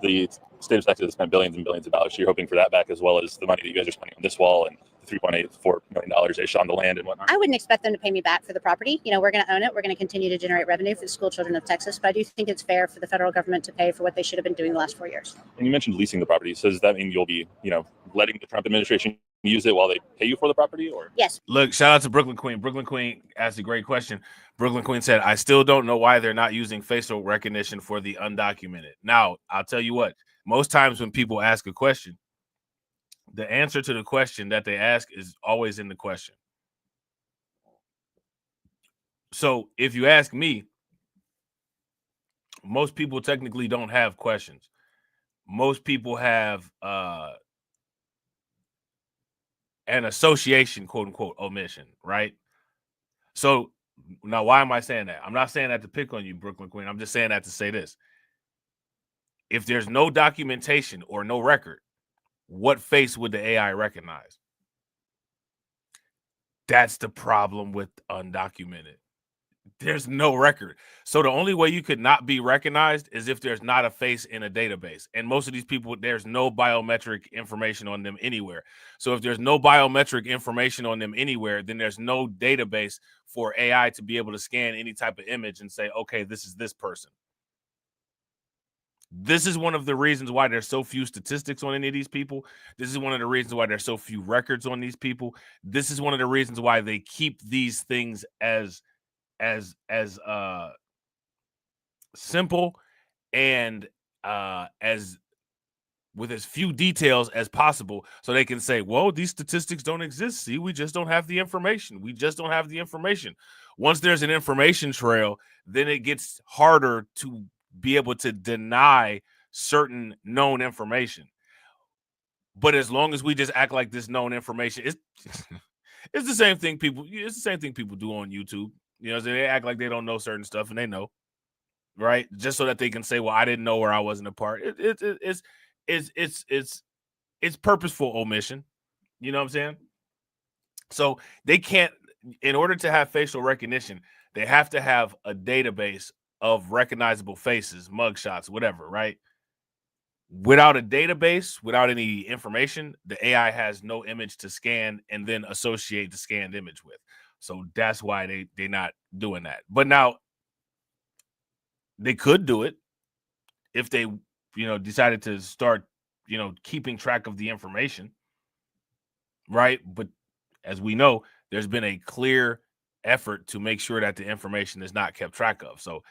The state of Texas has spent billions and billions of dollars. So you're hoping for that back as well as the money that you guys are spending on this wall and the $3.84 million ish on the land and whatnot. I wouldn't expect them to pay me back for the property. You know, we're going to own it. We're going to continue to generate revenue for the school children of Texas. But I do think it's fair for the federal government to pay for what they should have been doing the last 4 years. And you mentioned leasing the property. So does that mean you'll be, letting the Trump administration use it while they pay you for the property? Or yes. Look, shout out to Brooklyn Queen. Brooklyn Queen asked a great question. Brooklyn Queen said, I still don't know why they're not using facial recognition for the undocumented. Now, I'll tell you what, most times when people ask a question, the answer to the question that they ask is always in the question. So if you ask me, most people technically don't have questions. Most people have an association, quote unquote, omission, right? So now why am I saying that? I'm not saying that to pick on you, Brooklyn Queen. I'm just saying that to say this. If there's no documentation or no record, what face would the AI recognize? That's the problem with undocumented. There's no record. So the only way you could not be recognized is if there's not a face in a database. And most of these people, there's no biometric information on them anywhere. So if there's no biometric information on them anywhere, then there's no database for AI to be able to scan any type of image and say, okay, this is this person. This is one of the reasons why there's so few statistics on any of these people. This is one of the reasons why there's so few records on these people. This is one of the reasons why they keep these things as simple and as with as few details as possible, so they can say, well, these statistics don't exist. See, we just don't have the information. We just don't have the information. Once there's an information trail, then it gets harder to be able to deny certain known information. But as long as we just act like this known information, it's the same thing people do on YouTube. You know, so they act like they don't know certain stuff, and they know, right? Just so that they can say, "Well, I didn't know, or I wasn't a part." It's purposeful omission. You know what I'm saying? So they can't, in order to have facial recognition, they have to have a database of recognizable faces, mugshots, whatever, right? Without a database, without any information, the AI has no image to scan and then associate the scanned image with. So that's why they're not doing that. But now they could do it if they, decided to start, keeping track of the information, right? But as we know, there's been a clear effort to make sure that the information is not kept track of. So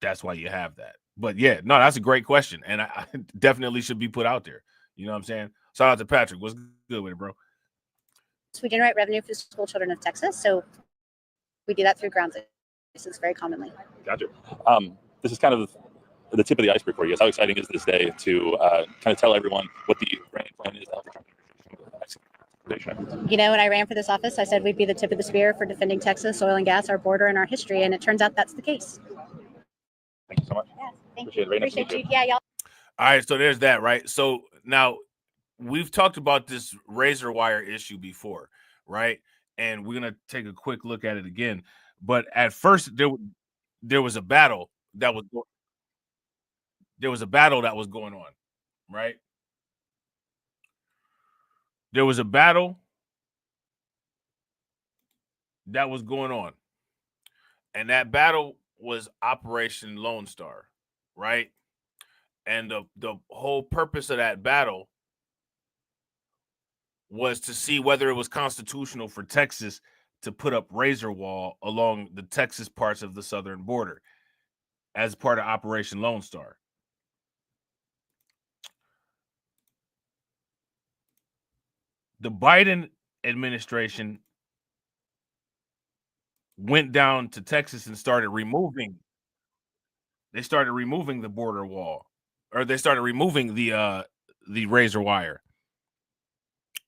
that's why you have that. But yeah, no, that's a great question. And I definitely should be put out there. You know what I'm saying? Shout out to Patrick. What's good with it, bro? So we generate revenue for the school children of Texas. So we do that through ground leases very commonly. Gotcha. This is kind of the tip of the iceberg for you guys. How exciting is this day to kind of tell everyone what the grand plan is? When I ran for this office, I said we'd be the tip of the spear for defending Texas, oil and gas, our border, and our history. And it turns out that's the case. Thank you so much. Yeah, thank Appreciate you. It. Appreciate you. Yeah, y'all. All right, so there's that, right? So now we've talked about this razor wire issue before, right? And we're gonna take a quick look at it again. But at first, there was a battle that was going on, right? There was a battle that was going on, and that battle was Operation Lone Star, right? And the whole purpose of that battle was to see whether it was constitutional for Texas to put up razor wall along the Texas parts of the southern border as part of Operation Lone Star. The Biden administration went down to Texas and started removing the border wall, or they started removing the razor wire.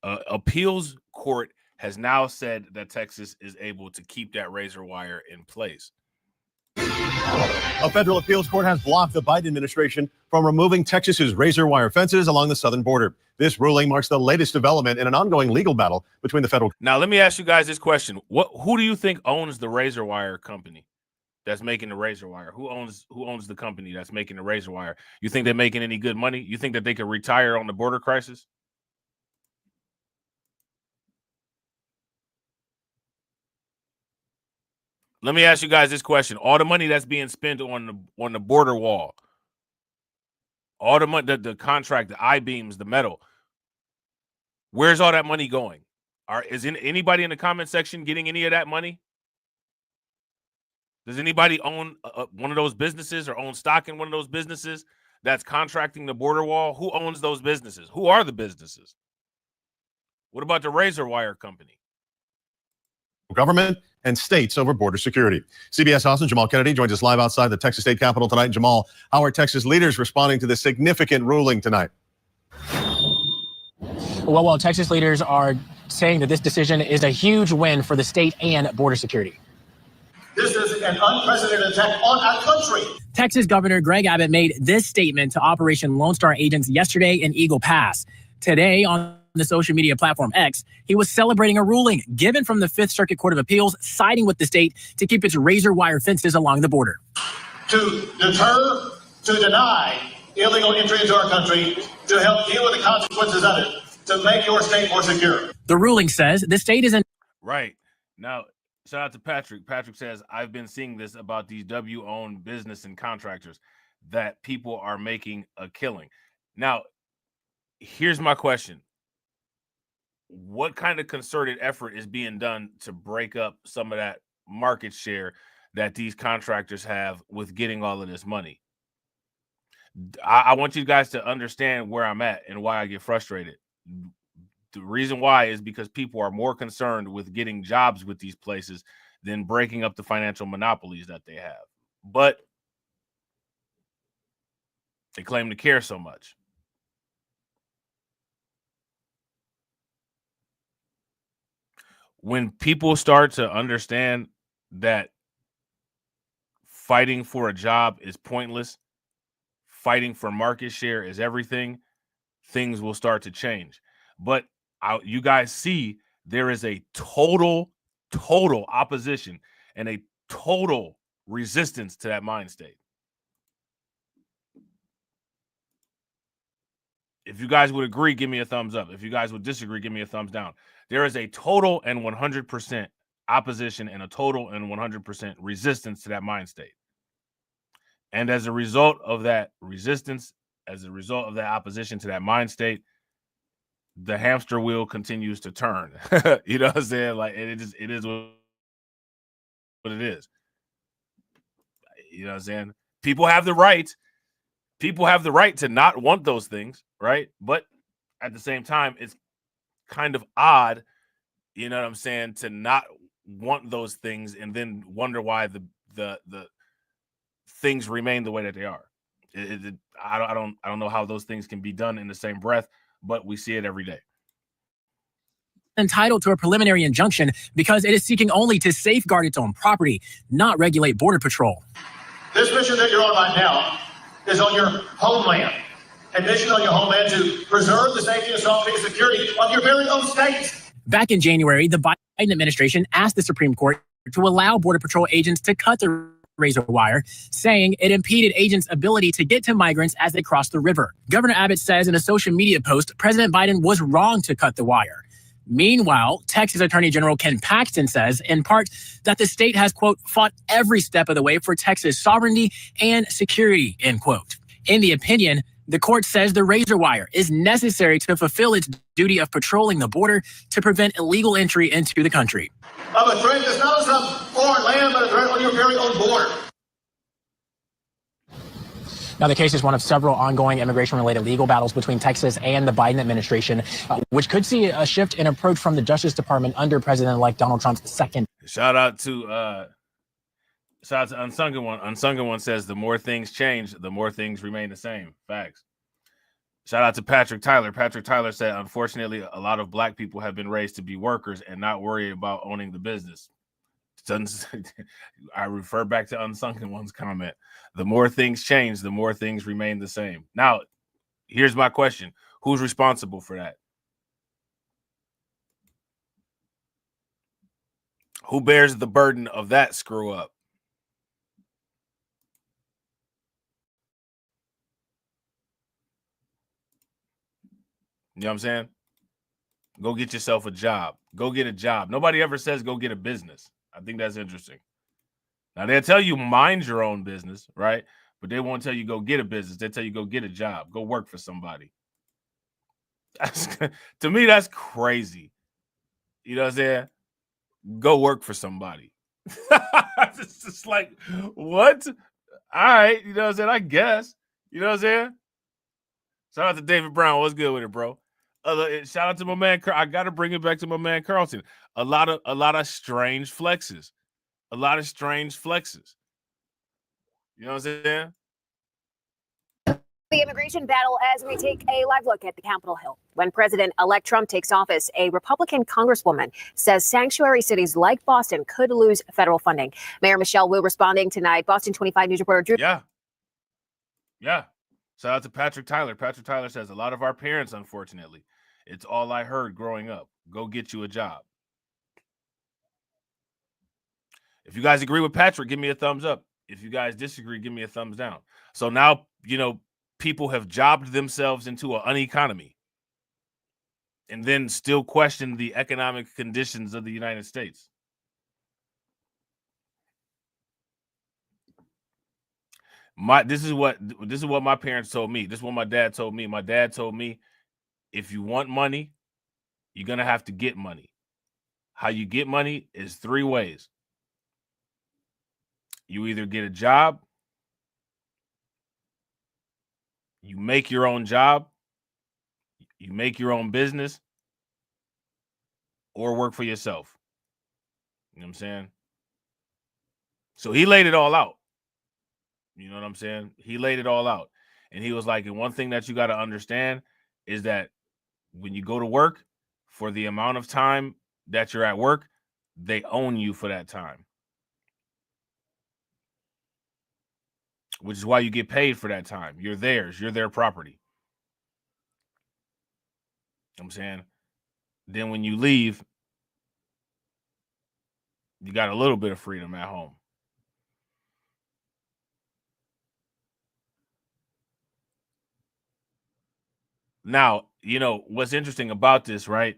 Appeals court has now said that Texas is able to keep that razor wire in place. A federal appeals court has blocked the Biden administration from removing Texas's razor wire fences along the southern border. This ruling marks the latest development in an ongoing legal battle between the federal. Now, let me ask you guys this question. Who do you think owns the razor wire company that's making the razor wire? Who owns the company that's making the razor wire? You think they're making any good money? You think that they could retire on the border crisis? Let me ask you guys this question. All the money that's being spent on the border wall, all the money, the contract, the I-beams, the metal, where's all that money going? Is anybody in the comment section getting any of that money? Does anybody own one of those businesses or own stock in one of those businesses that's contracting the border wall? Who owns those businesses? Who are the businesses? What about the razor wire company? Government and states over border security. CBS Austin, Jamal Kennedy joins us live outside the Texas State Capitol tonight. Jamal, how are Texas leaders responding to this significant ruling tonight? Well, Texas leaders are saying that this decision is a huge win for the state and border security. This is an unprecedented attack on our country. Texas Governor Greg Abbott made this statement to Operation Lone Star agents yesterday in Eagle Pass. Today on the social media platform X, he was celebrating a ruling given from the Fifth Circuit Court of Appeals, siding with the state to keep its razor wire fences along the border. To deter, to deny illegal entry into our country, to help deal with the consequences of it, to make your state more secure. The ruling says the state is in. Right. Now, shout out to Patrick. Patrick says, I've been seeing this about these W-owned business and contractors that people are making a killing. Now, here's my question. What kind of concerted effort is being done to break up some of that market share that these contractors have with getting all of this money? I want you guys to understand where I'm at and why I get frustrated. The reason why is because people are more concerned with getting jobs with these places than breaking up the financial monopolies that they have. But they claim to care so much. When people start to understand that fighting for a job is pointless, fighting for market share is everything, things will start to change. But you guys see there is a total opposition and a total resistance to that mind state. If you guys would agree, give me a thumbs up. If you guys would disagree, give me a thumbs down. There is a total and 100% opposition and a total and 100% resistance to that mind state. And as a result of that resistance, as a result of that opposition to that mind state, the hamster wheel continues to turn. You know what I'm saying? Like it is what it is. You know what I'm saying? People have the right to not want those things, right? But at the same time, it's kind of odd, you know what I'm saying, to not want those things and then wonder why the things remain the way that they are. I don't know how those things can be done in the same breath, but we see it every day. Entitled to a preliminary injunction because it is seeking only to safeguard its own property, not regulate Border Patrol. This mission that you're on right now is on your homeland. A mission on your homeland to preserve the safety and security of your very own state. Back in January, the Biden administration asked the Supreme Court to allow Border Patrol agents to cut the razor wire, saying it impeded agents' ability to get to migrants as they crossed the river. Governor Abbott says in a social media post, President Biden was wrong to cut the wire. Meanwhile, Texas Attorney General Ken Paxton says, in part, that the state has, quote, fought every step of the way for Texas sovereignty and security, end quote. In the opinion, the court says the razor wire is necessary to fulfill its duty of patrolling the border to prevent illegal entry into the country. Of a threat that's not on some foreign land, but a threat on your very own border. Now, the case is one of several ongoing immigration-related legal battles between Texas and the Biden administration, which could see a shift in approach from the Justice Department under President-elect Donald Trump's second. Shout out to Unsungen One. Unsungen One says the more things change, the more things remain the same. Facts. Shout out to Patrick Tyler. Patrick Tyler said, unfortunately, a lot of black people have been raised to be workers and not worry about owning the business. I refer back to Unsungen One's comment. The more things change, the more things remain the same. Now, here's my question. Who's responsible for that? Who bears the burden of that screw up? You know what I'm saying? Go get yourself a job. Go get a job. Nobody ever says go get a business. I think that's interesting. Now, they'll tell you mind your own business, right? But they won't tell you go get a business. They'll tell you go get a job. Go work for somebody. To me, that's crazy. You know what I'm saying? Go work for somebody. It's just like, what? All right. You know what I'm saying? I guess. You know what I'm saying? Shout out to David Brown. What's good with it, bro? Shout out to my man. I got to bring it back to my man Carlton. A lot of strange flexes. A lot of strange flexes. You know what I'm saying? The immigration battle as we take a live look at the Capitol Hill. When President-elect Trump takes office, a Republican congresswoman says sanctuary cities like Boston could lose federal funding. Mayor Michelle Wu responding tonight. Boston 25 News reporter Drew. Yeah. Shout out to Patrick Tyler. Patrick Tyler says a lot of our parents, unfortunately, It's all I heard growing up. Go get you a job. If you guys agree with Patrick, give me a thumbs up. If you guys disagree, give me a thumbs down. So now, people have jobbed themselves into an uneconomy and then still question the economic conditions of the United States. This is what my parents told me. This is what my dad told me. My dad told me, if you want money, you're going to have to get money. How you get money is 3 ways. You either get a job, you make your own job, you make your own business, or work for yourself. You know what I'm saying? So he laid it all out. You know what I'm saying? He laid it all out. And he was like, and one thing that you got to understand is that when you go to work, for the amount of time that you're at work, they own you for that time. Which is why you get paid for that time. You're theirs. You're their property. You know what I'm saying? Then when you leave, you got a little bit of freedom at home. Now, what's interesting about this, right,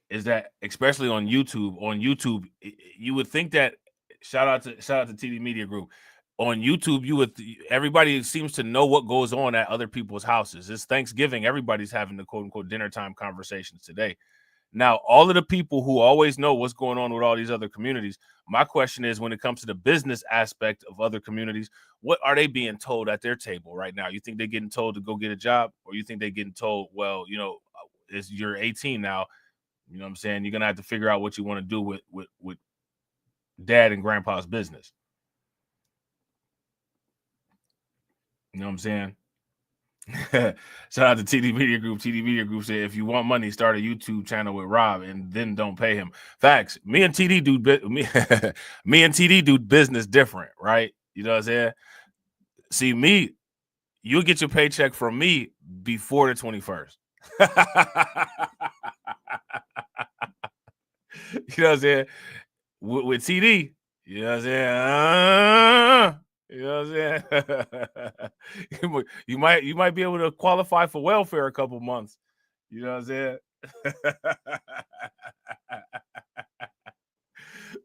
is that especially on YouTube, you would think that shout out to TD Media Group. On YouTube, everybody seems to know what goes on at other people's houses. It's Thanksgiving. Everybody's having the quote unquote dinner time conversations today. Now, all of the people who always know what's going on with all these other communities, my question is, when it comes to the business aspect of other communities, what are they being told at their table right now? You think they're getting told to go get a job, or you think they're getting told, well, you're 18 now, you know what I'm saying? You're going to have to figure out what you want to do with dad and grandpa's business. You know what I'm saying? Shout out to TD Media Group. TD Media Group said, if you want money, start a YouTube channel with Robb and then don't pay him. Facts. Me and TD do business different, right? You know what I'm saying? See, you'll get your paycheck from me before the 21st. You know what I'm saying? With TD, you know what I'm saying? You know what I'm saying? you might be able to qualify for welfare a couple months. You know what I'm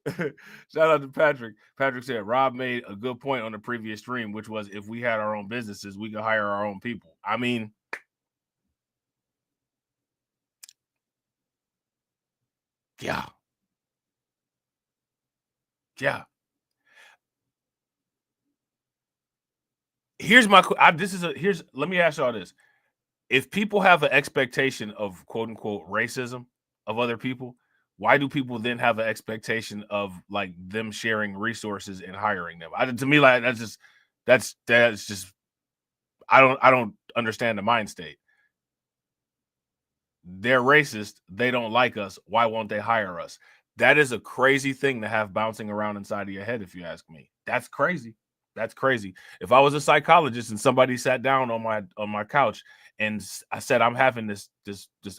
saying? Shout out to Patrick. Patrick said Robb made a good point on the previous stream, which was if we had our own businesses, we could hire our own people. I mean, yeah. Here's let me ask y'all this. If people have an expectation of quote unquote racism of other people, why do people then have an expectation of like them sharing resources and hiring them? To me, like that's just I don't understand the mind state. They're racist. They don't like us. Why won't they hire us? That is a crazy thing to have bouncing around inside of your head, if you ask me. That's crazy. That's crazy. If I was a psychologist and somebody sat down on my couch and I said, I'm having this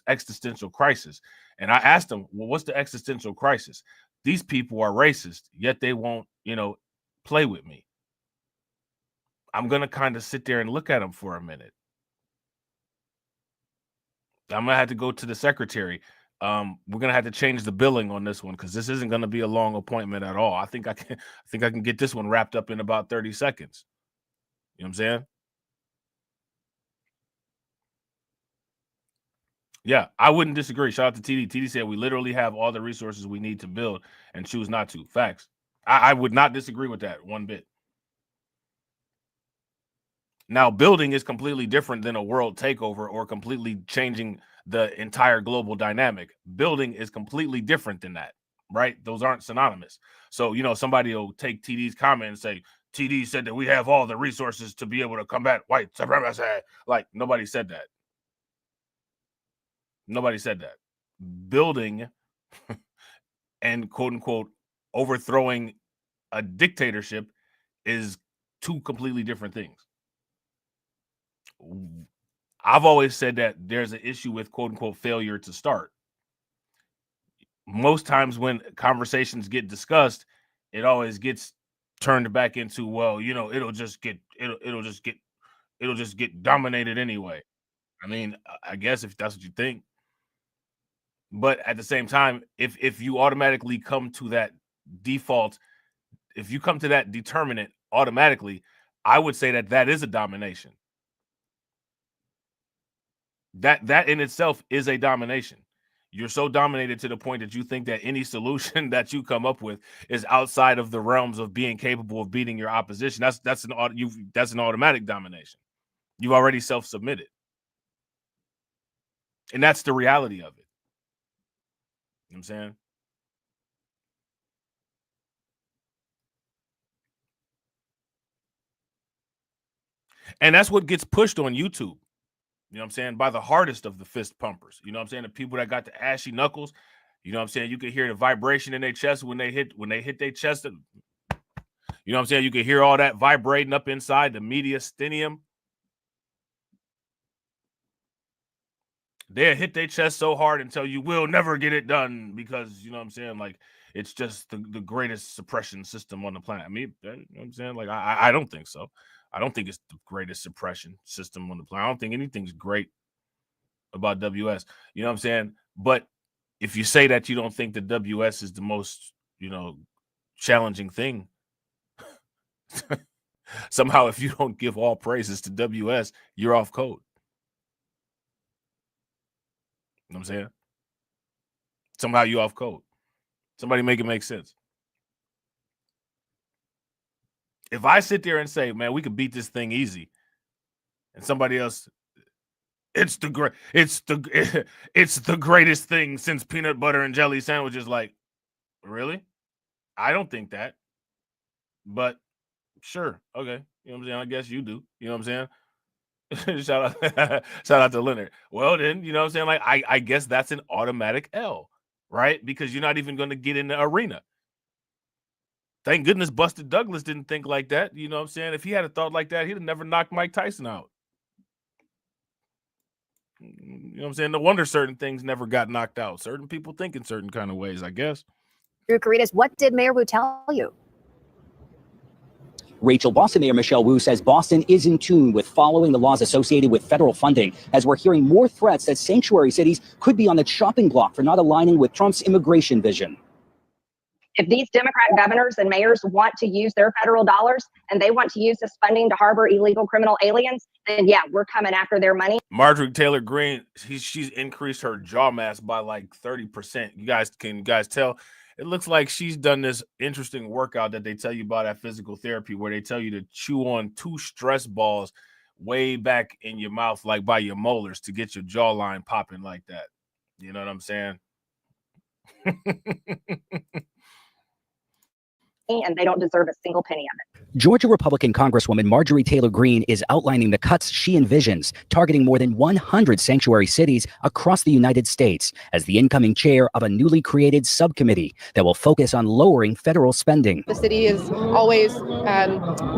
existential crisis, and I asked them, well, what's the existential crisis? These people are racist, yet they won't, play with me. I'm going to kind of sit there and look at them for a minute. I'm going to have to go to the secretary. We're going to have to change the billing on this one because this isn't going to be a long appointment at all. I think I can get this one wrapped up in about 30 seconds. You know what I'm saying? Yeah, I wouldn't disagree. Shout out to TD. TD said we literally have all the resources we need to build and choose not to. Facts. I would not disagree with that one bit. Now, building is completely different than a world takeover or completely changing the entire global dynamic. Building is completely different than that, right? Those aren't synonymous. So, somebody will take TD's comment and say, TD said that we have all the resources to be able to combat white supremacy. Like, nobody said that. Nobody said that. Building and quote unquote overthrowing a dictatorship is two completely different things. I've always said that there's an issue with quote unquote failure to start. Most times when conversations get discussed, it always gets turned back into, well, you know, it'll just get dominated anyway. I mean, I guess if that's what you think. But at the same time, if you automatically come to that default, if you come to that determinant automatically, I would say that that is a domination. That in itself is a domination. You're so dominated to the point that you think that any solution that you come up with is outside of the realms of being capable of beating your opposition. That's an automatic domination. You've already self-submitted. And that's the reality of it. You know what I'm saying? And that's what gets pushed on YouTube. You know what I'm saying? By the hardest of the fist pumpers. You know what I'm saying? The people that got the ashy knuckles. You know what I'm saying? You could hear the vibration in their chest when they hit their chest. You know what I'm saying? You could hear all that vibrating up inside the mediastinum. They hit their chest so hard until you will never get it done because, you know what I'm saying? Like, it's just the greatest suppression system on the planet. I mean, you know what I'm saying? Like, I don't think so. I don't think it's the greatest suppression system on the planet. I don't think anything's great about WS. You know what I'm saying? But if you say that you don't think the WS is the most, you know, challenging thing, somehow if you don't give all praises to WS, you're off code. You know what I'm saying? Somehow you off code. Somebody make it make sense. If I sit there and say, man, we could beat this thing easy, and somebody else, it's the greatest thing since peanut butter and jelly sandwiches. Like, really? I don't think that. But sure, okay. You know what I'm saying? I guess you do. You know what I'm saying? shout out to Leonard. Well, then, you know what I'm saying? Like, I guess that's an automatic L, right? Because you're not even going to get in the arena. Thank goodness Buster Douglas didn't think like that. You know what I'm saying? If he had a thought like that, he'd have never knocked Mike Tyson out. You know what I'm saying? No wonder certain things never got knocked out. Certain people think in certain kind of ways, I guess. Drew Caritas, what did Mayor Wu tell you? Rachel, Boston Mayor Michelle Wu says Boston is in tune with following the laws associated with federal funding, as we're hearing more threats that sanctuary cities could be on the chopping block for not aligning with Trump's immigration vision. If these Democrat governors and mayors want to use their federal dollars and they want to use this funding to harbor illegal criminal aliens, then yeah, we're coming after their money. Marjorie Taylor Greene, she's increased her jaw mass by like 30%. Can you guys tell? It looks like she's done this interesting workout that they tell you about at physical therapy, where they tell you to chew on 2 stress balls way back in your mouth, like by your molars, to get your jawline popping like that. You know what I'm saying? And they don't deserve a single penny of it. Georgia Republican Congresswoman Marjorie Taylor Greene is outlining the cuts she envisions, targeting more than 100 sanctuary cities across the United States as the incoming chair of a newly created subcommittee that will focus on lowering federal spending. The city is always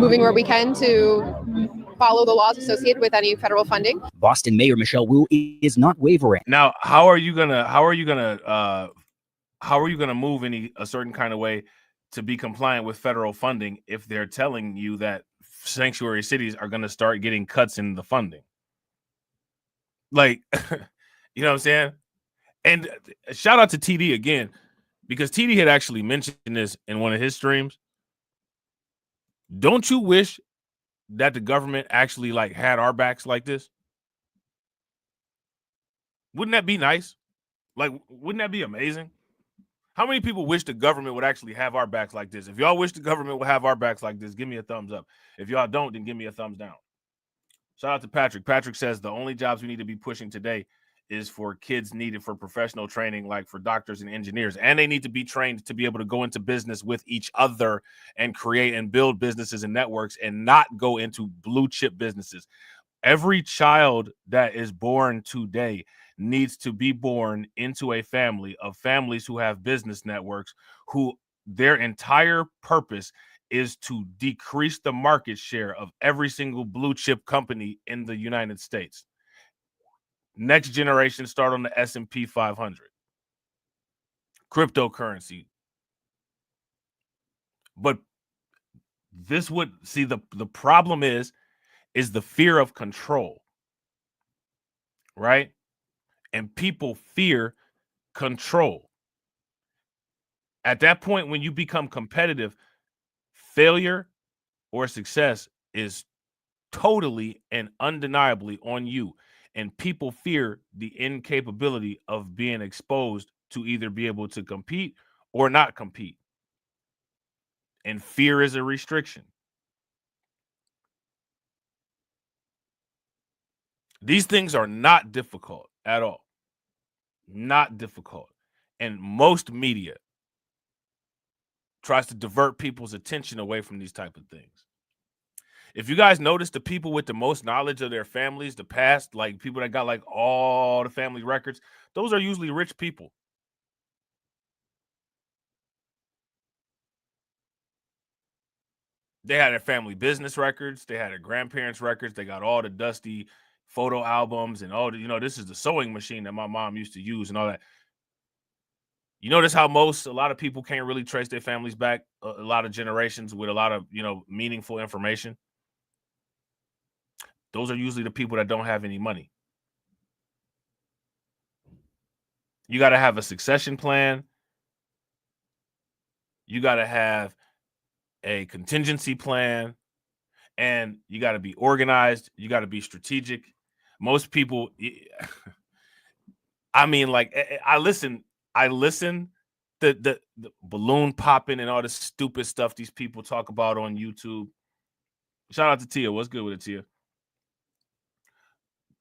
moving where we can to follow the laws associated with any federal funding. Boston Mayor Michelle Wu is not wavering. Now, how are you gonna move in a certain kind of way to be compliant with federal funding if they're telling you that sanctuary cities are going to start getting cuts in the funding? Like, you know what I'm saying? And shout out to TD again, because TD had actually mentioned this in one of his streams. Don't you wish that the government actually like had our backs like this? Wouldn't that be nice? Like, wouldn't that be amazing? How many people wish the government would actually have our backs like this? If y'all wish the government would have our backs like this, give me a thumbs up. If y'all don't, then give me a thumbs down. Shout out to Patrick. Patrick says the only jobs we need to be pushing today is for kids needed for professional training, like for doctors and engineers. And they need to be trained to be able to go into business with each other and create and build businesses and networks and not go into blue chip businesses. Every child that is born today needs to be born into a family of families who have business networks, who their entire purpose is to decrease the market share of every single blue chip company in the United States. Next generation start on the S&P 500. Cryptocurrency. But this would see the problem is the fear of control, right? And people fear control. At that point, when you become competitive, failure or success is totally and undeniably on you. And people fear the incapability of being exposed to either be able to compete or not compete. And fear is a restriction. These things are not difficult at all. Not difficult. And most media tries to divert people's attention away from these type of things. If you guys notice, the people with the most knowledge of their families, the past, like people that got like all the family records, those are usually rich people. They had their family business records. They had their grandparents' records. They got all the dusty photo albums and all the, this is the sewing machine that my mom used to use and all that. You notice how a lot of people can't really trace their families back a lot of generations with a lot of, meaningful information. Those are usually the people that don't have any money. You got to have a succession plan. You got to have a contingency plan, and you got to be organized. You got to be strategic. Most people, I mean, like I listen the balloon popping and all this stupid stuff these people talk about on YouTube. Shout out to Tia. What's good with it, Tia?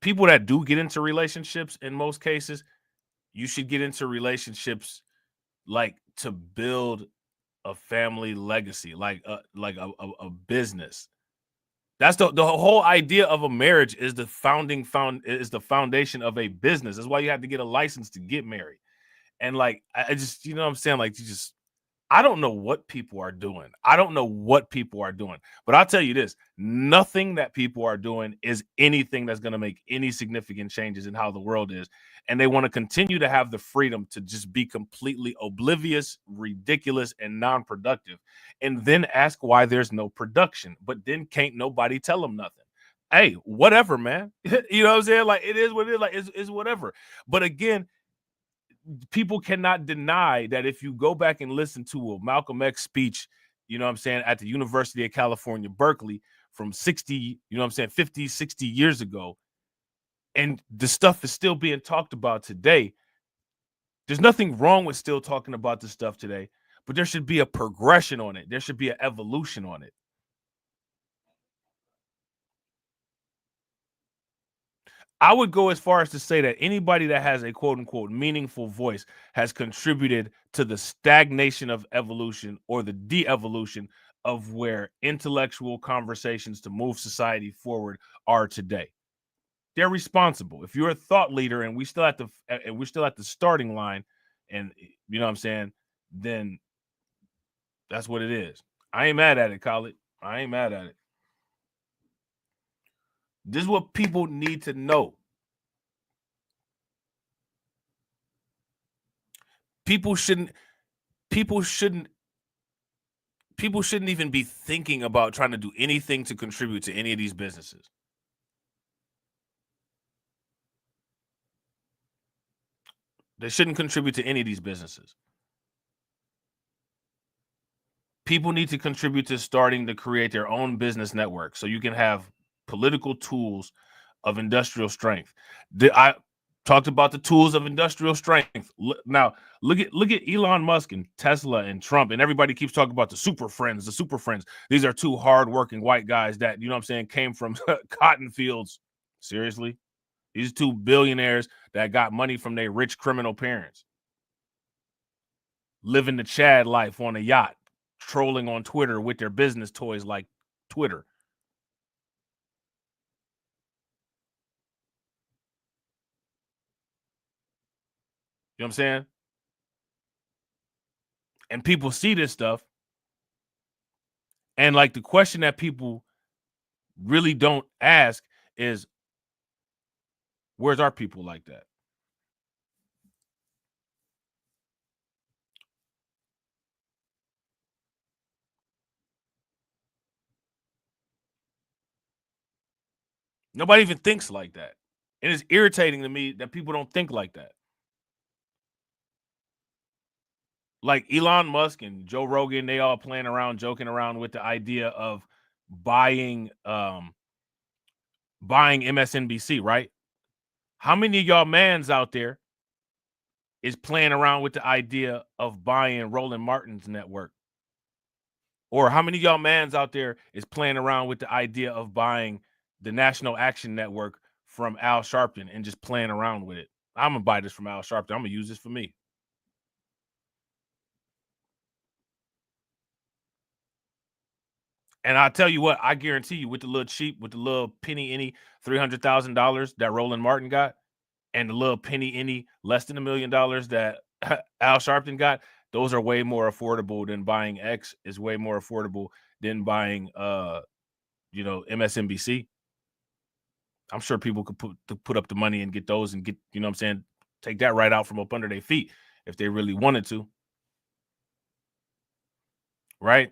People that do get into relationships, in most cases, you should get into relationships like to build a family legacy, like a business. That's the whole idea of a marriage is the foundation of a business. That's why you have to get a license to get married. And like, I just, what I'm saying? Like, I don't know what people are doing. But I'll tell you this, nothing that people are doing is anything that's going to make any significant changes in how the world is. And they want to continue to have the freedom to just be completely oblivious, ridiculous, and non-productive. And then ask why there's no production. But then can't nobody tell them nothing. Hey, whatever, man. You know what I'm saying? Like, it is what it is. Like, it's whatever. But again, people cannot deny that if you go back and listen to a Malcolm X speech, at the University of California, Berkeley from 50, 60 years ago, and the stuff is still being talked about today. There's nothing wrong with still talking about this stuff today, but there should be a progression on it. There should be an evolution on it. I would go as far as to say that anybody that has a quote unquote meaningful voice has contributed to the stagnation of evolution or the de-evolution of where intellectual conversations to move society forward are today. They're responsible. If you're a thought leader and we're still at the starting line, and then that's what it is. I ain't mad at it, Khaled. I ain't mad at it. This is what people need to know. People shouldn't even be thinking about trying to do anything to contribute to any of these businesses. They shouldn't contribute to any of these businesses. People need to contribute to starting to create their own business network so you can have political tools of industrial strength. I talked about the tools of industrial strength. Now, look at Elon Musk and Tesla and Trump, and everybody keeps talking about the super friends. These are two hardworking white guys that, came from cotton fields. Seriously? These two billionaires that got money from their rich criminal parents. Living the Chad life on a yacht, trolling on Twitter with their business toys like Twitter. You know what I'm saying? And people see this stuff. And like the question that people really don't ask is, Where's our people like that? Nobody even thinks like that. And it's irritating to me that people don't think like that. Like Elon Musk and Joe Rogan, they all playing around, joking around with the idea of buying MSNBC, right? How many of y'all mans out there is playing around with the idea of buying Roland Martin's network? Or how many of y'all mans out there is playing around with the idea of buying the National Action Network from Al Sharpton and just playing around with it? I'm going to buy this from Al Sharpton. I'm going to use this for me. And I'll tell you what, I guarantee you with the little penny any $300,000 that Roland Martin got and the little penny any less than $1 million that Al Sharpton got, those are way more affordable than buying X, is way more affordable than buying MSNBC. I'm sure people could put up the money and get those and get, you know what I'm saying, take that right out from up under their feet if they really wanted to. Right?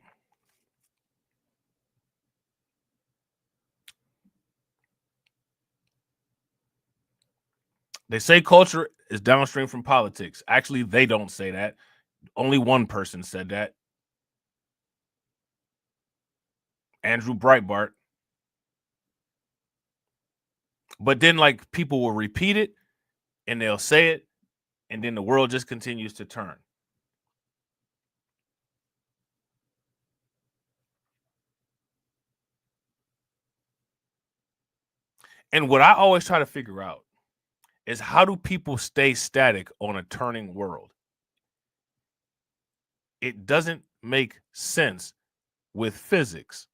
They say culture is downstream from politics. Actually, they don't say that. Only one person said that. Andrew Breitbart. But then, like, people will repeat it, and they'll say it, and then the world just continues to turn. And what I always try to figure out is how do people stay static on a turning world? It doesn't make sense with physics.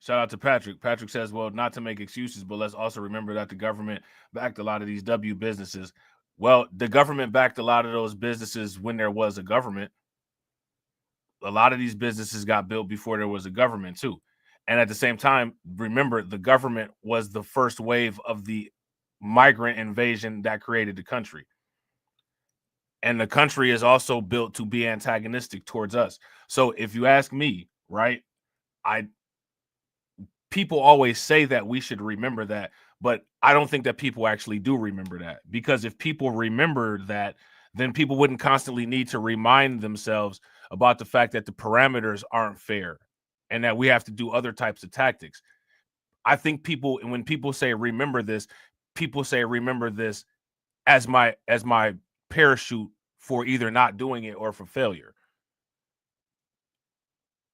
Shout out to Patrick. Patrick says, well, not to make excuses, but let's also remember that the government backed a lot of these W businesses. Well, the government backed a lot of those businesses when there was a government. A lot of these businesses got built before there was a government too. And at the same time, remember, the government was the first wave of the migrant invasion that created the country. And the country is also built to be antagonistic towards us. So if you ask me, right, people always say that we should remember that, but I don't think that people actually do remember that, because if people remember that, then people wouldn't constantly need to remind themselves about the fact that the parameters aren't fair and that we have to do other types of tactics. I think people, and when people say remember this, people say remember this as my parachute for either not doing it or for failure.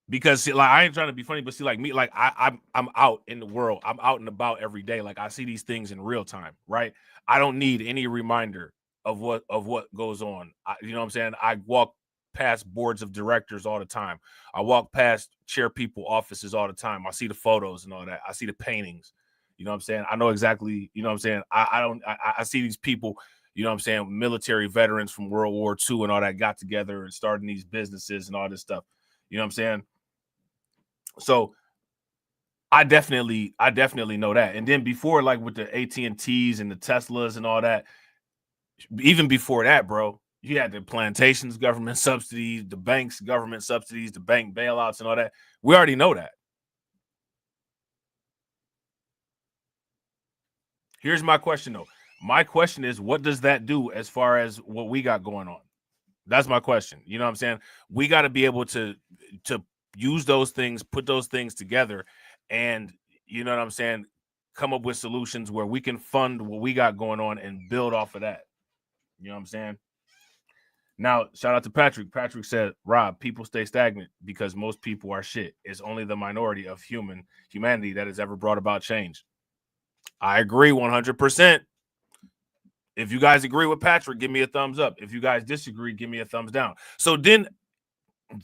Because see, like, I ain't trying to be funny, but see, like me, like I'm out in the world. I'm out and about every day. Like, I see these things in real time, right? I don't need any reminder of what goes on. You know what I'm saying? I walk past boards of directors all the time. I walk past chair people offices all the time. I see the photos and all that. I see the paintings. You know what I'm saying? I know exactly, you know what I'm saying? I see these people, you know what I'm saying, military veterans from World War II and all that got together and starting these businesses and all this stuff. You know what I'm saying? So I definitely know that. And then before, like with the AT&Ts and the Teslas and all that, even before that, bro, you had the plantations, government subsidies, the banks, government subsidies, the bank bailouts and all that. We already know that. Here's my question, though. My question is, what does that do as far as what we got going on? That's my question. You know what I'm saying? We got to be able to use those things, put those things together, and, you know what I'm saying, come up with solutions where we can fund what we got going on and build off of that. You know what I'm saying? Now, shout out to Patrick. Patrick said, Rob, people stay stagnant because most people are shit. It's only the minority of humanity that has ever brought about change. I agree 100%. If you guys agree with Patrick, give me a thumbs up. If you guys disagree, give me a thumbs down. So then,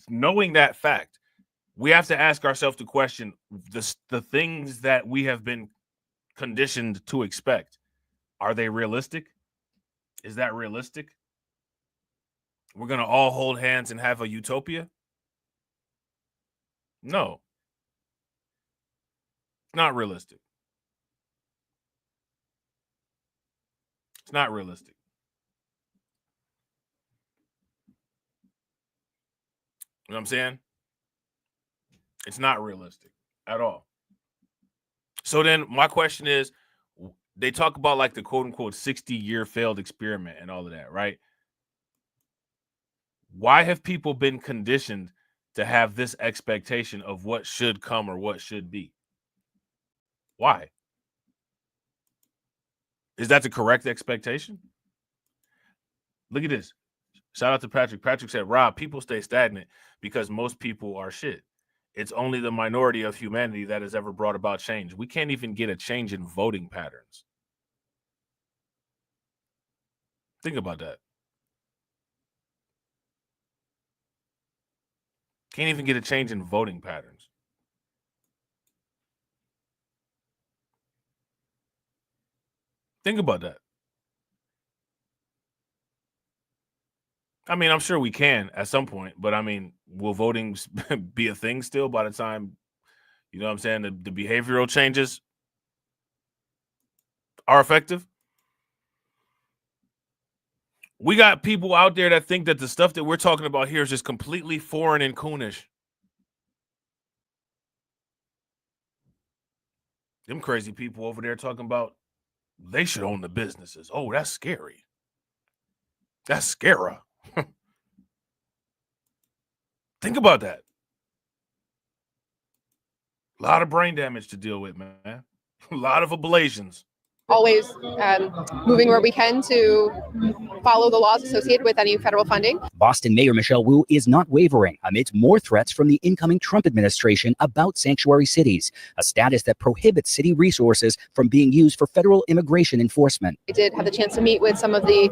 knowing that fact, we have to ask ourselves the question, the things that we have been conditioned to expect, are they realistic? Is that realistic? We're going to all hold hands and have a utopia? No. It's not realistic. It's not realistic. You know what I'm saying? It's not realistic at all. So then my question is, they talk about like the quote unquote 60-year failed experiment and all of that, right? Why have people been conditioned to have this expectation of what should come or what should be? Why? Is that the correct expectation? Look at this. Shout out to Patrick. Patrick said, Rob, people stay stagnant because most people are shit. It's only the minority of humanity that has ever brought about change. We can't even get a change in voting patterns. Think about that. Can't even get a change in voting patterns. Think about that. I mean, I'm sure we can at some point, but I mean, will voting be a thing still by the time, you know what I'm saying, the behavioral changes are effective? We got people out there that think that the stuff that we're talking about here is just completely foreign and coonish. Them crazy people over there talking about they should own the businesses. Oh, that's scary. That's scary. Think about that. A lot of brain damage to deal with, man. A lot of ablations. Always moving where we can to follow the laws associated with any federal funding. Boston Mayor Michelle Wu is not wavering amidst more threats from the incoming Trump administration about sanctuary cities, a status that prohibits city resources from being used for federal immigration enforcement. I did have the chance to meet with some of the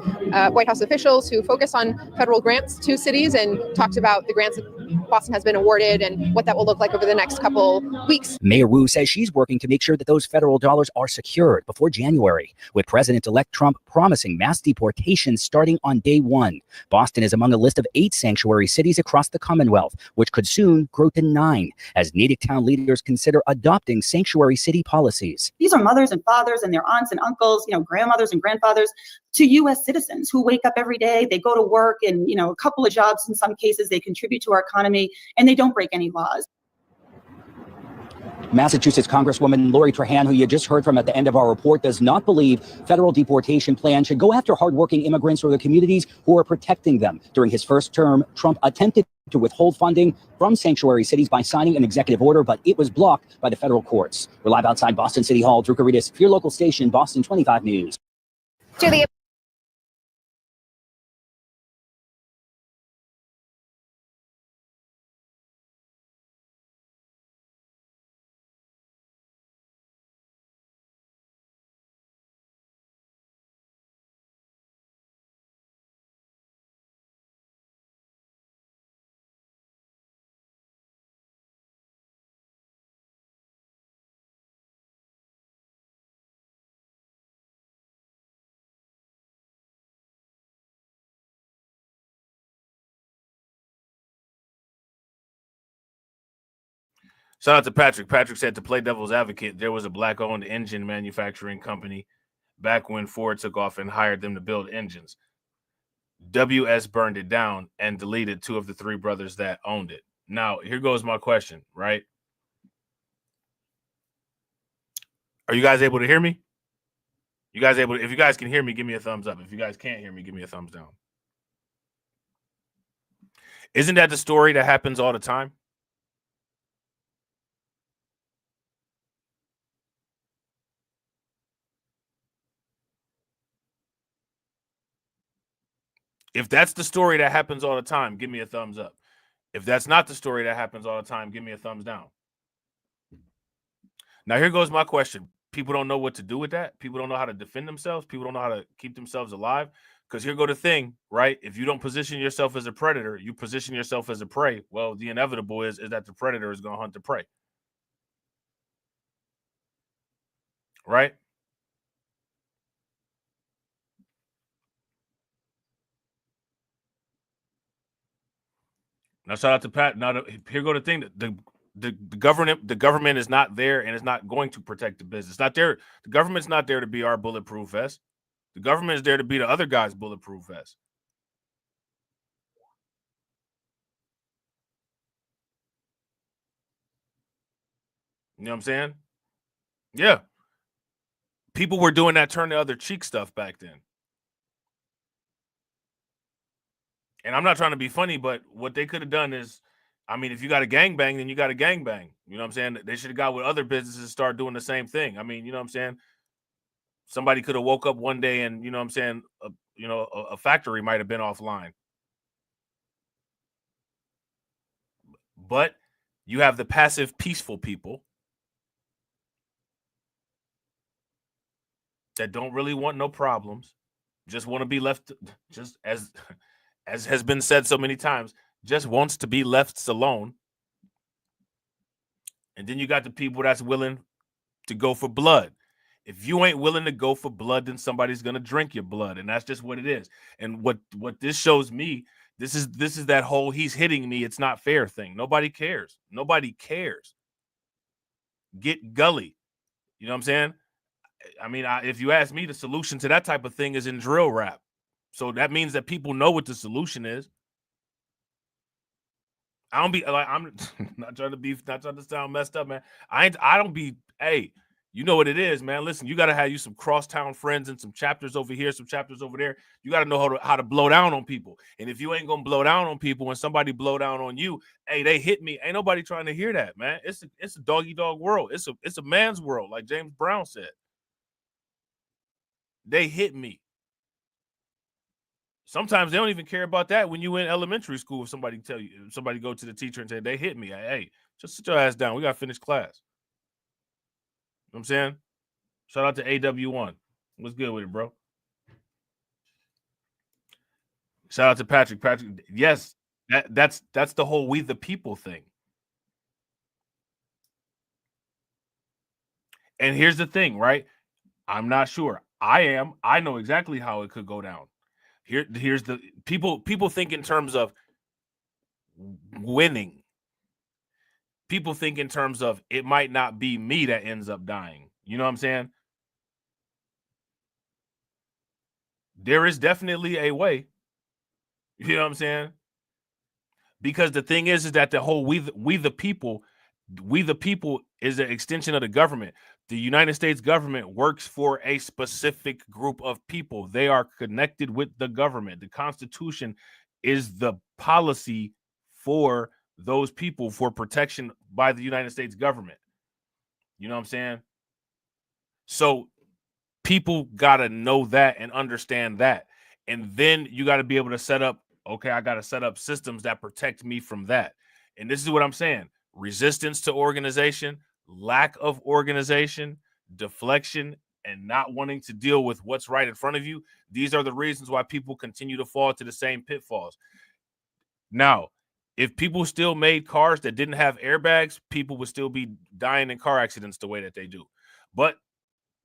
White House officials who focus on federal grants to cities and talked about the grants that Boston has been awarded and what that will look like over the next couple weeks. Mayor Wu says she's working to make sure that those federal dollars are secured before January, with President-elect Trump promising mass deportations starting on day one. Boston is among a list of 8 sanctuary cities across the Commonwealth, which could soon grow to 9 as native town leaders consider adopting sanctuary city policies. These are mothers and fathers and their aunts and uncles, grandmothers and grandfathers to U.S. citizens who wake up every day, they go to work and, a couple of jobs in some cases, they contribute to our economy and they don't break any laws. Massachusetts Congresswoman Lori Trahan, who you just heard from at the end of our report, does not believe federal deportation plans should go after hardworking immigrants or the communities who are protecting them. During his first term, Trump attempted to withhold funding from sanctuary cities by signing an executive order, but it was blocked by the federal courts. We're live outside Boston City Hall. Drew Karidis for your local station, Boston 25 News. To the Shout out to Patrick. Patrick said, to play devil's advocate, there was a black-owned engine manufacturing company back when Ford took off and hired them to build engines. WS burned it down and deleted 2 of the 3 brothers that owned it. Now, here goes my question, right? Are you guys able to hear me? You guys able to, if you guys can hear me, give me a thumbs up. If you guys can't hear me, give me a thumbs down. Isn't that the story that happens all the time? If that's the story that happens all the time, give me a thumbs up. If that's not the story that happens all the time, give me a thumbs down. Now, here goes my question. People don't know what to do with that. People don't know how to defend themselves. People don't know how to keep themselves alive. Because here go the thing, right? If you don't position yourself as a predator, you position yourself as a prey. Well, the inevitable is that the predator is going to hunt the prey. Right? Now, shout out to Pat. Now, here go the thing. The government is not there and is not going to protect the business. It's not there. The government's not there to be our bulletproof vest. The government is there to be the other guy's bulletproof vest. You know what I'm saying? Yeah. People were doing that turn the other cheek stuff back then. And I'm not trying to be funny, but what they could have done is, I mean, if you got a gangbang, then you got a gangbang. You know what I'm saying? They should have got with other businesses and start doing the same thing. I mean, you know what I'm saying? Somebody could have woke up one day and, you know what I'm saying, a factory might have been offline. But you have the passive, peaceful people that don't really want no problems, just want to be left, just as has been said so many times, just wants to be left alone. And then you got the people that's willing to go for blood. If you ain't willing to go for blood, then somebody's gonna drink your blood, and that's just what it is. And what this shows me, this is that whole he's hitting me, it's not fair thing. Nobody cares. Nobody cares. Get gully. You know what I'm saying? I mean, if you ask me, the solution to that type of thing is in drill rap. So that means that people know what the solution is. I don't be like, I'm not trying to sound messed up, man. I don't be, hey, you know what it is, man. Listen, you got to have you some crosstown friends and some chapters over here, some chapters over there. You got to know how to blow down on people. And if you ain't going to blow down on people when somebody blow down on you, hey, they hit me. Ain't nobody trying to hear that, man. It's a doggy dog world. It's a man's world, like James Brown said. They hit me. Sometimes they don't even care about that when you in elementary school. If somebody go to the teacher and say, they hit me. Hey, just sit your ass down. We got to finish class. You know what I'm saying? Shout out to AW1. What's good with it, bro? Shout out to Patrick. Patrick, yes, that's the whole we the people thing. And here's the thing, right? I'm not sure. I know exactly how it could go down. Here's the people think in terms of winning. People think in terms of it might not be me that ends up dying. You know what I'm saying? There is definitely a way. You know what I'm saying? Because the thing is that the whole we the people is an extension of the government. The United States government works for a specific group of people. They are connected with the government. The Constitution is the policy for those people for protection by the United States government. You know what I'm saying? So people got to know that and understand that. And then you got to be able to set up, okay, I got to set up systems that protect me from that. And this is what I'm saying. Resistance to organization, lack of organization, deflection, and not wanting to deal with what's right in front of you. These are the reasons why people continue to fall to the same pitfalls. Now, if people still made cars that didn't have airbags, people would still be dying in car accidents the way that they do. But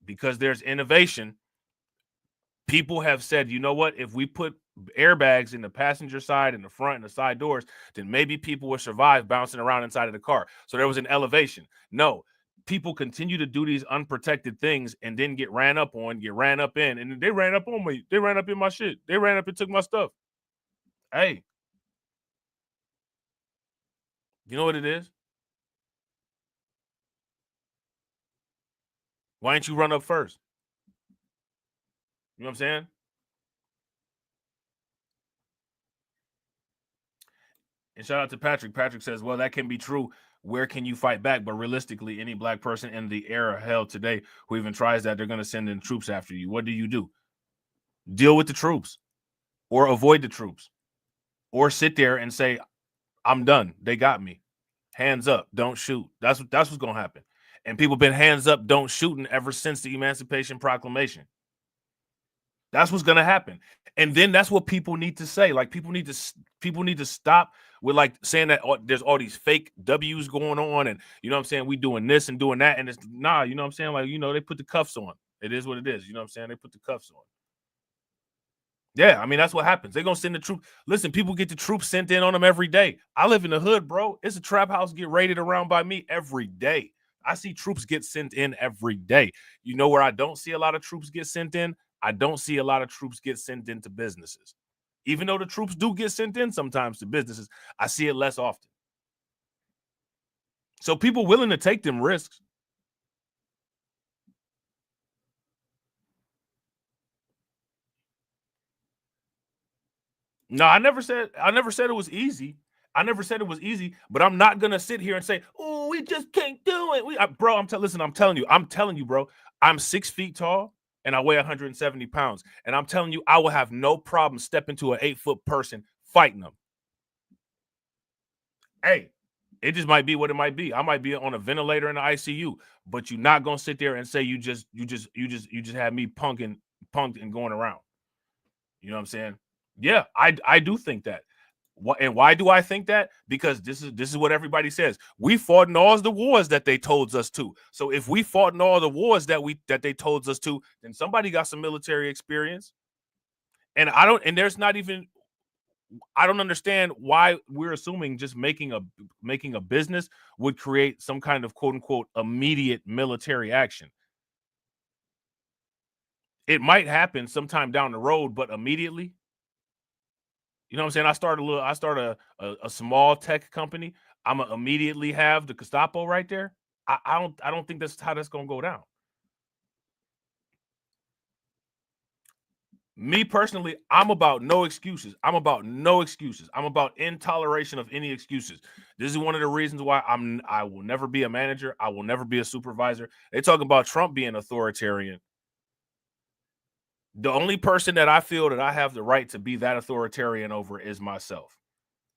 because there's innovation, people have said, you know what, if we put airbags in the passenger side and the front and the side doors, then maybe people will survive bouncing around inside of the car. So there was an elevation. No, people continue to do these unprotected things and then get ran up in, and they ran up on me. They ran up in my shit. They ran up and took my stuff. Hey, you know what it is? Why didn't you run up first? You know what I'm saying? And shout out to Patrick. Patrick says, well, that can be true. Where can you fight back? But realistically, any black person in the era held today who even tries that, they're going to send in troops after you. What do? Deal with the troops or avoid the troops or sit there and say, I'm done. They got me. Hands up. Don't shoot. That's what's going to happen. And people been hands up, don't shooting ever since the Emancipation Proclamation. That's what's going to happen. And then that's what people need to say. Like people need to stop with like saying that there's all these fake W's going on. And you know what I'm saying? We doing this and doing that. And it's nah, you know what I'm saying? Like, you know, they put the cuffs on. It is what it is. You know what I'm saying? They put the cuffs on. Yeah, I mean, that's what happens. They're going to send the troops. Listen, people get the troops sent in on them every day. I live in the hood, bro. It's a trap house get raided around by me every day. I see troops get sent in every day. You know where I don't see a lot of troops get sent in? I don't see a lot of troops get sent into businesses. Even though the troops do get sent in sometimes to businesses, I see it less often. So people willing to take them risks. No, I never said it was easy. I never said it was easy, but I'm not gonna sit here and say, "Oh, we just can't do it." Bro, I'm telling you, bro. I'm 6 feet tall and I weigh 170 pounds, and I'm telling you, I will have no problem stepping to an 8-foot person fighting them. Hey, it just might be what it might be. I might be on a ventilator in the ICU, but you're not gonna sit there and say you just had me punked and going around. You know what I'm saying? Yeah, I do think that. And why do I think that? Because this is what everybody says. We fought in all the wars that they told us to. So if we fought in all the wars that they told us to, then somebody got some military experience. And I don't understand why we're assuming just making a business would create some kind of quote unquote immediate military action. It might happen sometime down the road, but immediately. You know what I'm saying? I start a small tech company. I'm gonna immediately have the Gestapo right there. I don't think that's how that's gonna go down. Me personally, I'm about no excuses. I'm about intoleration of any excuses. This is one of the reasons why I will never be a manager. I will never be a supervisor. They talk about Trump being authoritarian. The only person that I feel that I have the right to be that authoritarian over is myself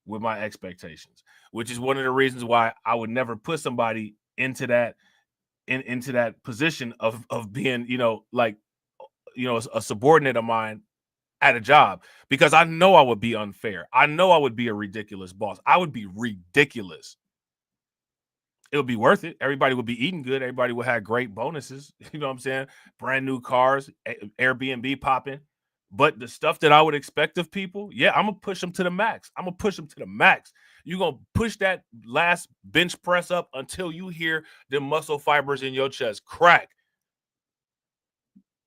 with my expectations, which is one of the reasons why I would never put somebody into that position of being, a subordinate of mine at a job, because I know I would be unfair. I know I would be a ridiculous boss. I would be ridiculous. It would be worth it. Everybody would be eating good. Everybody would have great bonuses. You know what I'm saying? Brand new cars, Airbnb popping. But the stuff that I would expect of people, yeah, I'm going to push them to the max. You're going to push that last bench press up until you hear the muscle fibers in your chest crack.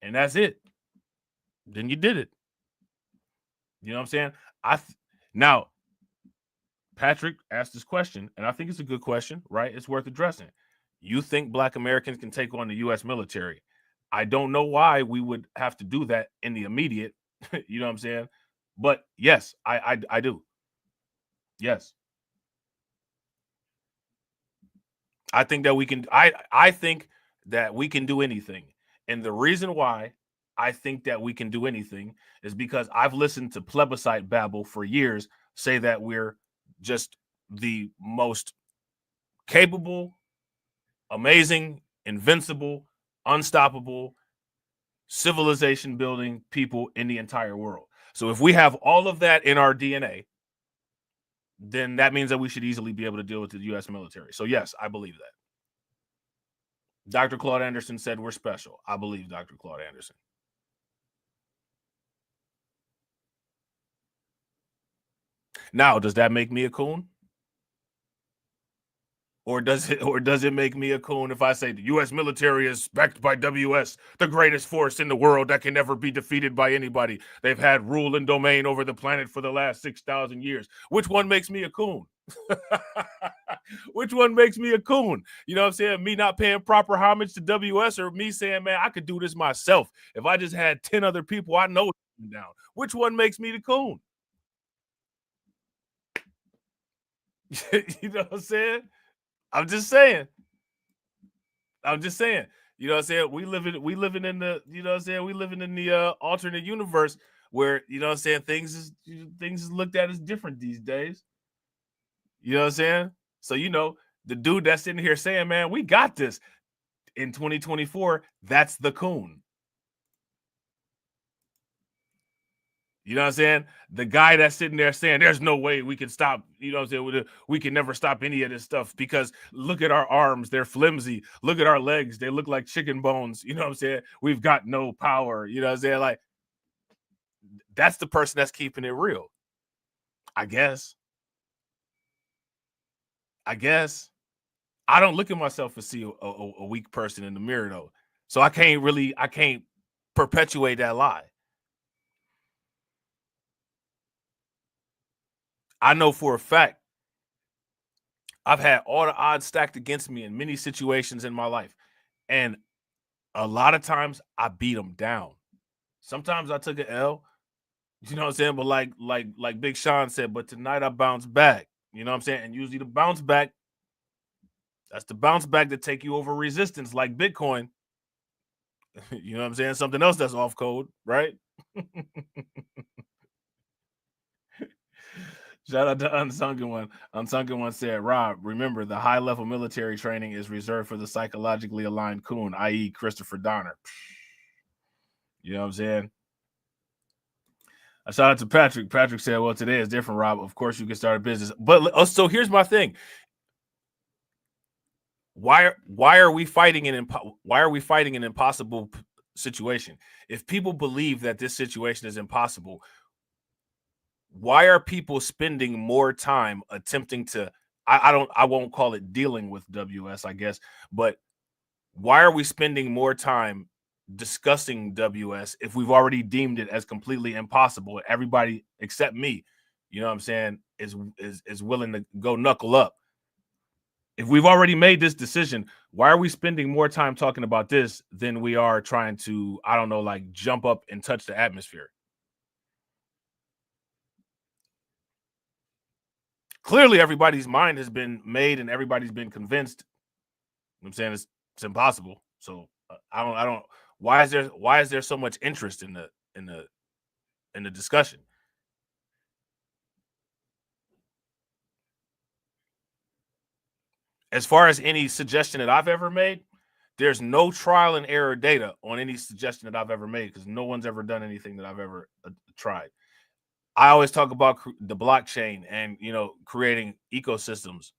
And that's it. Then you did it. You know what I'm saying? Now, Patrick asked this question, and I think it's a good question, right? It's worth addressing. You think Black Americans can take on the U.S. military? I don't know why we would have to do that in the immediate. You know what I'm saying? But yes, I do. Yes. I think that we can. I think that we can do anything. And the reason why I think that we can do anything is because I've listened to plebiscite babble for years say that we're just the most capable, amazing, invincible, unstoppable, civilization building people in the entire world. So if we have all of that in our DNA, then that means that we should easily be able to deal with the U.S. military. So yes, I believe that. Dr. Claude Anderson said we're special. I believe Dr. Claude Anderson. Now, does that make me a coon? Or does it make me a coon if I say the U.S. military is backed by WS, the greatest force in the world that can never be defeated by anybody? They've had rule and domain over the planet for the last 6,000 years. Which one makes me a coon? Which one makes me a coon? You know what I'm saying? Me not paying proper homage to WS, or me saying, man, I could do this myself. If I just had 10 other people I know down. Which one makes me the coon? You know what I'm saying? I'm just saying. You know what I'm saying? We living in the, you know what I'm saying? We living in the alternate universe where, you know what I'm saying, things is looked at as different these days. You know what I'm saying? So, you know, the dude that's sitting here saying, man, we got this in 2024, that's the coon. You know what I'm saying? The guy that's sitting there saying there's no way we can stop, you know what I'm saying? We can never stop any of this stuff because look at our arms, they're flimsy. Look at our legs, they look like chicken bones. You know what I'm saying? We've got no power. You know what I'm saying? Like, that's the person that's keeping it real. I guess. I don't look at myself and see a weak person in the mirror though. So I can't perpetuate that lie. I know for a fact I've had all the odds stacked against me in many situations in my life. And a lot of times I beat them down. Sometimes I took an L, you know what I'm saying? But like Big Sean said, but tonight I bounced back. You know what I'm saying? And usually the bounce back, that's the bounce back that take you over resistance, like Bitcoin. You know what I'm saying? Something else that's off code, right? Shout out to Unsunken One. Unsunken One said, Rob, remember the high-level military training is reserved for the psychologically aligned coon, i.e. Christopher Donner. You know what I'm saying? A shout out to Patrick. Patrick said, well, today is different, Rob. Of course you can start a business. But so here's my thing. Why are we fighting an impossible situation? If people believe that this situation is impossible, why are people spending more time attempting to I won't call it dealing with WS, I guess, but why are we spending more time discussing WS if we've already deemed it as completely impossible? Everybody except me, you know what I'm saying, is willing to go knuckle up. If we've already made this decision, why are we spending more time talking about this than we are trying to, I don't know, like jump up and touch the atmosphere? Clearly, everybody's mind has been made and everybody's been convinced. I'm saying it's impossible. So I don't. Why is there so much interest in the discussion? As far as any suggestion that I've ever made, there's no trial and error data on any suggestion that I've ever made because no one's ever done anything that I've ever tried. I always talk about the blockchain and, you know, creating ecosystems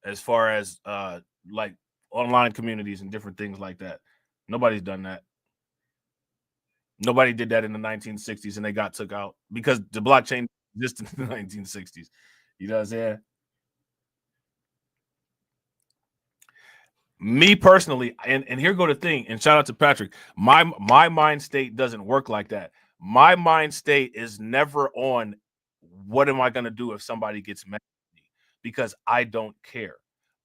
as far as like online communities and different things like that. Nobody's done that. Nobody did that in the 1960s and they got took out because the blockchain existed in the 1960s. You know what I'm saying? Me personally, and here go the thing, and shout out to Patrick, my mind state doesn't work like that. My mind state is never on what am I going to do if somebody gets mad at me, because I don't care.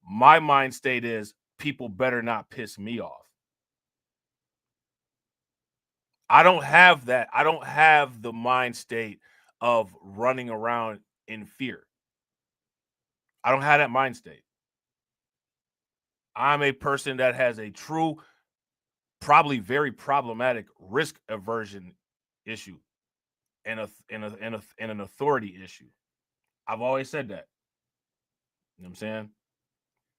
My mind state is people better not piss me off. I don't have that. I don't have the mind state of running around in fear. I don't have that mind state. I'm a person that has a true, probably very problematic risk aversion issue and an authority issue. I've always said that. You know what I'm saying?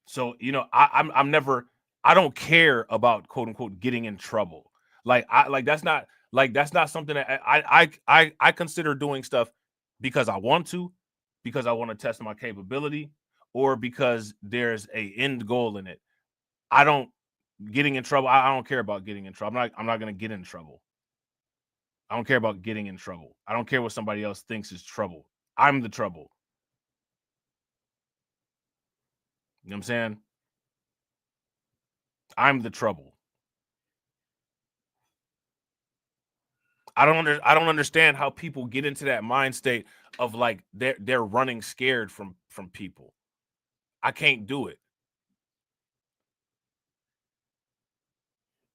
So, you know, I'm never, I don't care about quote unquote getting in trouble. That's not something that I consider doing stuff because I want to test my capability, or because there's a end goal in it. I don't getting in trouble. I don't care about getting in trouble. I'm not going to get in trouble. I don't care about getting in trouble. I don't care what somebody else thinks is trouble. I'm the trouble. You know what I'm saying? I'm the trouble. I don't understand how people get into that mind state of like they're running scared from people. I can't do it.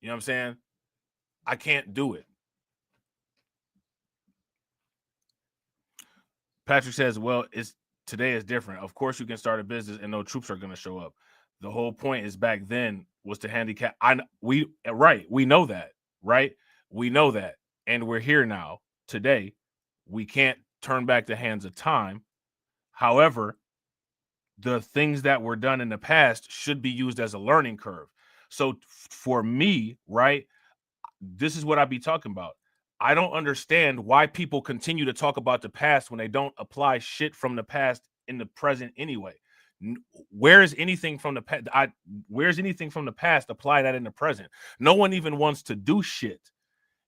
You know what I'm saying? I can't do it. Patrick says, well, today is different. Of course you can start a business and no troops are going to show up. The whole point is back then was to handicap. We know that, right? We know that. And we're here now today. We can't turn back the hands of time. However, the things that were done in the past should be used as a learning curve. So for me, right, this is what I be talking about. I don't understand why people continue to talk about the past when they don't apply shit from the past in the present anyway. Where is anything from the past? Where's anything from the past? Apply that in the present. No one even wants to do shit.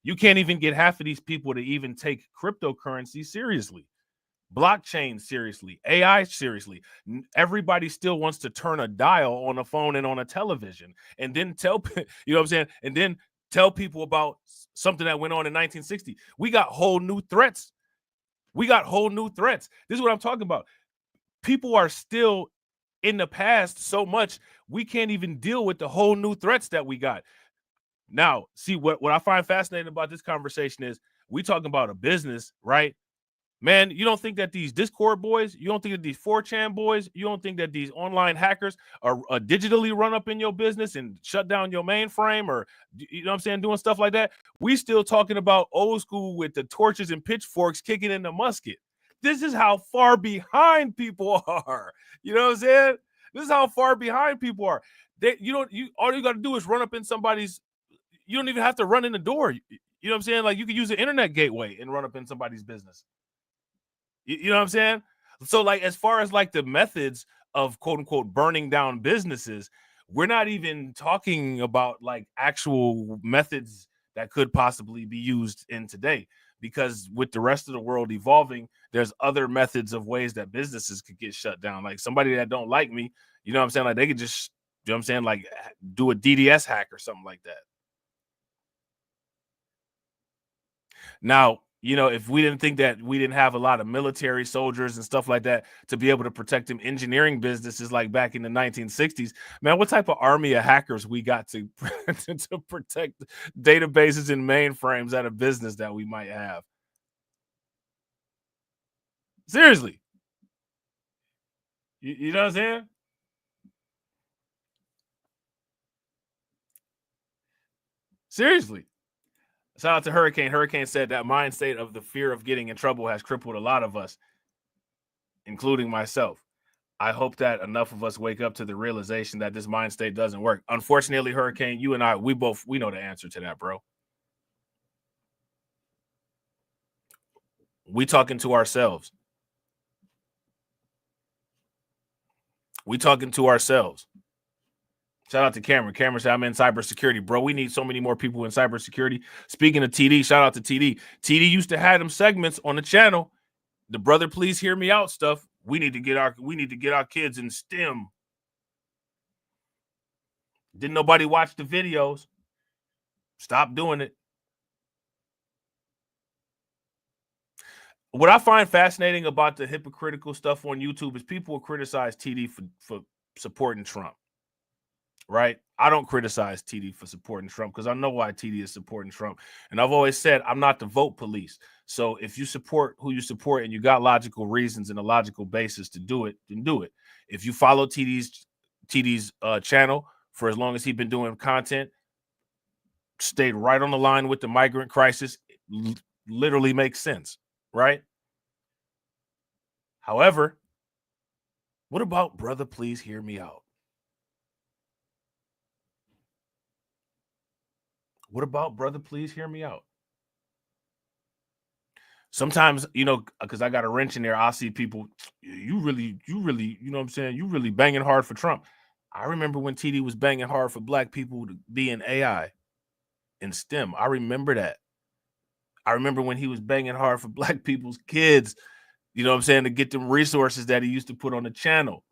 You can't even get half of these people to even take cryptocurrency seriously, blockchain seriously, AI seriously. Everybody still wants to turn a dial on a phone and on a television and then tell, you know what I'm saying? And then tell people about something that went on in 1960. We got whole new threats. This is what I'm talking about. People are still in the past so much, we can't even deal with the whole new threats that we got. Now, see, what I find fascinating about this conversation is we talking about a business, right? Man, you don't think that these Discord boys, you don't think that these 4chan boys, you don't think that these online hackers are digitally run up in your business and shut down your mainframe, or, you know what I'm saying, doing stuff like that? We still talking about old school with the torches and pitchforks kicking in the musket. This is how far behind people are. You know what I'm saying? This is how far behind people are. All you got to do is run up in somebody's, you don't even have to run in the door. You know what I'm saying? Like, you could use an internet gateway and run up in somebody's business. You know what I'm saying? So, like, as far as like the methods of quote unquote burning down businesses, we're not even talking about like actual methods that could possibly be used in today, because with the rest of the world evolving, there's other methods of ways that businesses could get shut down. Like somebody that don't like me, you know what I'm saying? Like they could just, you know what I'm saying? Like do a DDS hack or something like that. Now, you know, if we didn't think that we didn't have a lot of military soldiers and stuff like that to be able to protect them engineering businesses like back in the 1960s, man, what type of army of hackers we got to protect databases and mainframes at a business that we might have? Seriously. You know what I'm saying? Seriously. Shout out to Hurricane. Hurricane said that mind state of the fear of getting in trouble has crippled a lot of us, including myself. I hope that enough of us wake up to the realization that this mind state doesn't work. Unfortunately, Hurricane, you and I, we know the answer to that, bro. We talking to ourselves. Shout out to Cameron. Cameron said, I'm in cybersecurity. Bro, we need so many more people in cybersecurity. Speaking of TD, shout out to TD. TD used to have them segments on the channel. The brother, please hear me out stuff. We need to get our kids in STEM. Didn't nobody watch the videos? Stop doing it. What I find fascinating about the hypocritical stuff on YouTube is people will criticize TD for supporting Trump. Right? I don't criticize TD for supporting Trump because I know why TD is supporting Trump. And I've always said I'm not the vote police. So if you support who you support and you got logical reasons and a logical basis to do it, then do it. If you follow TD's channel for as long as he's been doing content, stayed right on the line with the migrant crisis, literally makes sense, right? However, what about brother, please hear me out? What about brother, please hear me out? Sometimes, you know, because I got a wrench in there, I'll see people, you really, you know what I'm saying? You really banging hard for Trump. I remember when TD was banging hard for black people to be in AI and STEM. I remember that. I remember when he was banging hard for black people's kids, you know what I'm saying, to get them resources that he used to put on the channel.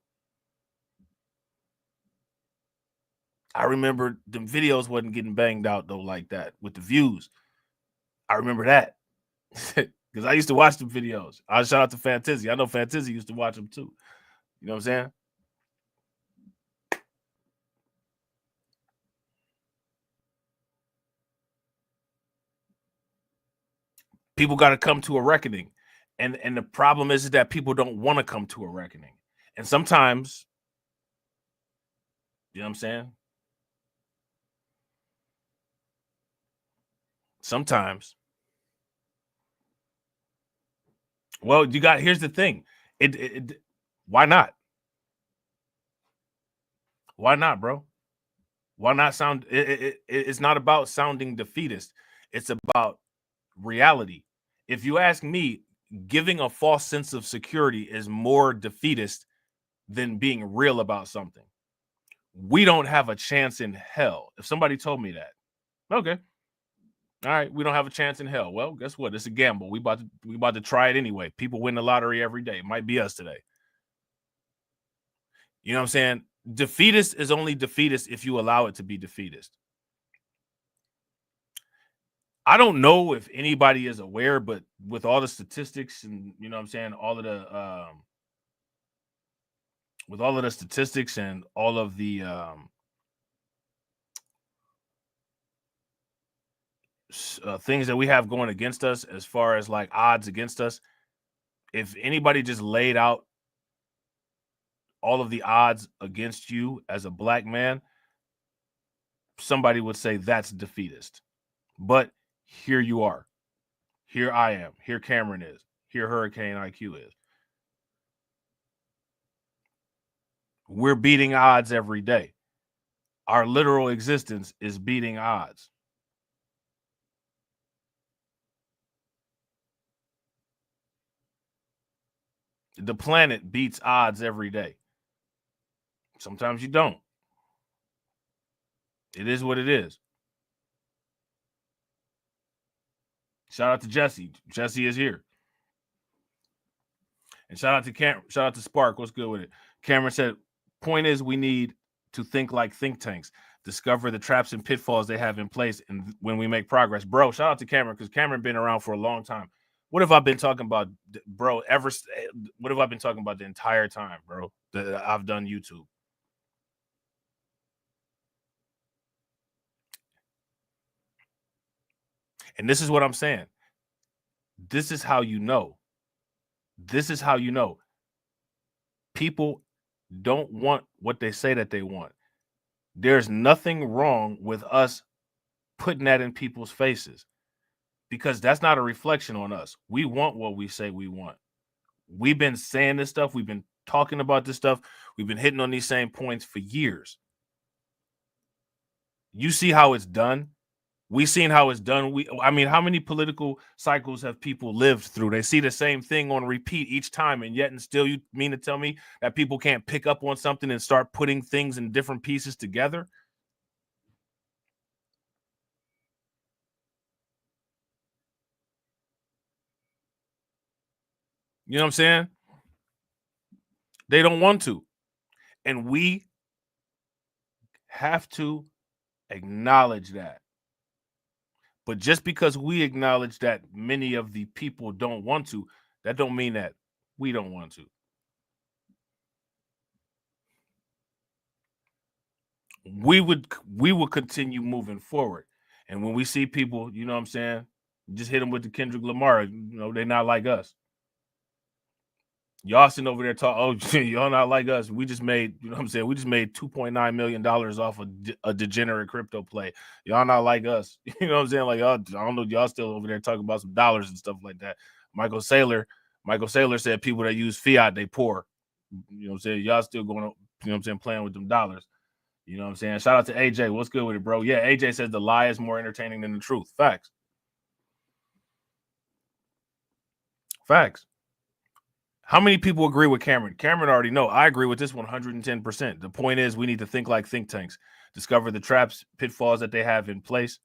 I remember them videos wasn't getting banged out though like that with the views. I remember that because I used to watch them videos. I shout out to Fantasy. I know Fantasy used to watch them too. You know what I'm saying? People got to come to a reckoning. And the problem is that people don't want to come to a reckoning. And sometimes, you know what I'm saying? Sometimes. Well, here's the thing. Why not? Why not, bro? Why not sound it's not about sounding defeatist. It's about reality. If you ask me, giving a false sense of security is more defeatist than being real about something. We don't have a chance in hell. If somebody told me that, okay. All right, we don't have a chance in hell. Well, guess what? It's a gamble. We about to try it anyway. People win the lottery every day. It might be us today. You know what I'm saying? Defeatist is only defeatist if you allow it to be defeatist. I don't know if anybody is aware, but with all the statistics and, you know what I'm saying, all of the with all of the statistics and all of the things that we have going against us as far as like odds against us, if anybody just laid out all of the odds against you as a black man, somebody would say that's defeatist. But here you are. Here I am. Here Cameron is. Here Hurricane IQ is. We're beating odds every day. Our literal existence is beating odds. The planet beats odds every day. Sometimes you don't. It is what it is. Shout out to Jesse. Jesse is here. And shout out to shout out to Spark. What's good with it? Cameron said, point is we need to think like think tanks, discover the traps and pitfalls they have in place, and when we make progress. Bro, shout out to Cameron, because Cameron been around for a long time. What have I been talking about, bro? What have I been talking about the entire time, bro, that I've done YouTube? And this is what I'm saying. This is how you know. This is how you know. People don't want what they say that they want. There's nothing wrong with us putting that in people's faces, because that's not a reflection on us. We want what we say we want. We've been saying this stuff. We've been talking about this stuff. We've been hitting on these same points for years. You see how it's done. We've seen how it's done. I mean, how many political cycles have people lived through? They see the same thing on repeat each time, and yet and still you mean to tell me that people can't pick up on something and start putting things in different pieces together? You know what I'm saying? They don't want to. And we have to acknowledge that. But just because we acknowledge that many of the people don't want to, that don't mean that we don't want to. We will continue moving forward. And when we see people, you know what I'm saying, just hit them with the Kendrick Lamar, you know, they're not like us. Y'all sitting over there talking, oh, y'all not like us. We just made, you know what I'm saying, we just made $2.9 million off a degenerate crypto play. Y'all not like us. You know what I'm saying? Like, y'all, I don't know, y'all still over there talking about some dollars and stuff like that. Michael Saylor said people that use fiat, they poor. You know what I'm saying? Y'all still going, you know what I'm saying, playing with them dollars. You know what I'm saying? Shout out to AJ. What's good with it, bro? Yeah, AJ says the lie is more entertaining than the truth. Facts. Facts. How many people agree with Cameron? Cameron already know. I agree with this 110%. The point is we need to think like think tanks, discover the traps, pitfalls that they have in place,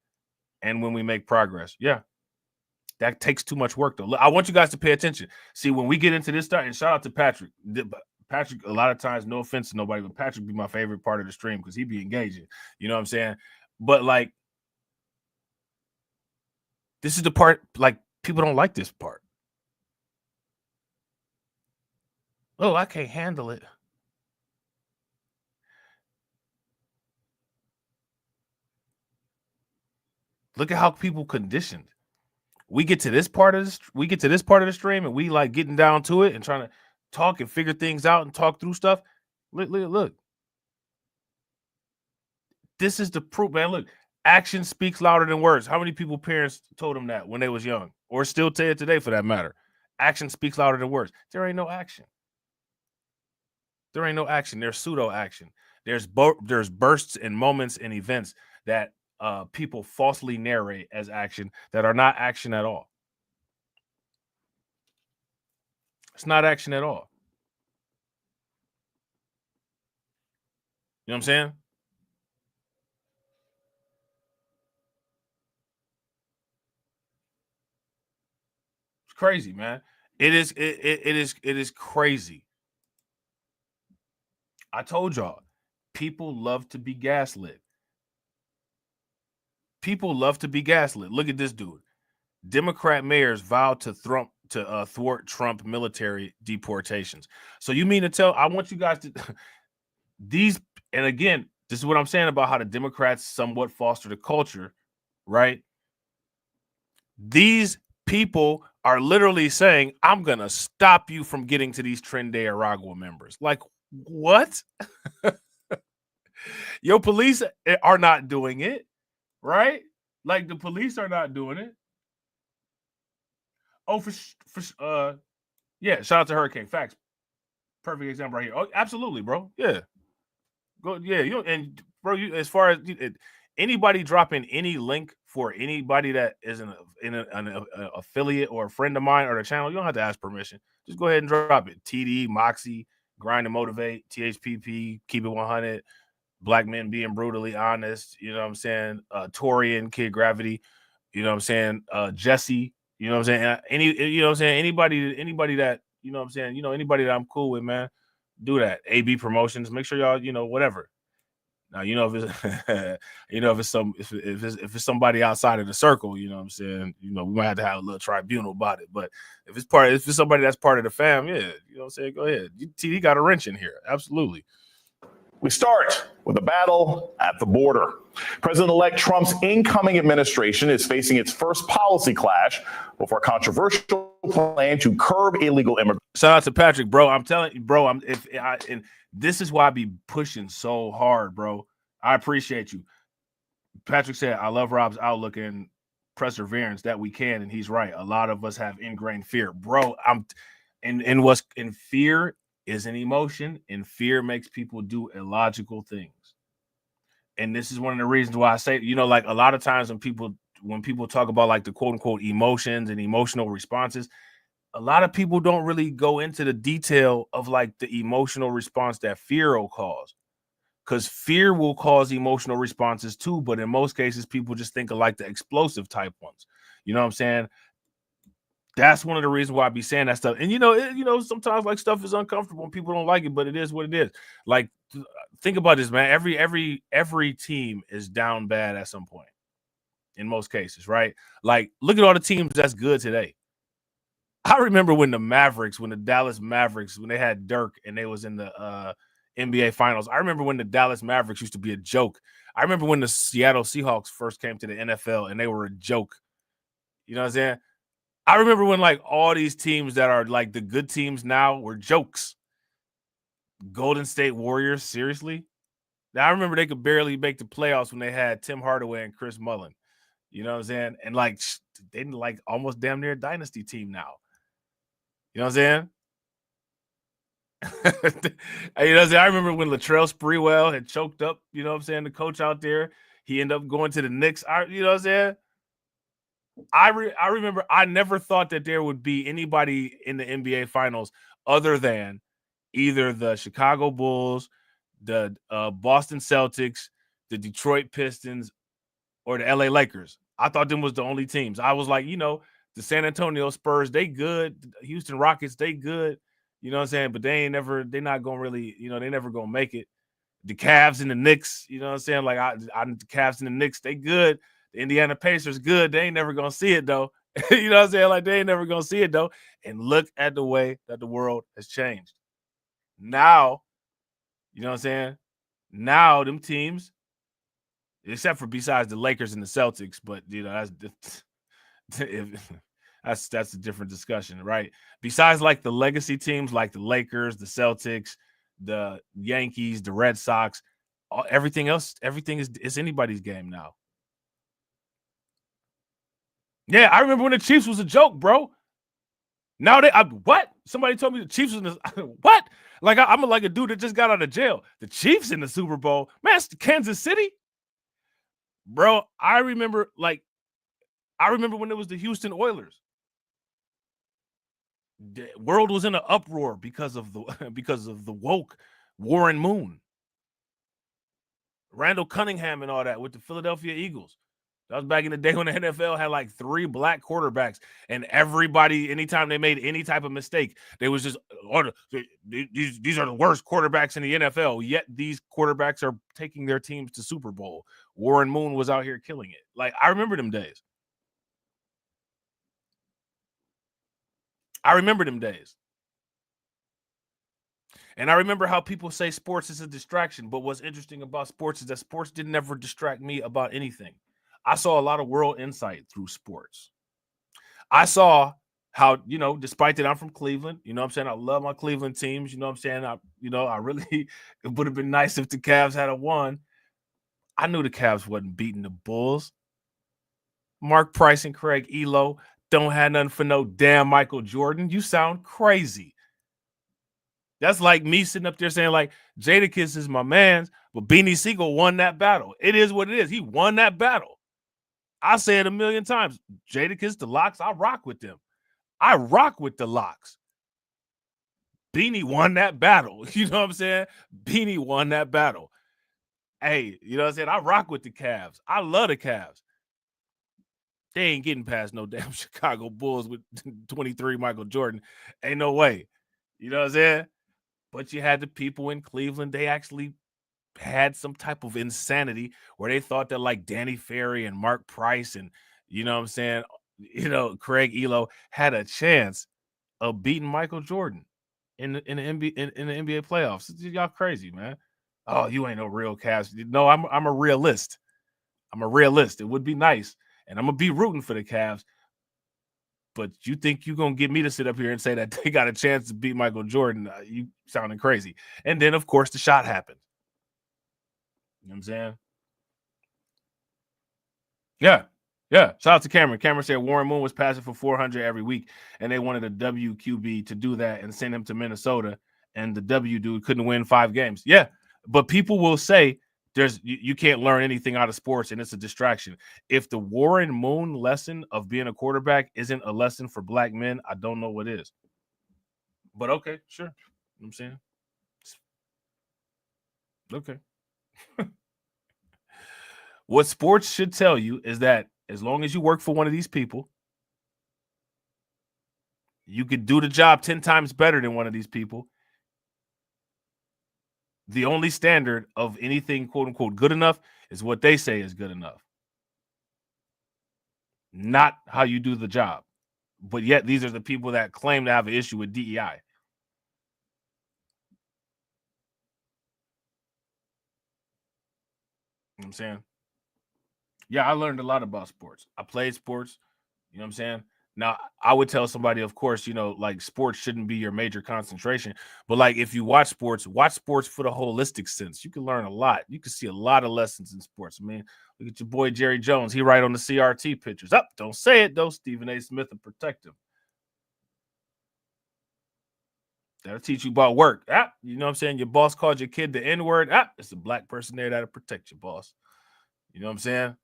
and when we make progress. Yeah. That takes too much work, though. I want you guys to pay attention. See, when we get into this stuff, and shout out to Patrick. Patrick, a lot of times, no offense to nobody, but Patrick be my favorite part of the stream because he be engaging. You know what I'm saying? But, like, this is the part, like, people don't like this part. Oh, I can't handle it. Look at how people conditioned. We get to this part of the stream, and we like getting down to it and trying to talk and figure things out and talk through stuff. Look. This is the proof, man. Look, action speaks louder than words. How many people parents told them that when they was young, or still tell it today for that matter? Action speaks louder than words. There ain't no action. There ain't no action. There's pseudo action. There's bursts and moments and events that people falsely narrate as action that are not action at all. It's not action at all. You know what I'm saying? crazy, man. It is crazy. I told y'all, people love to be gaslit. People love to be gaslit. Look at this dude. Democrat mayors vowed to thwart Trump military deportations. So you mean to tell? I want you guys to these. And again, this is what I'm saying about how the Democrats somewhat foster the culture, right? These people are literally saying, I'm going to stop you from getting to these Tren de Aragua members. Like, what? Your police are not doing it, right? Like, the police are not doing it. Oh, yeah, shout out to Hurricane. Facts. Perfect example right here. Oh, absolutely, bro. Yeah. Go, yeah, and bro, as far as anybody dropping any link for anybody that is an affiliate or a friend of mine or the channel, you don't have to ask permission. Just go ahead and drop it. TD, Moxie, Grind and Motivate, THPP, Keep It 100, Black Men Being Brutally Honest, you know what I'm saying? Torian, Kid Gravity, you know what I'm saying? Jesse, you know what I'm saying? You know what I'm saying? Anybody that, you know what I'm saying? You know, anybody that I'm cool with, man, do that. AB Promotions, make sure y'all, you know, whatever. Now, you know, if it's you know, if it's somebody outside of the circle, you know what I'm saying, you know, we might have to have a little tribunal about it. But if it's somebody that's part of the fam, yeah, you know what I'm saying, go ahead. TD got a wrench in here. Absolutely. We start with a battle at the border. President-elect Trump's incoming administration is facing its first policy clash over a controversial plan to curb illegal immigrants. Shout out to Patrick, bro. I'm telling you, bro. And this is why I be pushing so hard, bro. I appreciate you. Patrick said, I love Robb's outlook and perseverance that we can, and he's right. A lot of us have ingrained fear, bro. And what's in fear is an emotion, and fear makes people do illogical things. And this is one of the reasons why I say, you know, like a lot of times when people talk about like the quote unquote emotions and emotional responses, a lot of people don't really go into the detail of like the emotional response that fear will cause, because fear will cause emotional responses too. But in most cases, people just think of like the explosive type ones. You know what I'm saying? That's one of the reasons why I be saying that stuff. And you know, sometimes like stuff is uncomfortable and people don't like it, but it is what it is. Like, think about this, man. Every team is down bad at some point. In most cases, right? Like, look at all the teams that's good today. I remember when the Dallas Mavericks, when they had Dirk and they was in the NBA Finals. I remember when the Dallas Mavericks used to be a joke. I remember when the Seattle Seahawks first came to the NFL and they were a joke. You know what I'm saying? I remember when like all these teams that are like the good teams now were jokes. Golden State Warriors, seriously? Now I remember they could barely make the playoffs when they had Tim Hardaway and Chris Mullin. You know what I'm saying? And like they like almost damn near a dynasty team now. You know what I'm saying? You know what I'm saying? I remember when Latrell Sprewell had choked up, you know what I'm saying, the coach out there. He ended up going to the Knicks. You know what I'm saying? I remember I never thought that there would be anybody in the NBA Finals other than either the Chicago Bulls, the Boston Celtics, the Detroit Pistons, or the LA Lakers. I thought them was the only teams. I was like, you know, the San Antonio Spurs, they good. The Houston Rockets, they good. You know what I'm saying? But they're not going to really, you know, they never going to make it. The Cavs and the Knicks, you know what I'm saying? Like, the Cavs and the Knicks, they good. The Indiana Pacers, good. They ain't never going to see it, though. You know what I'm saying? Like, they ain't never going to see it, though. And look at the way that the world has changed. Now, you know what I'm saying? Now, them teams, except for besides the Lakers and the Celtics, but, you know, that's a different discussion, right? Besides, like, the legacy teams like the Lakers, the Celtics, the Yankees, the Red Sox, everything else, everything is anybody's game now. Yeah, I remember when the Chiefs was a joke, bro. Now what? Somebody told me the Chiefs was what? Like I'm like a dude that just got out of jail. The Chiefs in the Super Bowl, man. It's Kansas City, bro. I remember when it was the Houston Oilers. The world was in an uproar because of the woke Warren Moon, Randall Cunningham, and all that with the Philadelphia Eagles. That was back in the day when the NFL had like 3 black quarterbacks, and everybody, anytime they made any type of mistake, they was just, these are the worst quarterbacks in the NFL. Yet these quarterbacks are taking their teams to Super Bowl. Warren Moon was out here killing it. Like, I remember them days. And I remember how people say sports is a distraction, but what's interesting about sports is that sports didn't ever distract me about anything. I saw a lot of world insight through sports. I saw how, despite that I'm from Cleveland, I'm saying, I love my Cleveland teams, I'm saying, I really, it would have been nice if the Cavs had won. I knew the Cavs wasn't beating the Bulls. Mark Price and Craig Elo don't have nothing for no damn Michael Jordan. You sound crazy. That's like me sitting up there saying, like, Jadakiss is my man, but Beanie Siegel won that battle. It is what it is. He won that battle. I say it a million times. Jadakiss, the Locks, I rock with them. I rock with the Locks. Beanie won that battle. You know what I'm saying? Beanie won that battle. Hey, you know what I'm saying? I rock with the Cavs. I love the Cavs. They ain't getting past no damn Chicago Bulls with 23 Michael Jordan. Ain't no way. You know what I'm saying? But you had the people in Cleveland, they actually had some type of insanity where they thought that, like, Danny Ferry and Mark Price and, Craig Elo had a chance of beating Michael Jordan in the NBA playoffs. Y'all crazy, man. Oh, you ain't no real Cavs. No, I'm a realist. It would be nice, and I'm gonna be rooting for the Cavs. But you think you're going to get me to sit up here and say that they got a chance to beat Michael Jordan? You sounding crazy. And then, of course, the shot happened. You know what I'm saying? Yeah. Shout out to Cameron. Cameron said Warren Moon was passing for 400 every week, and they wanted a WQB to do that and send him to Minnesota, and the W dude couldn't win 5 games. Yeah, but people will say you can't learn anything out of sports, and it's a distraction. If the Warren Moon lesson of being a quarterback isn't a lesson for black men, I don't know what is. But okay, sure. You know what I'm saying? Okay. What sports should tell you is that as long as you work for one of these people, you could do the job 10 times better than one of these people. The only standard of anything, quote unquote, good enough is what they say is good enough. Not how you do the job. But yet these are the people that claim to have an issue with DEI. You know what I'm saying? Yeah, I learned a lot about sports. I played sports. You know what I'm saying? Now, I would tell somebody, of course, like, sports shouldn't be your major concentration. But, like, if you watch sports for the holistic sense. You can learn a lot. You can see a lot of lessons in sports. I mean, look at your boy Jerry Jones. He right on the CRT pictures. Don't say it, though. Stephen A. Smith will protect him. That'll teach you about work. You know what I'm saying? Your boss called your kid the N-word. It's a black person there that'll protect your boss. You know what I'm saying?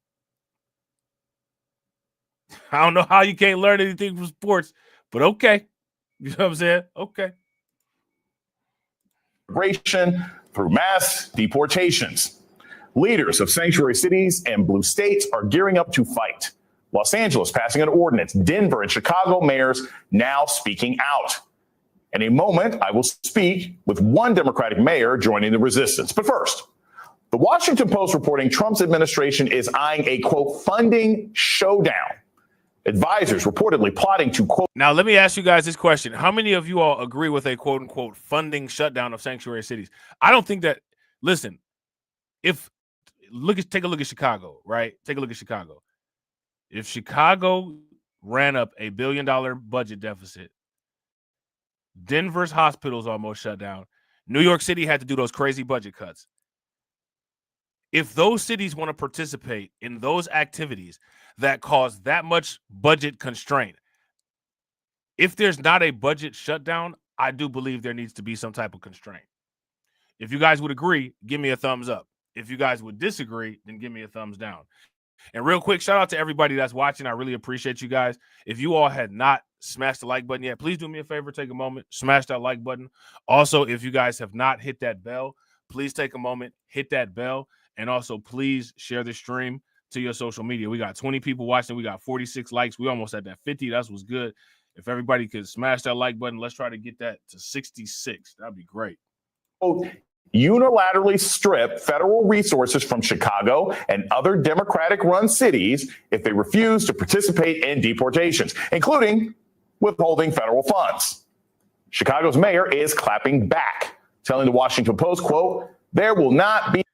I don't know how you can't learn anything from sports, but okay. You know what I'm saying? Okay. Migration through mass deportations. Leaders of sanctuary cities and blue states are gearing up to fight. Los Angeles passing an ordinance. Denver and Chicago mayors now speaking out. In a moment, I will speak with one Democratic mayor joining the resistance. But first, the Washington Post reporting Trump's administration is eyeing a, quote, funding showdown. Advisors reportedly plotting to, quote. Now, let me ask you guys this question. How many of you all agree with a, quote unquote, funding shutdown of sanctuary cities? I don't think that, listen, take a look at Chicago, right? Take a look at Chicago. If Chicago ran up $1 billion budget deficit, Denver's hospitals almost shut down. New York City had to do those crazy budget cuts. If those cities want to participate in those activities that cause that much budget constraint, if there's not a budget shutdown, I do believe there needs to be some type of constraint. If you guys would agree, give me a thumbs up. If you guys would disagree, then give me a thumbs down. And real quick, shout out to everybody that's watching. I really appreciate you guys. If you all had not smashed the like button yet, please do me a favor, take a moment, smash that like button. Also, if you guys have not hit that bell, please take a moment, hit that bell. And also, please share the stream to your social media. We got 20 people watching. We got 46 likes. We almost at that 50. That's what's good. If everybody could smash that like button, let's try to get that to 66. That'd be great. Unilaterally strip federal resources from Chicago and other Democratic-run cities if they refuse to participate in deportations, including withholding federal funds. Chicago's mayor is clapping back, telling the Washington Post, quote, there will not be.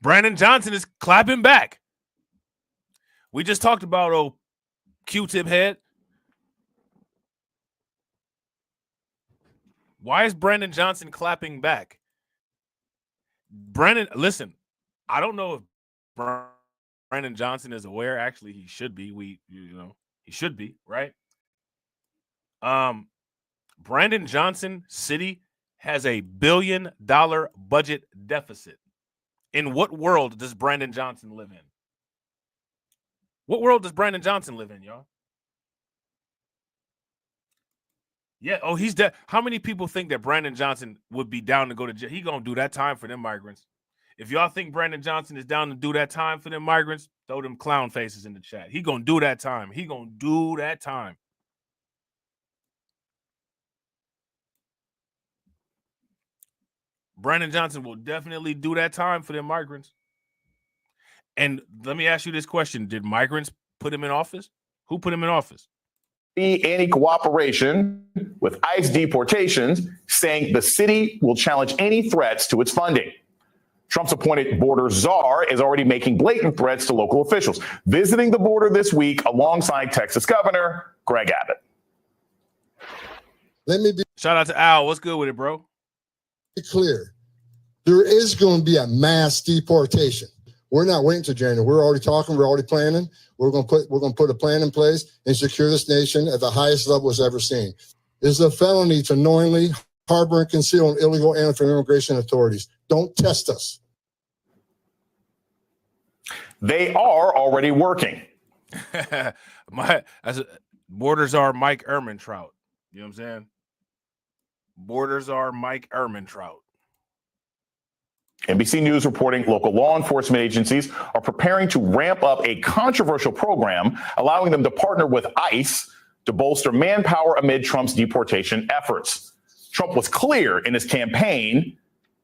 Brandon Johnson is clapping back. We just talked about old Q-tip head. Why is Brandon Johnson clapping back? Brandon, listen, I don't know if Brandon Johnson is aware. Actually, he should be. He should be, right? Brandon Johnson City has a $1 billion budget deficit. In what world does Brandon Johnson live in? What world does Brandon Johnson live in, y'all? Yeah. Oh, he's dead. How many people think that Brandon Johnson would be down to go to jail? He gonna do that time for them migrants. If y'all think Brandon Johnson is down to do that time for them migrants, throw them clown faces in the chat. He gonna do that time. He gonna do that time. Brandon Johnson will definitely do that time for them migrants. And let me ask you this question. Did migrants put him in office? Who put him in office? Any cooperation with ICE deportations, saying the city will challenge any threats to its funding. Trump's appointed Border Czar is already making blatant threats to local officials, visiting the border this week alongside Texas Governor Greg Abbott. Shout out to Al. What's good with it, bro? Clear. There is going to be a mass deportation. We're not waiting till January. We're already talking. We're already planning. We're going to put a plan in place and secure this nation at the highest level it's ever seen. It is a felony to knowingly harbor and conceal an illegal alien from immigration authorities. Don't test us. They are already working. Borders are Mike Ehrmantraut. You know what I'm saying? Borders are Mike Ehrmantraut. NBC News reporting local law enforcement agencies are preparing to ramp up a controversial program, allowing them to partner with ICE to bolster manpower amid Trump's deportation efforts. Trump was clear in his campaign,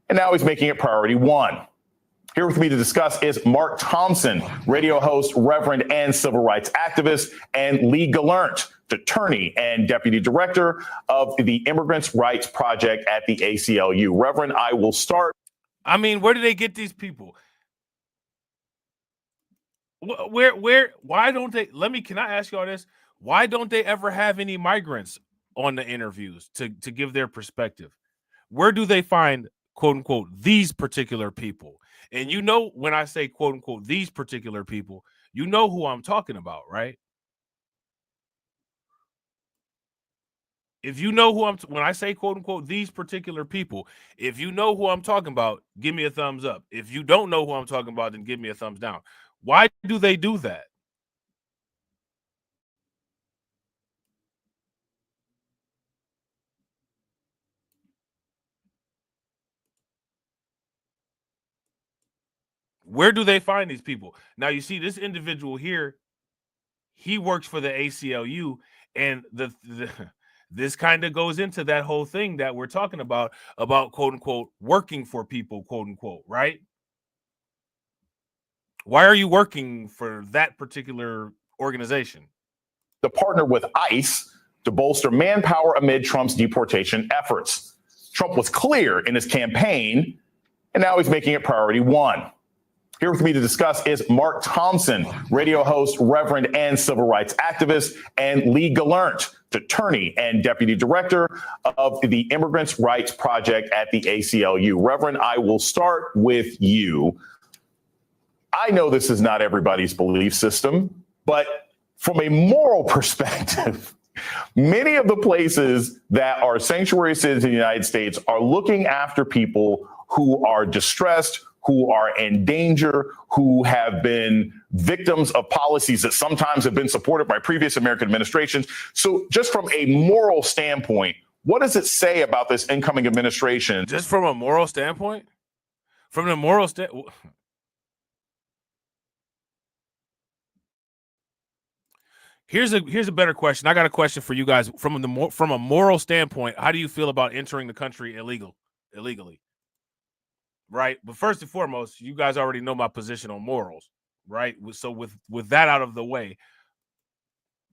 and now he's making it priority one. Here with me to discuss is Mark Thompson, radio host, reverend, and civil rights activist, and Lee Gallant, attorney and deputy director of the Immigrants' Rights Project at the ACLU. Reverend, I will start. I mean, where do they get these people? Why don't they, can I ask y'all this? Why don't they ever have any migrants on the interviews to give their perspective? Where do they find, quote unquote, these particular people? And you know, when I say, quote unquote, these particular people, you know who I'm talking about, right? If you know who when I say, quote unquote, these particular people, if you know who I'm talking about, give me a thumbs up. If you don't know who I'm talking about, then give me a thumbs down. Why do they do that? Where do they find these people? Now, you see this individual here, he works for the ACLU, and this kind of goes into that whole thing that we're talking about quote unquote working for people, quote unquote, right? Why are you working for that particular organization? To partner with ICE to bolster manpower amid Trump's deportation efforts. Trump was clear in his campaign, and now he's making it priority one. Here with me to discuss is Mark Thompson, radio host, reverend, and civil rights activist, and Lee Gallant, attorney and deputy director of the Immigrants' Rights Project at the ACLU. Reverend, I will start with you. I know this is not everybody's belief system, but from a moral perspective, many of the places that are sanctuary cities in the United States are looking after people who are distressed, who are in danger, who have been victims of policies that sometimes have been supported by previous American administrations. So just from a moral standpoint, what does it say about this incoming administration? Just from a moral standpoint? From the moral standpoint? Here's a better question. I got a question for you guys from a moral standpoint. How do you feel about entering the country illegally? Right. But first and foremost, you guys already know my position on morals, right? So with that out of the way,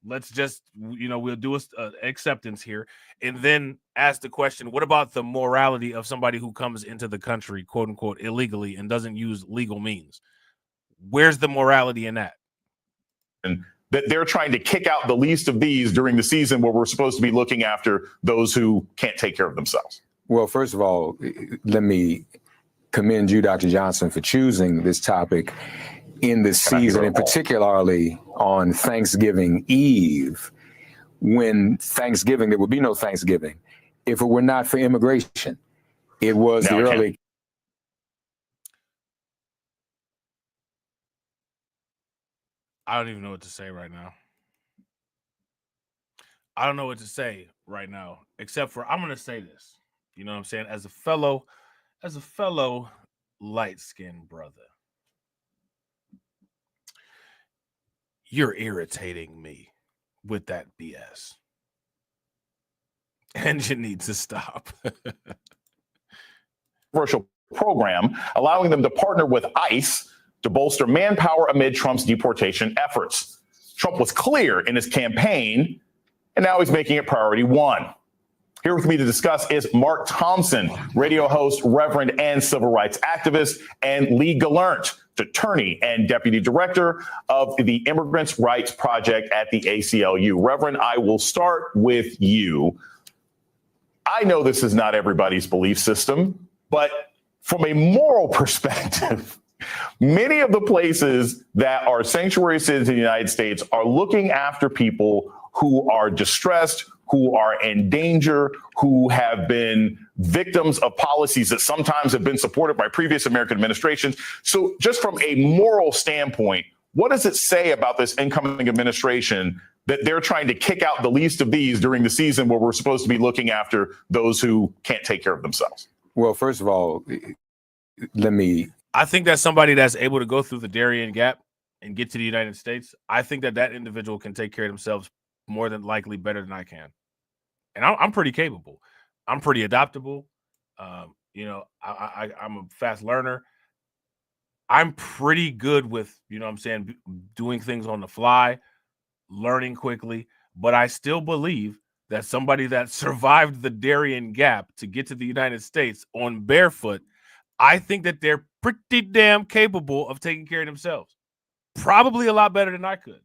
let's just, we'll do a acceptance here and then ask the question, what about the morality of somebody who comes into the country, quote unquote, illegally and doesn't use legal means? Where's the morality in that? And that they're trying to kick out the least of these during the season where we're supposed to be looking after those who can't take care of themselves. Well, first of all, let me commend you, Dr. Johnson, for choosing this topic in the season, and particularly on Thanksgiving Eve, when Thanksgiving, there would be no Thanksgiving if it were not for immigration. It was the early. I don't even know what to say right now. I don't know what to say right now, except for I'm going to say this. You know what I'm saying? As a fellow light-skinned brother, you're irritating me with that BS. And you need to stop. Controversial program allowing them to partner with ICE to bolster manpower amid Trump's deportation efforts. Trump was clear in his campaign, and now he's making it priority one. Here with me to discuss is Mark Thompson, radio host, reverend, and civil rights activist, and Lee Gallant, attorney and deputy director of the Immigrants' Rights Project at the ACLU. Reverend, I will start with you. I know this is not everybody's belief system, but from a moral perspective, many of the places that are sanctuary cities in the United States are looking after people who are distressed, who are in danger, who have been victims of policies that sometimes have been supported by previous American administrations. So just from a moral standpoint, what does it say about this incoming administration that they're trying to kick out the least of these during the season where we're supposed to be looking after those who can't take care of themselves? Well, first of all, I think that somebody that's able to go through the Darien Gap and get to the United States, I think that individual can take care of themselves more than likely better than I can. And I'm pretty capable. I'm pretty adaptable. I'm a fast learner. I'm pretty good with, doing things on the fly, learning quickly. But I still believe that somebody that survived the Darien Gap to get to the United States on barefoot, I think that they're pretty damn capable of taking care of themselves. Probably a lot better than I could.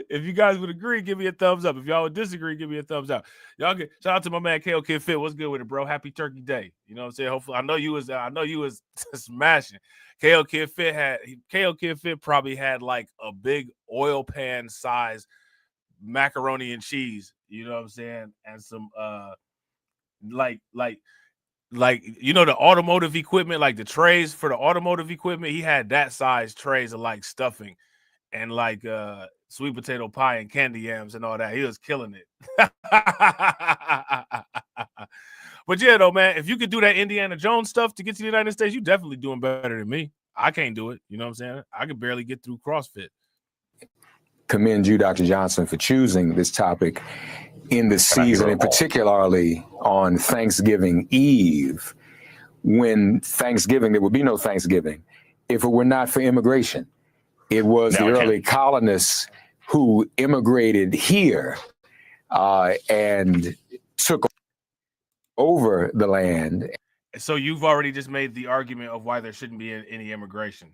If you guys would agree, give me a thumbs up. If y'all would disagree, give me a thumbs out. Y'all get shout out to my man KOK Fit. What's good with it, bro? Happy Turkey Day. You know what I'm saying? Hopefully, I know you was smashing. KOK Fit probably had like a big oil pan size macaroni and cheese. You know what I'm saying? And some like the automotive equipment, like the trays for the automotive equipment. He had that size trays of like stuffing and like sweet potato pie and candy yams and all that. He was killing it. But yeah, though, man, if you could do that Indiana Jones stuff to get to the United States, you definitely doing better than me. I can't do it. You know what I'm saying? I could barely get through CrossFit. Commend you, Dr. Johnson, for choosing this topic in the season, and particularly on Thanksgiving Eve, when Thanksgiving, there would be no Thanksgiving if it were not for immigration. It was the early colonists who immigrated here and took over the land. So you've already just made the argument of why there shouldn't be any immigration.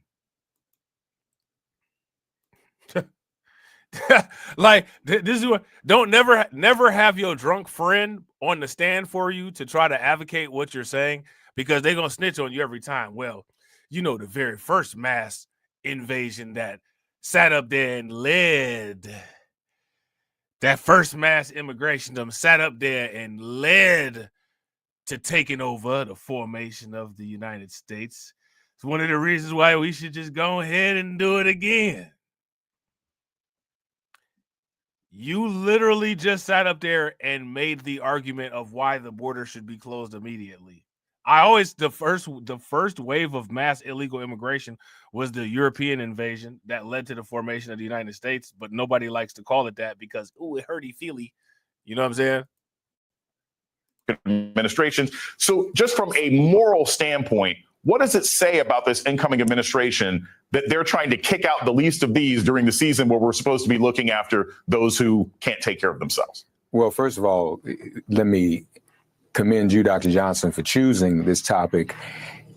Like, this is what, don't never have your drunk friend on the stand for you to try to advocate what you're saying, because they're gonna snitch on you every time. Well, the very first mass invasion that sat up there and led, that first mass immigration sat up there and led to taking over the formation of the United States. It's one of the reasons why we should just go ahead and do it again. You literally just sat up there and made the argument of why the border should be closed immediately. the first wave of mass illegal immigration was the European invasion that led to the formation of the United States, but nobody likes to call it that because it hurty feely. You know what I'm saying? Administrations. So just from a moral standpoint, what does it say about this incoming administration that they're trying to kick out the least of these during the season where we're supposed to be looking after those who can't take care of themselves? Well, first of all, let me commend you, Dr. Johnson, for choosing this topic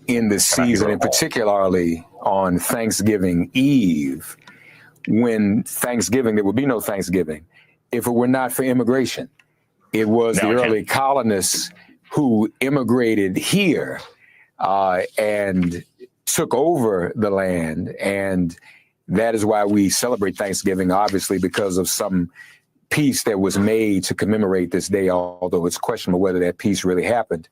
in the season, and particularly on Thanksgiving Eve, when Thanksgiving, there would be no Thanksgiving if it were not for immigration. It was the early colonists who immigrated here and took over the land. And that is why we celebrate Thanksgiving, obviously, because of some peace that was made to commemorate this day, although it's questionable whether that peace really happened.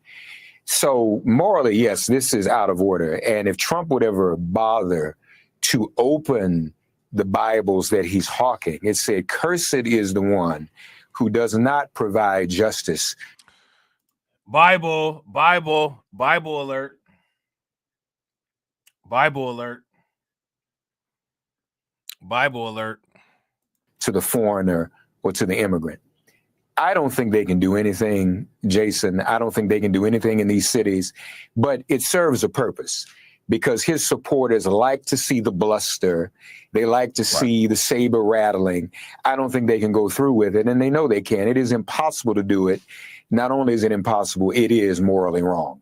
So morally, yes, this is out of order. And if Trump would ever bother to open the Bibles that he's hawking, it said, "Cursed is the one who does not provide justice." Bible alert. Bible alert. Bible alert. To the foreigner or to the immigrant. I don't think they can do anything, Jason. I don't think they can do anything in these cities, but it serves a purpose because his supporters like to see the bluster. They like to see the saber rattling. I don't think they can go through with it, and they know they can. It is impossible to do it. Not only is it impossible, it is morally wrong.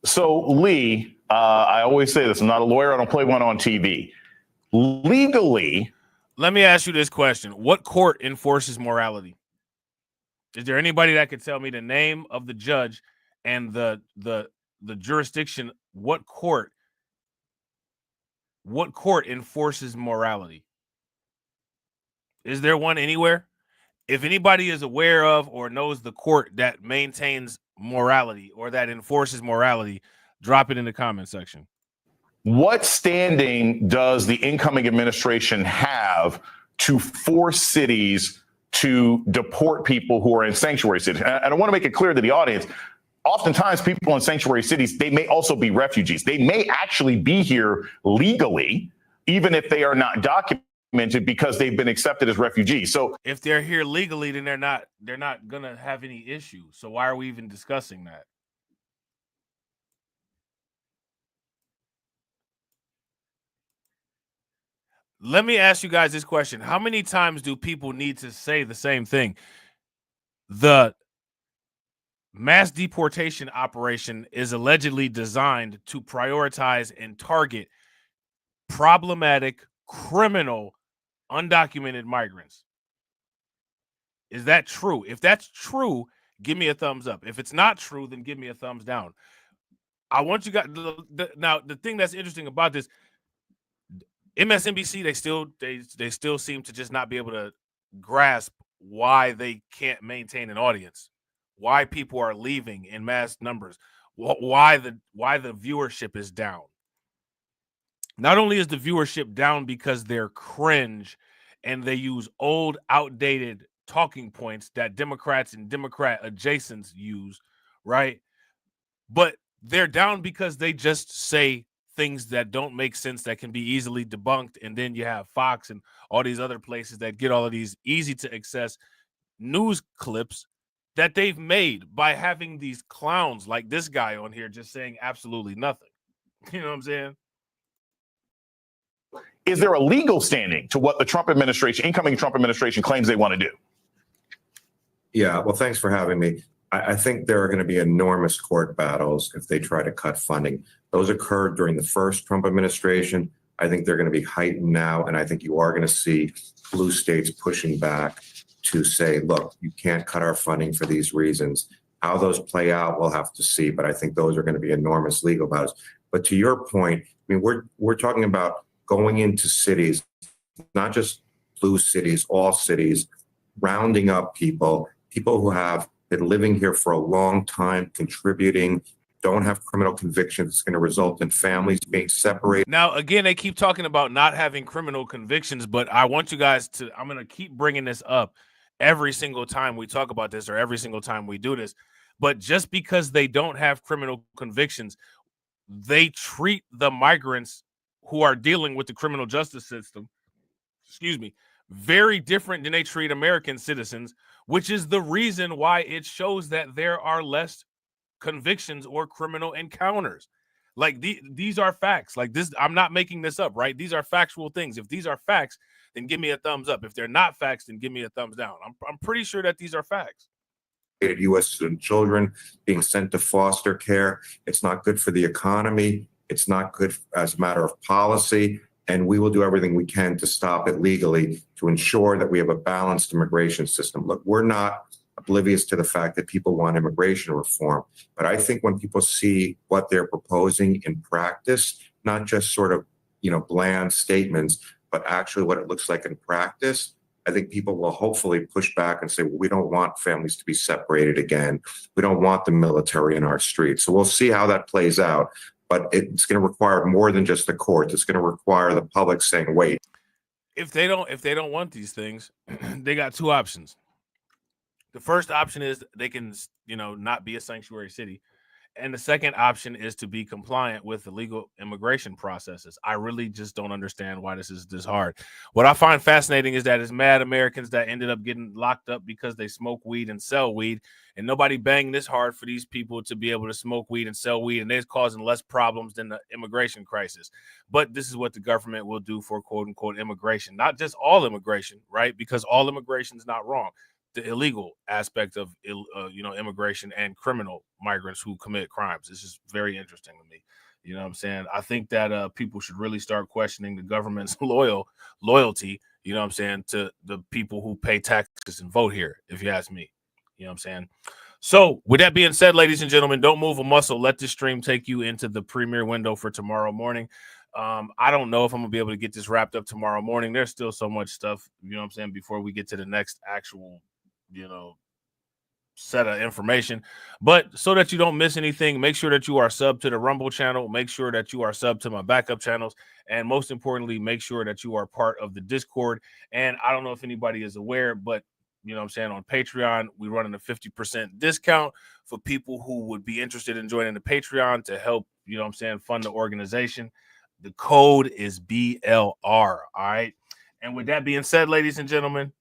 So, Lee, I always say this, I'm not a lawyer, I don't play one on TV. Legally, let me ask you this question. What court enforces morality? Is there anybody that could tell me the name of the judge and the jurisdiction? What court enforces morality? Is there one anywhere? If anybody is aware of or knows the court that maintains morality or that enforces morality, drop it in the comment section. what standing does the incoming administration have to force cities to deport people who are in sanctuary cities? And I want to make it clear to the audience, oftentimes people in sanctuary cities, they may also be refugees. They may actually be here legally, even if they are not documented because they've been accepted as refugees. So if they're here legally, then they're not gonna have any issue. So why are we even discussing that? Let me ask you guys this question. How many times do people need to say the same thing? The mass deportation operation is allegedly designed to prioritize and target problematic, criminal, undocumented migrants. Is that true? If that's true, give me a thumbs up. If it's not true, then give me a thumbs down. I want you guys now. The thing that's interesting about this, MSNBC, they still seem to just not be able to grasp why they can't maintain an audience, why people are leaving in mass numbers, why the viewership is down. Not only is the viewership down because they're cringe and they use old, outdated talking points that Democrats and Democrat adjacents use, right? But they're down because they just say things that don't make sense, that can be easily debunked. And then you have Fox and all these other places that get all of these easy to access news clips that they've made by having these clowns like this guy on here just saying absolutely nothing. You know what I'm saying? Is there a legal standing to what the Trump administration, incoming Trump administration, claims they want to do? Yeah, well, thanks for having me. I think there are going to be enormous court battles if they try to cut funding. Those occurred during the first Trump administration. I think they're going to be heightened now, and I think you are going to see blue states pushing back to say, look, you can't cut our funding for these reasons. How those play out, we'll have to see, but I think those are going to be enormous legal battles. But to your point, I mean, we're talking about going into cities, not just blue cities, all cities, rounding up people who have been living here for a long time, contributing, don't have criminal convictions. It's going to result in families being separated. Now, again, they keep talking about not having criminal convictions, but I want you guys to, I'm going to keep bringing this up every single time we talk about this or every single time we do this. But just because they don't have criminal convictions, they treat the migrants who are dealing with the criminal justice system, very different than they treat American citizens, which is the reason why it shows that there are less convictions or criminal encounters. Like these are facts. Like this, I'm not making this up, right? These are factual things. If these are facts, then give me a thumbs up. If they're not facts, then give me a thumbs down. I'm pretty sure that these are facts. U.S. student children being sent to foster care. It's not good for the economy. It's not good as a matter of policy. And we will do everything we can to stop it legally to ensure that we have a balanced immigration system. Look, we're not oblivious to the fact that people want immigration reform. But I think when people see what they're proposing in practice, not just sort of, bland statements, but actually what it looks like in practice, I think people will hopefully push back and say, well, we don't want families to be separated again. We don't want the military in our streets. So we'll see how that plays out. But it's going to require more than just the courts. It's going to require the public saying, wait. If they don't want these things, they got two options. The first option is they can, not be a sanctuary city. And the second option is to be compliant with the legal immigration processes. I really just don't understand why this is this hard. What I find fascinating is that it's mad Americans that ended up getting locked up because they smoke weed and sell weed, and nobody banged this hard for these people to be able to smoke weed and sell weed, and they're causing less problems than the immigration crisis. But this is what the government will do for quote unquote immigration, not just all immigration, right? Because all immigration is not wrong. The illegal aspect of immigration and criminal migrants who commit crimes. This is very interesting to me. You know what I'm saying? I think that people should really start questioning the government's loyalty, you know what I'm saying, to the people who pay taxes and vote here, if you ask me. You know what I'm saying? So with that being said, ladies and gentlemen, don't move a muscle. Let this stream take you into the premiere window for tomorrow morning. I don't know if I'm gonna be able to get this wrapped up tomorrow morning. There's still so much stuff, you know what I'm saying, before we get to the next actual set of information. But so that you don't miss anything, make sure that you are sub to the Rumble channel. Make sure that you are sub to my backup channels. And most importantly, make sure that you are part of the Discord. And I don't know if anybody is aware, but you know what I'm saying, on Patreon, we're running a 50% discount for people who would be interested in joining the Patreon to help, you know what I'm saying, fund the organization. The code is BLR. All right. And with that being said, ladies and gentlemen,